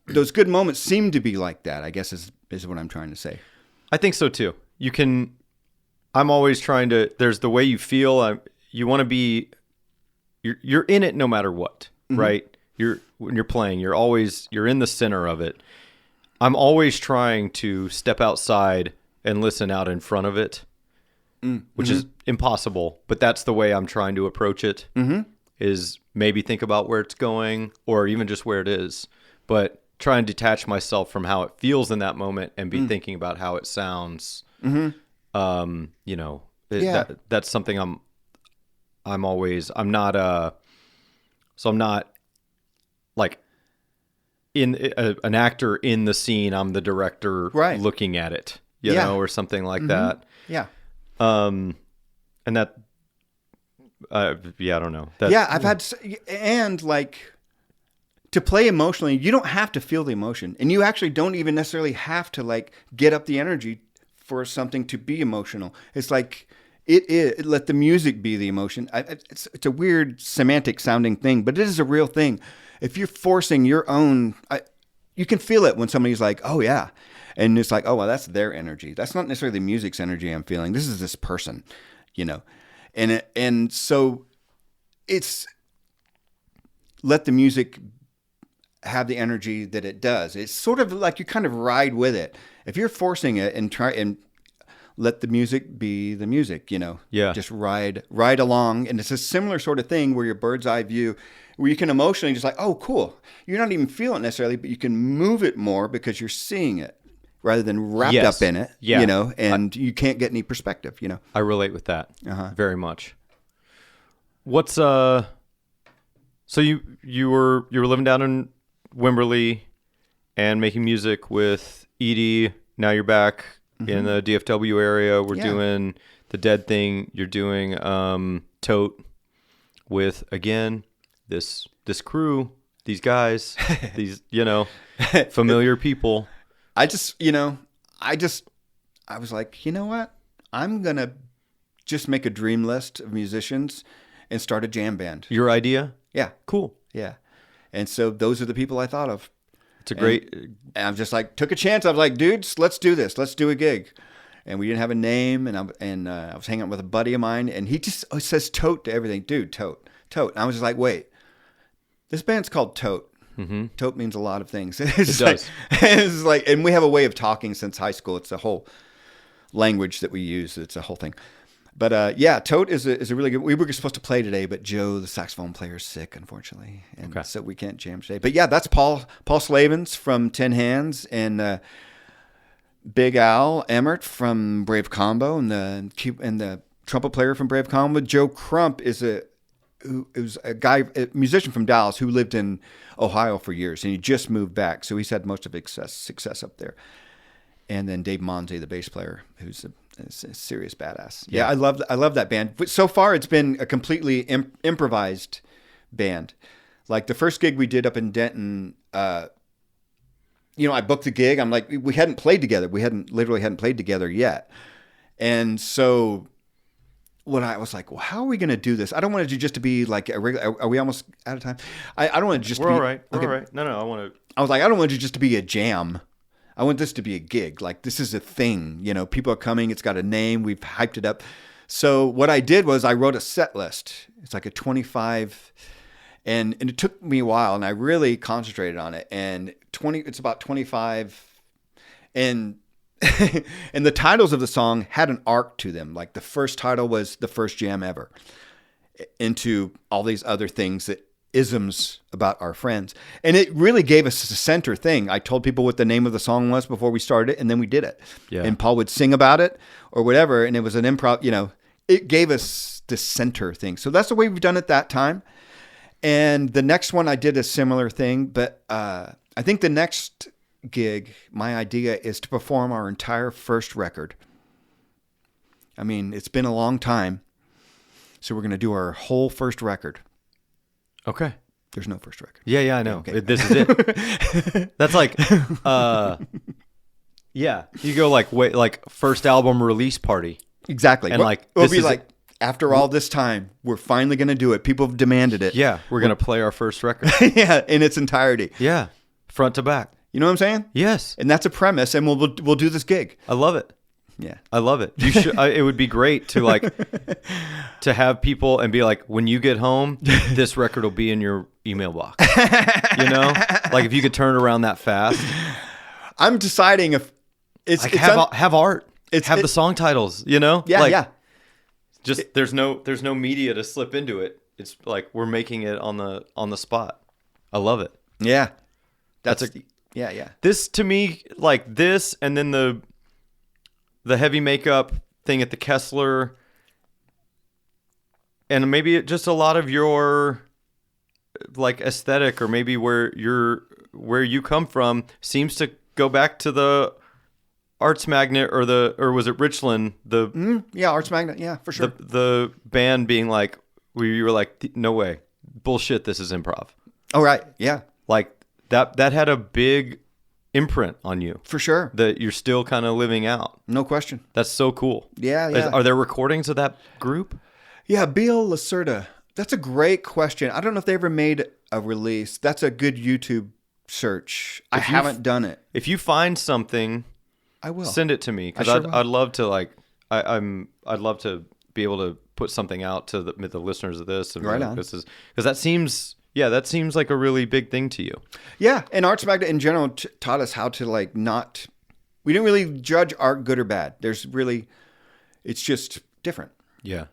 those good moments seem to be like that, I guess is what I'm trying to say. I think so too. I'm always trying to, there's the way you feel. You want to be, you're in it no matter what, right? When you're playing, you're in the center of it. I'm always trying to step outside and listen out in front of it, which is impossible, but that's the way I'm trying to approach it, is maybe think about where it's going or even just where it is, but try and detach myself from how it feels in that moment and be thinking about how it sounds. That's something I'm not like an actor in the scene. I'm the director looking at it, you know, or something like that. Yeah. And that, I don't know. I've had, and like to play emotionally, you don't have to feel the emotion, and you actually don't even necessarily have to like get up the energy for something to be emotional. It's like let the music be the emotion. It's a weird semantic sounding thing, but it is a real thing. If you're forcing your own, you can feel it when somebody's like, "Oh yeah," and it's like, "Oh well, that's their energy. That's not necessarily the music's energy I'm feeling. This is this person, you know," and so it's let the music have the energy that it does. It's sort of like you kind of ride with it. If you're forcing it and try and let the music be the music, you know, just ride along. And it's a similar sort of thing where your bird's eye view, where you can emotionally just like, oh, cool. You're not even feeling it necessarily, but you can move it more because you're seeing it rather than wrapped up in it, you know, and you can't get any perspective, you know. I relate with that very much. What's, so you were living down in Wimberley and making music with Edie. Now you're back in the DFW area. We're doing the Dead thing. You're doing Tote with, again, this crew, these guys, these, you know, familiar people. I was like, you know what? I'm going to just make a dream list of musicians and start a jam band. Your idea? Yeah. Cool. Yeah. And so those are the people I thought of. It's a great... And I'm just like, took a chance. I was like, dudes, let's do this. Let's do a gig. And we didn't have a name. And I was hanging out with a buddy of mine. And he just says Tote to everything. Dude, Tote. And I was just like, wait. This band's called Tote. Mm-hmm. Tote means a lot of things. It does. It's like, and we have a way of talking since high school. It's a whole language that we use. It's a whole thing. But Tote is a really good. We were supposed to play today, but Joe, the saxophone player, is sick, unfortunately, and so we can't jam today. But yeah, that's Paul Slavens from Tin Hands and Big Al Emmert from Brave Combo, and the trumpet player from Brave Combo. Joe Crump is a musician from Dallas who lived in Ohio for years, and he just moved back, so he's had most of his success up there. And then Dave Monze, the bass player, who's a serious badass. Yeah, I love that band. But so far, it's been a completely improvised band. Like the first gig we did up in Denton, I booked the gig. I'm like, we hadn't played together. We literally hadn't played together yet. And so when I was like, well, how are we going to do this? I don't want it just to be like a regular. Are we almost out of time? I don't want it just to be. We're all right. We're all right. No, I want to. I was like, I don't want it just to be a jam. I want this to be a gig. Like, this is a thing. You know, people are coming. It's got a name. We've hyped it up. So what I did was I wrote a set list. It's like a 25, and it took me a while, and I really concentrated on it. And it's about 25, and and the titles of the song had an arc to them. Like the first title was The First Jam Ever, into all these other things that isms about our friends. And it really gave us a center thing. I told people what the name of the song was before we started it, and then we did it. Yeah. And Paul would sing about it or whatever, and it was an improv, it gave us the center thing. So that's the way we've done it that time. And the next one I did a similar thing, but I think the next gig, my idea is to perform our entire first record. I mean, it's been a long time, so we're going to do our whole first record. Okay. There's no first record. Yeah, I know. Okay. This is it. That's like, you go like first album release party. Exactly. And it'll be like, after all this time, we're finally going to do it. People have demanded it. Yeah, we're going to play our first record. Yeah, in its entirety. Yeah, front to back. You know what I'm saying? Yes. And that's a premise, and we'll do this gig. I love it. Yeah, I love it. You should. It would be great to to have people and be like, when you get home, this record will be in your email box. Like if you could turn it around that fast. I'm deciding if it's like have art. Have the song titles. Yeah, yeah. Just there's no media to slip into it. It's like we're making it on the spot. I love it. Yeah, yeah. This to me, like this, and then the heavy makeup thing at the Kessler, and maybe just a lot of your like aesthetic, or maybe where you come from seems to go back to the Arts Magnet or was it Richland? Arts Magnet, yeah, for sure. The band being like, where you were like, no way, bullshit, this is improv. Oh right, yeah. like that had a big imprint on you For sure. that you're still kind of living out. No question. That's so cool. Yeah. Are there recordings of that group? Yeah, Bill Lacerda. That's a great question. I don't know if they ever made a release. That's a good YouTube search. I haven't done it. If you find something, I will. send it to me, because I'd love to I'd love to be able to put something out to the listeners of this. And right on. Because that seems like a really big thing to you. Yeah, and Arts Magnet in general taught us how to like not. We didn't really judge art good or bad. It's just different. Yeah.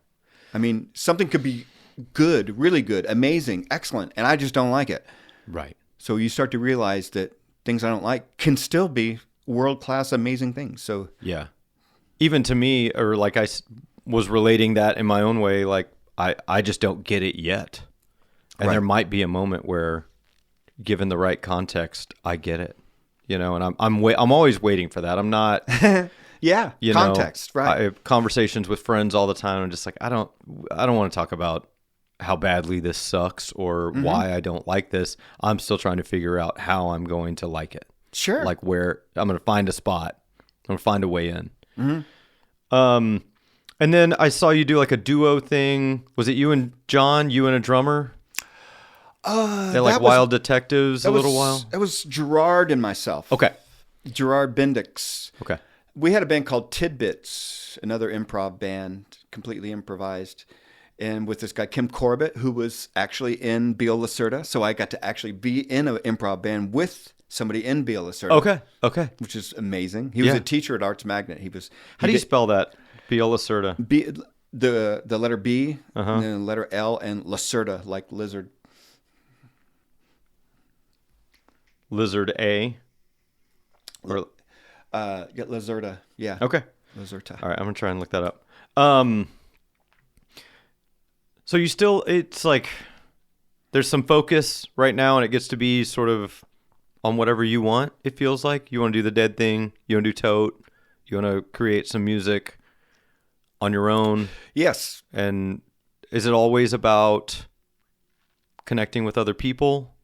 I mean, something could be good, really good, amazing, excellent, and I just don't like it. Right. So you start to realize that things I don't like can still be world-class, amazing things. So yeah, even to me, or like I was relating that in my own way, like I just don't get it yet. And there might be a moment where, given the right context, I get it. And I'm always waiting for that. I'm not. Yeah, context, right? I have conversations with friends all the time. I'm just like, I don't want to talk about how badly this sucks or why I don't like this. I'm still trying to figure out how I'm going to like it. Sure. Like where I'm going to find a spot. I'm going to find a way in. And then I saw you do like a duo thing. Was it you and John? You and a drummer? They're like Wild Detectives a little while? It was Gerard and myself. Okay. Gerard Bendix. Okay. We had a band called Tidbits, another improv band, completely improvised. And with this guy, Kim Corbett, who was actually in Bill Lacerda. So I got to actually be in an improv band with somebody in Bill Lacerda. Okay. Which is amazing. He was a teacher at Arts Magnet. How do you spell that? Bill Lacerda. The letter B, Uh-huh. and then the letter L, and Lacerda, like lizard. Lizard A? Or Lacerda. Yeah. Okay. Lacerda. All right, I'm going to try and look that up. So it's like there's some focus right now, and it gets to be sort of on whatever you want, it feels like. You want to do the Dead thing. You want to do Tote. You want to create some music on your own. Yes. And is it always about connecting with other people?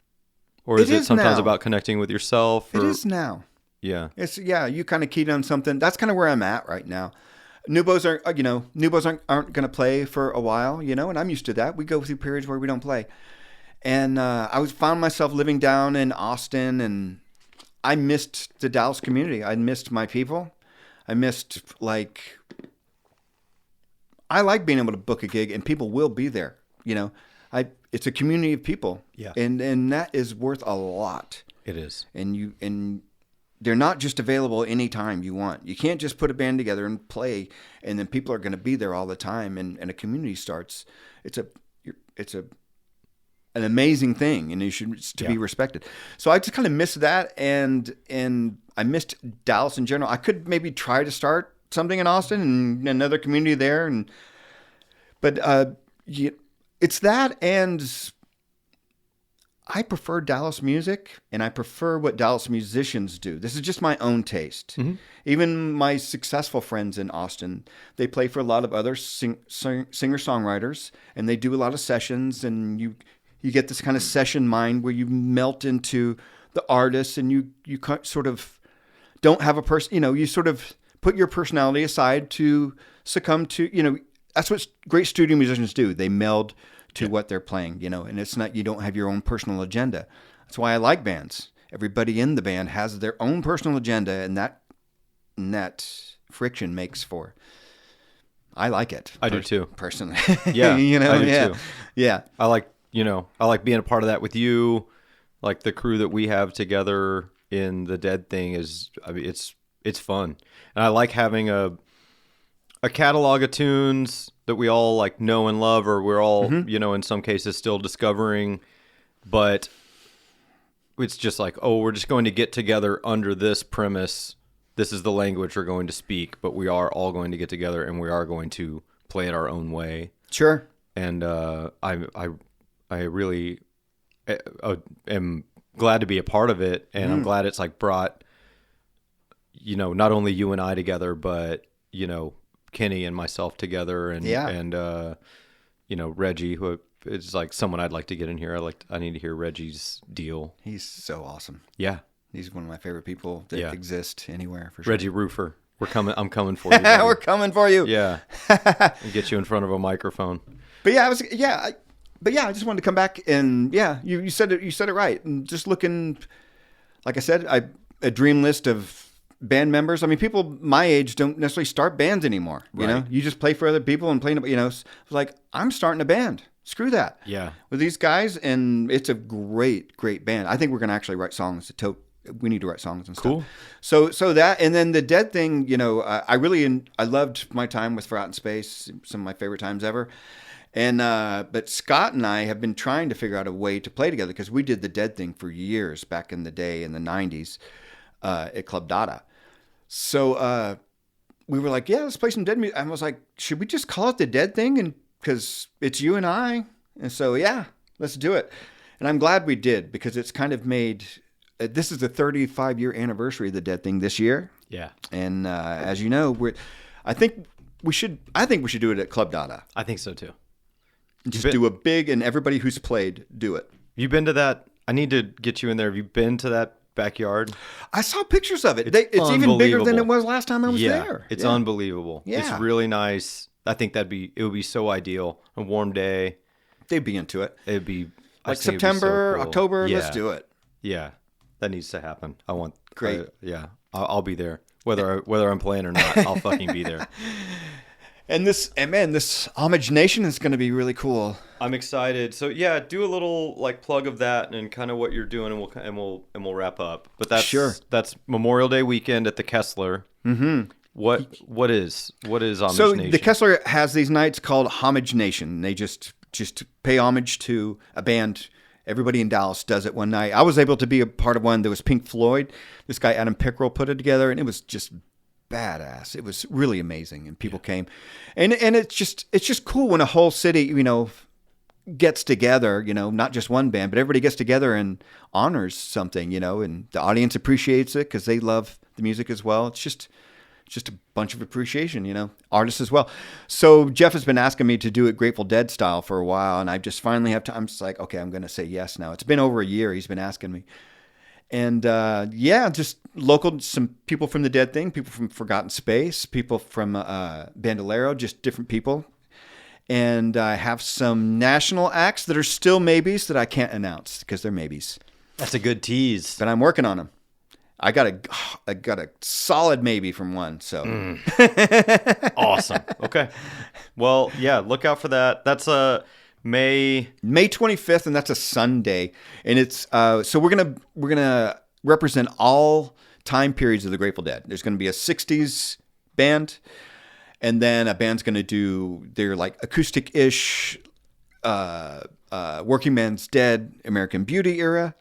Or is it sometimes about connecting with yourself? It is now. Yeah. You kind of keyed on something. That's kind of where I'm at right now. Newbows aren't going to play for a while, and I'm used to that. We go through periods where we don't play. And I found myself living down in Austin, and I missed the Dallas community. I missed my people. I missed, I like being able to book a gig, and people will be there, It's a community of people. Yeah. And that is worth a lot. It is. And they're not just available anytime you want. You can't just put a band together and play, and then people are going to be there all the time, and a community starts. It's an amazing thing, and it should be respected. So I just kind of missed that, and I missed Dallas in general. I could maybe try to start something in Austin and another community there, but it's that, and I prefer Dallas music, and I prefer what Dallas musicians do. This is just my own taste. Mm-hmm. Even my successful friends in Austin, they play for a lot of other singer-songwriters, and they do a lot of sessions, and you get this kind of session mind where you melt into the artist, and you sort of don't have a person, you sort of put your personality aside to succumb to, that's what great studio musicians do. They meld to what they're playing, and it's not, you don't have your own personal agenda. That's why I like bands. Everybody in the band has their own personal agenda, and that friction makes for, I like it. I do too. Personally. Yeah. I do too. Yeah. I like being a part of that with you. Like the crew that we have together in the Dead thing it's fun. And I like having a catalog of tunes that we all like know and love, or we're all, in some cases still discovering, but it's just like, we're just going to get together under this premise. This is the language we're going to speak, but we are all going to get together and we are going to play it our own way. Sure. And I really am glad to be a part of it, and I'm glad it's like brought, not only you and I together, but Kenny and myself together, and Reggie, who it's like someone I'd like to get in here. I need to hear Reggie's deal. He's so awesome. Yeah. He's one of my favorite people that exist anywhere, for sure. Reggie Roofer. I'm coming for you. We're coming for you. Yeah. And get you in front of a microphone. But yeah, I just wanted to come back and you said it right. And just looking, like I said, a dream list of band members. I mean, people my age don't necessarily start bands anymore. You know, you just play for other people and play. You know, it's like I'm starting a band. Screw that. Yeah. With these guys, and it's a great band. I think we're gonna actually write songs. We need to write songs and stuff. Cool. So that, and then the Dead thing. You know, I loved my time with Forgotten Space. Some of my favorite times ever. And but Scott and I have been trying to figure out a way to play together, because we did the Dead thing for years back in the day in the 90s at Club Dada. So we were like, let's play some Dead music. I was like, should we just call it the Dead thing? And because it's you and I. And so, let's do it. And I'm glad we did, because it's kind of made, this is the 35-year anniversary of the Dead thing this year. Yeah. And as you know, I think we should do it at Club Dada. I think so too. Just do a big, and everybody who's played, do it. You been to that? I need to get you in there. Have you been to that backyard? I saw pictures of it. It's even bigger than it was last time I was there. It's unbelievable. Yeah. It's really nice. I think it would be so ideal. A warm day. They'd be into it. It'd be like September, so cool. October. Yeah. Let's do it. Yeah, that needs to happen. I want. Great. I'll be there. Whether I'm playing or not, I'll fucking be there. And this Homage Nation is going to be really cool. I'm excited. So do a little like plug of that and kind of what you're doing, and we'll wrap up. But that's Memorial Day weekend at the Kessler. Mm-hmm. What is Homage Nation? So the Kessler has these nights called Homage Nation. They just pay homage to a band. Everybody in Dallas does it one night. I was able to be a part of one that was Pink Floyd. This guy Adam Pickrell put it together, and it was just badass. It was really amazing, and people came, and it's just cool when a whole city, gets together. Not just one band, but everybody gets together and honors something. And the audience appreciates it because they love the music as well. It's just a bunch of appreciation, artists as well. So Jeff has been asking me to do it Grateful Dead style for a while, and I just finally have time. I'm just like, okay, I'm going to say yes now. It's been over a year. He's been asking me. And just some people from the Dead thing, people from Forgotten Space, people from Bandolero, just different people. And I have some national acts that are still maybes that I can't announce because they're maybes. That's a good tease. But I'm working on them. I got a solid maybe from one. So awesome. Okay. Well, look out for that. That's May 25th, and that's a Sunday. And it's so we're gonna represent all time periods of the Grateful Dead. There's gonna be a 60s band, and then a band's gonna do their like acoustic-ish Working Man's Dead, American Beauty era.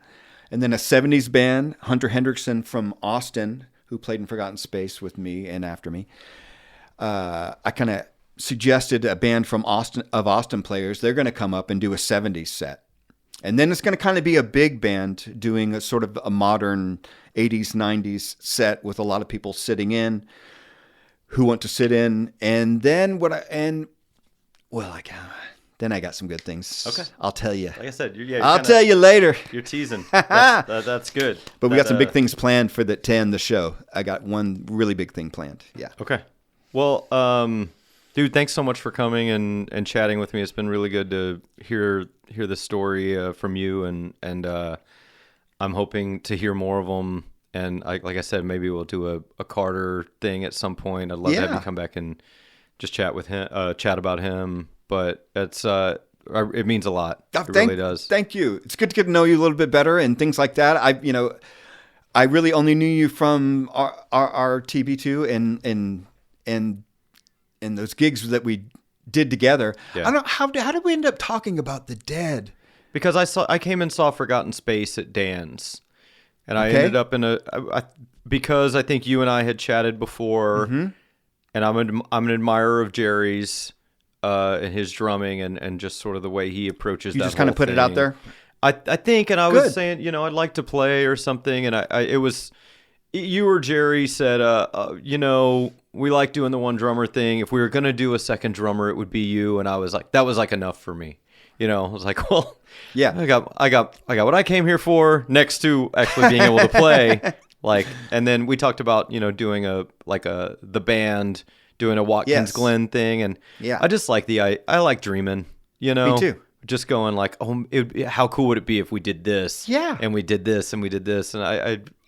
And then a 70s band, Hunter Hendrickson from Austin, who played in Forgotten Space with me and after me. I kind of suggested a band from Austin players. They're going to come up and do a 70s set. And then it's going to kind of be a big band doing a sort of a modern 80s, 90s set with a lot of people sitting in who want to sit in. And then then I got some good things. Okay. I'll tell you. Like I said, I'll tell you later. You're teasing. That's good. But we got some big things planned for to end the show. I got one really big thing planned. Yeah. Okay. Well, dude, thanks so much for coming and chatting with me. It's been really good to hear the story from you, and I'm hoping to hear more of them. And like I said, maybe we'll do a Carter thing at some point. I'd love to have you come back and just chat with him, chat about him. But it means a lot. It really does. Thank you. It's good to get to know you a little bit better and things like that. I really only knew you from our TB2 and those gigs that we did together. Yeah. I don't know how did we end up talking about the Dead? Because I came and saw Forgotten Space at Dan's, and I ended up in because I think you and I had chatted before, and I'm an admirer of Jerry's. And his drumming and just sort of the way he approaches that whole thing. You just kind of put it out there? I think, and I was saying, I'd like to play or something, and it was, you or Jerry said, we like doing the one drummer thing. If we were going to do a second drummer, it would be you, and I was like, that was like enough for me. I was like, well, Yeah. I got what I came here for next to actually being able to play. And then we talked about, doing the band doing a Watkins Yes. Glen thing. And Yeah. I just like I like dreaming, Me too. just going like, oh, how cool would it be if we did this? Yeah. And we did this and we did this. And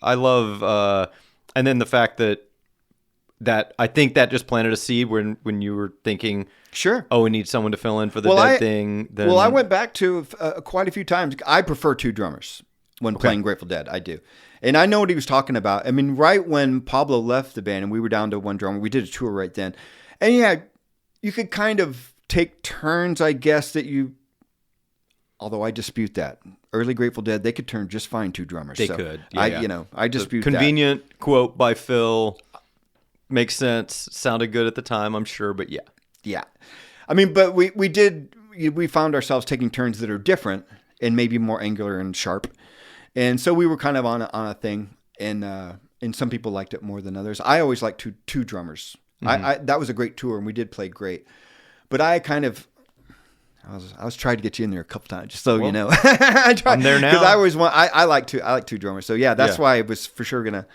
I love, and then the fact that I think that just planted a seed when you were thinking, Sure. oh, we need someone to fill in for the dead thing. Then, I went back to quite a few times. I prefer two drummers when playing Grateful Dead. I do. And I know what he was talking about. I mean, right when Pablo left the band and we were down to one drummer, we did a tour right then. And yeah, you could kind of take turns, I guess, although I dispute that. Early Grateful Dead, they could turn just fine, two drummers. They could. Yeah, I dispute that. Convenient quote by Phil. Makes sense. Sounded good at the time, I'm sure, but yeah. Yeah. I mean, but we found ourselves taking turns that are different and maybe more angular and sharp. And so we were kind of on a thing, and some people liked it more than others. I always liked two drummers. Mm-hmm. That was a great tour, and we did play great. But I was trying to get you in there a couple times, just so you know. I'm there now. Because I always I like two drummers. So yeah, that's why I was for sure gonna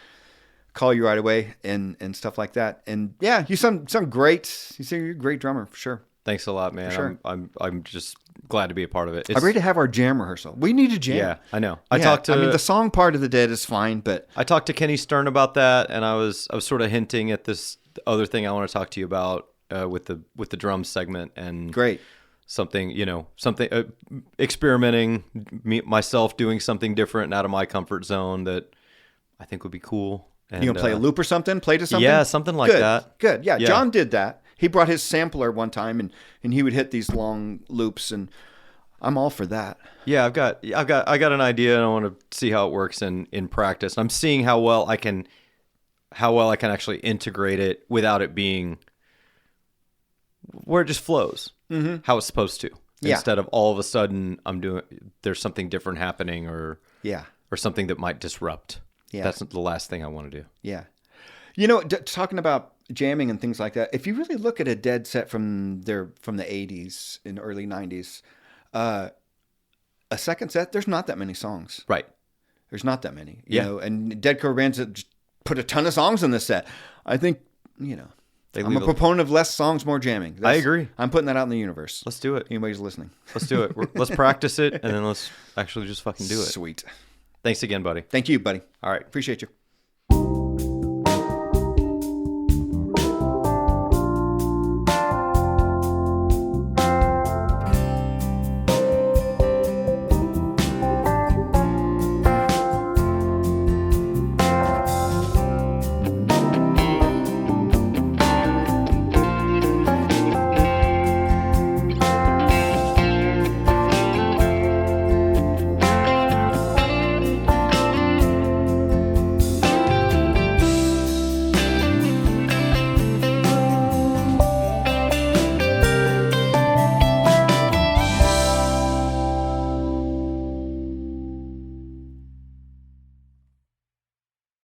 call you right away and stuff like that. And yeah, you sound great. You're a great drummer for sure. Thanks a lot, man. Sure. I'm just glad to be a part of it. I'm ready to have our jam rehearsal. We need a jam. Yeah, I know. I mean, the song part of the Dead is fine, but I talked to Kenny Stern about that, and I was sort of hinting at this other thing I want to talk to you about with the drum segment and great. Something experimenting myself doing something different and out of my comfort zone that I think would be cool. And, you gonna play a loop or something? Play to something? Yeah, something like that. Good. Yeah, John did that. He brought his sampler one time, and he would hit these long loops, and I'm all for that. Yeah, I got an idea, and I want to see how it works in practice. I'm seeing how well I can actually integrate it without it being where it just flows, how it's supposed to, instead of all of a sudden there's something different happening or something that might disrupt. Yeah, that's the last thing I want to do. Yeah, talking about jamming and things like that. If you really look at a Dead set from the 80s and early 90s, a second set, there's not that many songs. Right. There's not that many. You know, and Dead cover bands that just put a ton of songs in this set. I think, I'm a proponent of less songs, more jamming. I agree. I'm putting that out in the universe. Let's do it. Anybody's listening. Let's do it. Let's practice it, and then let's actually just fucking do it. Sweet. Thanks again, buddy. Thank you, buddy. All right. Appreciate you.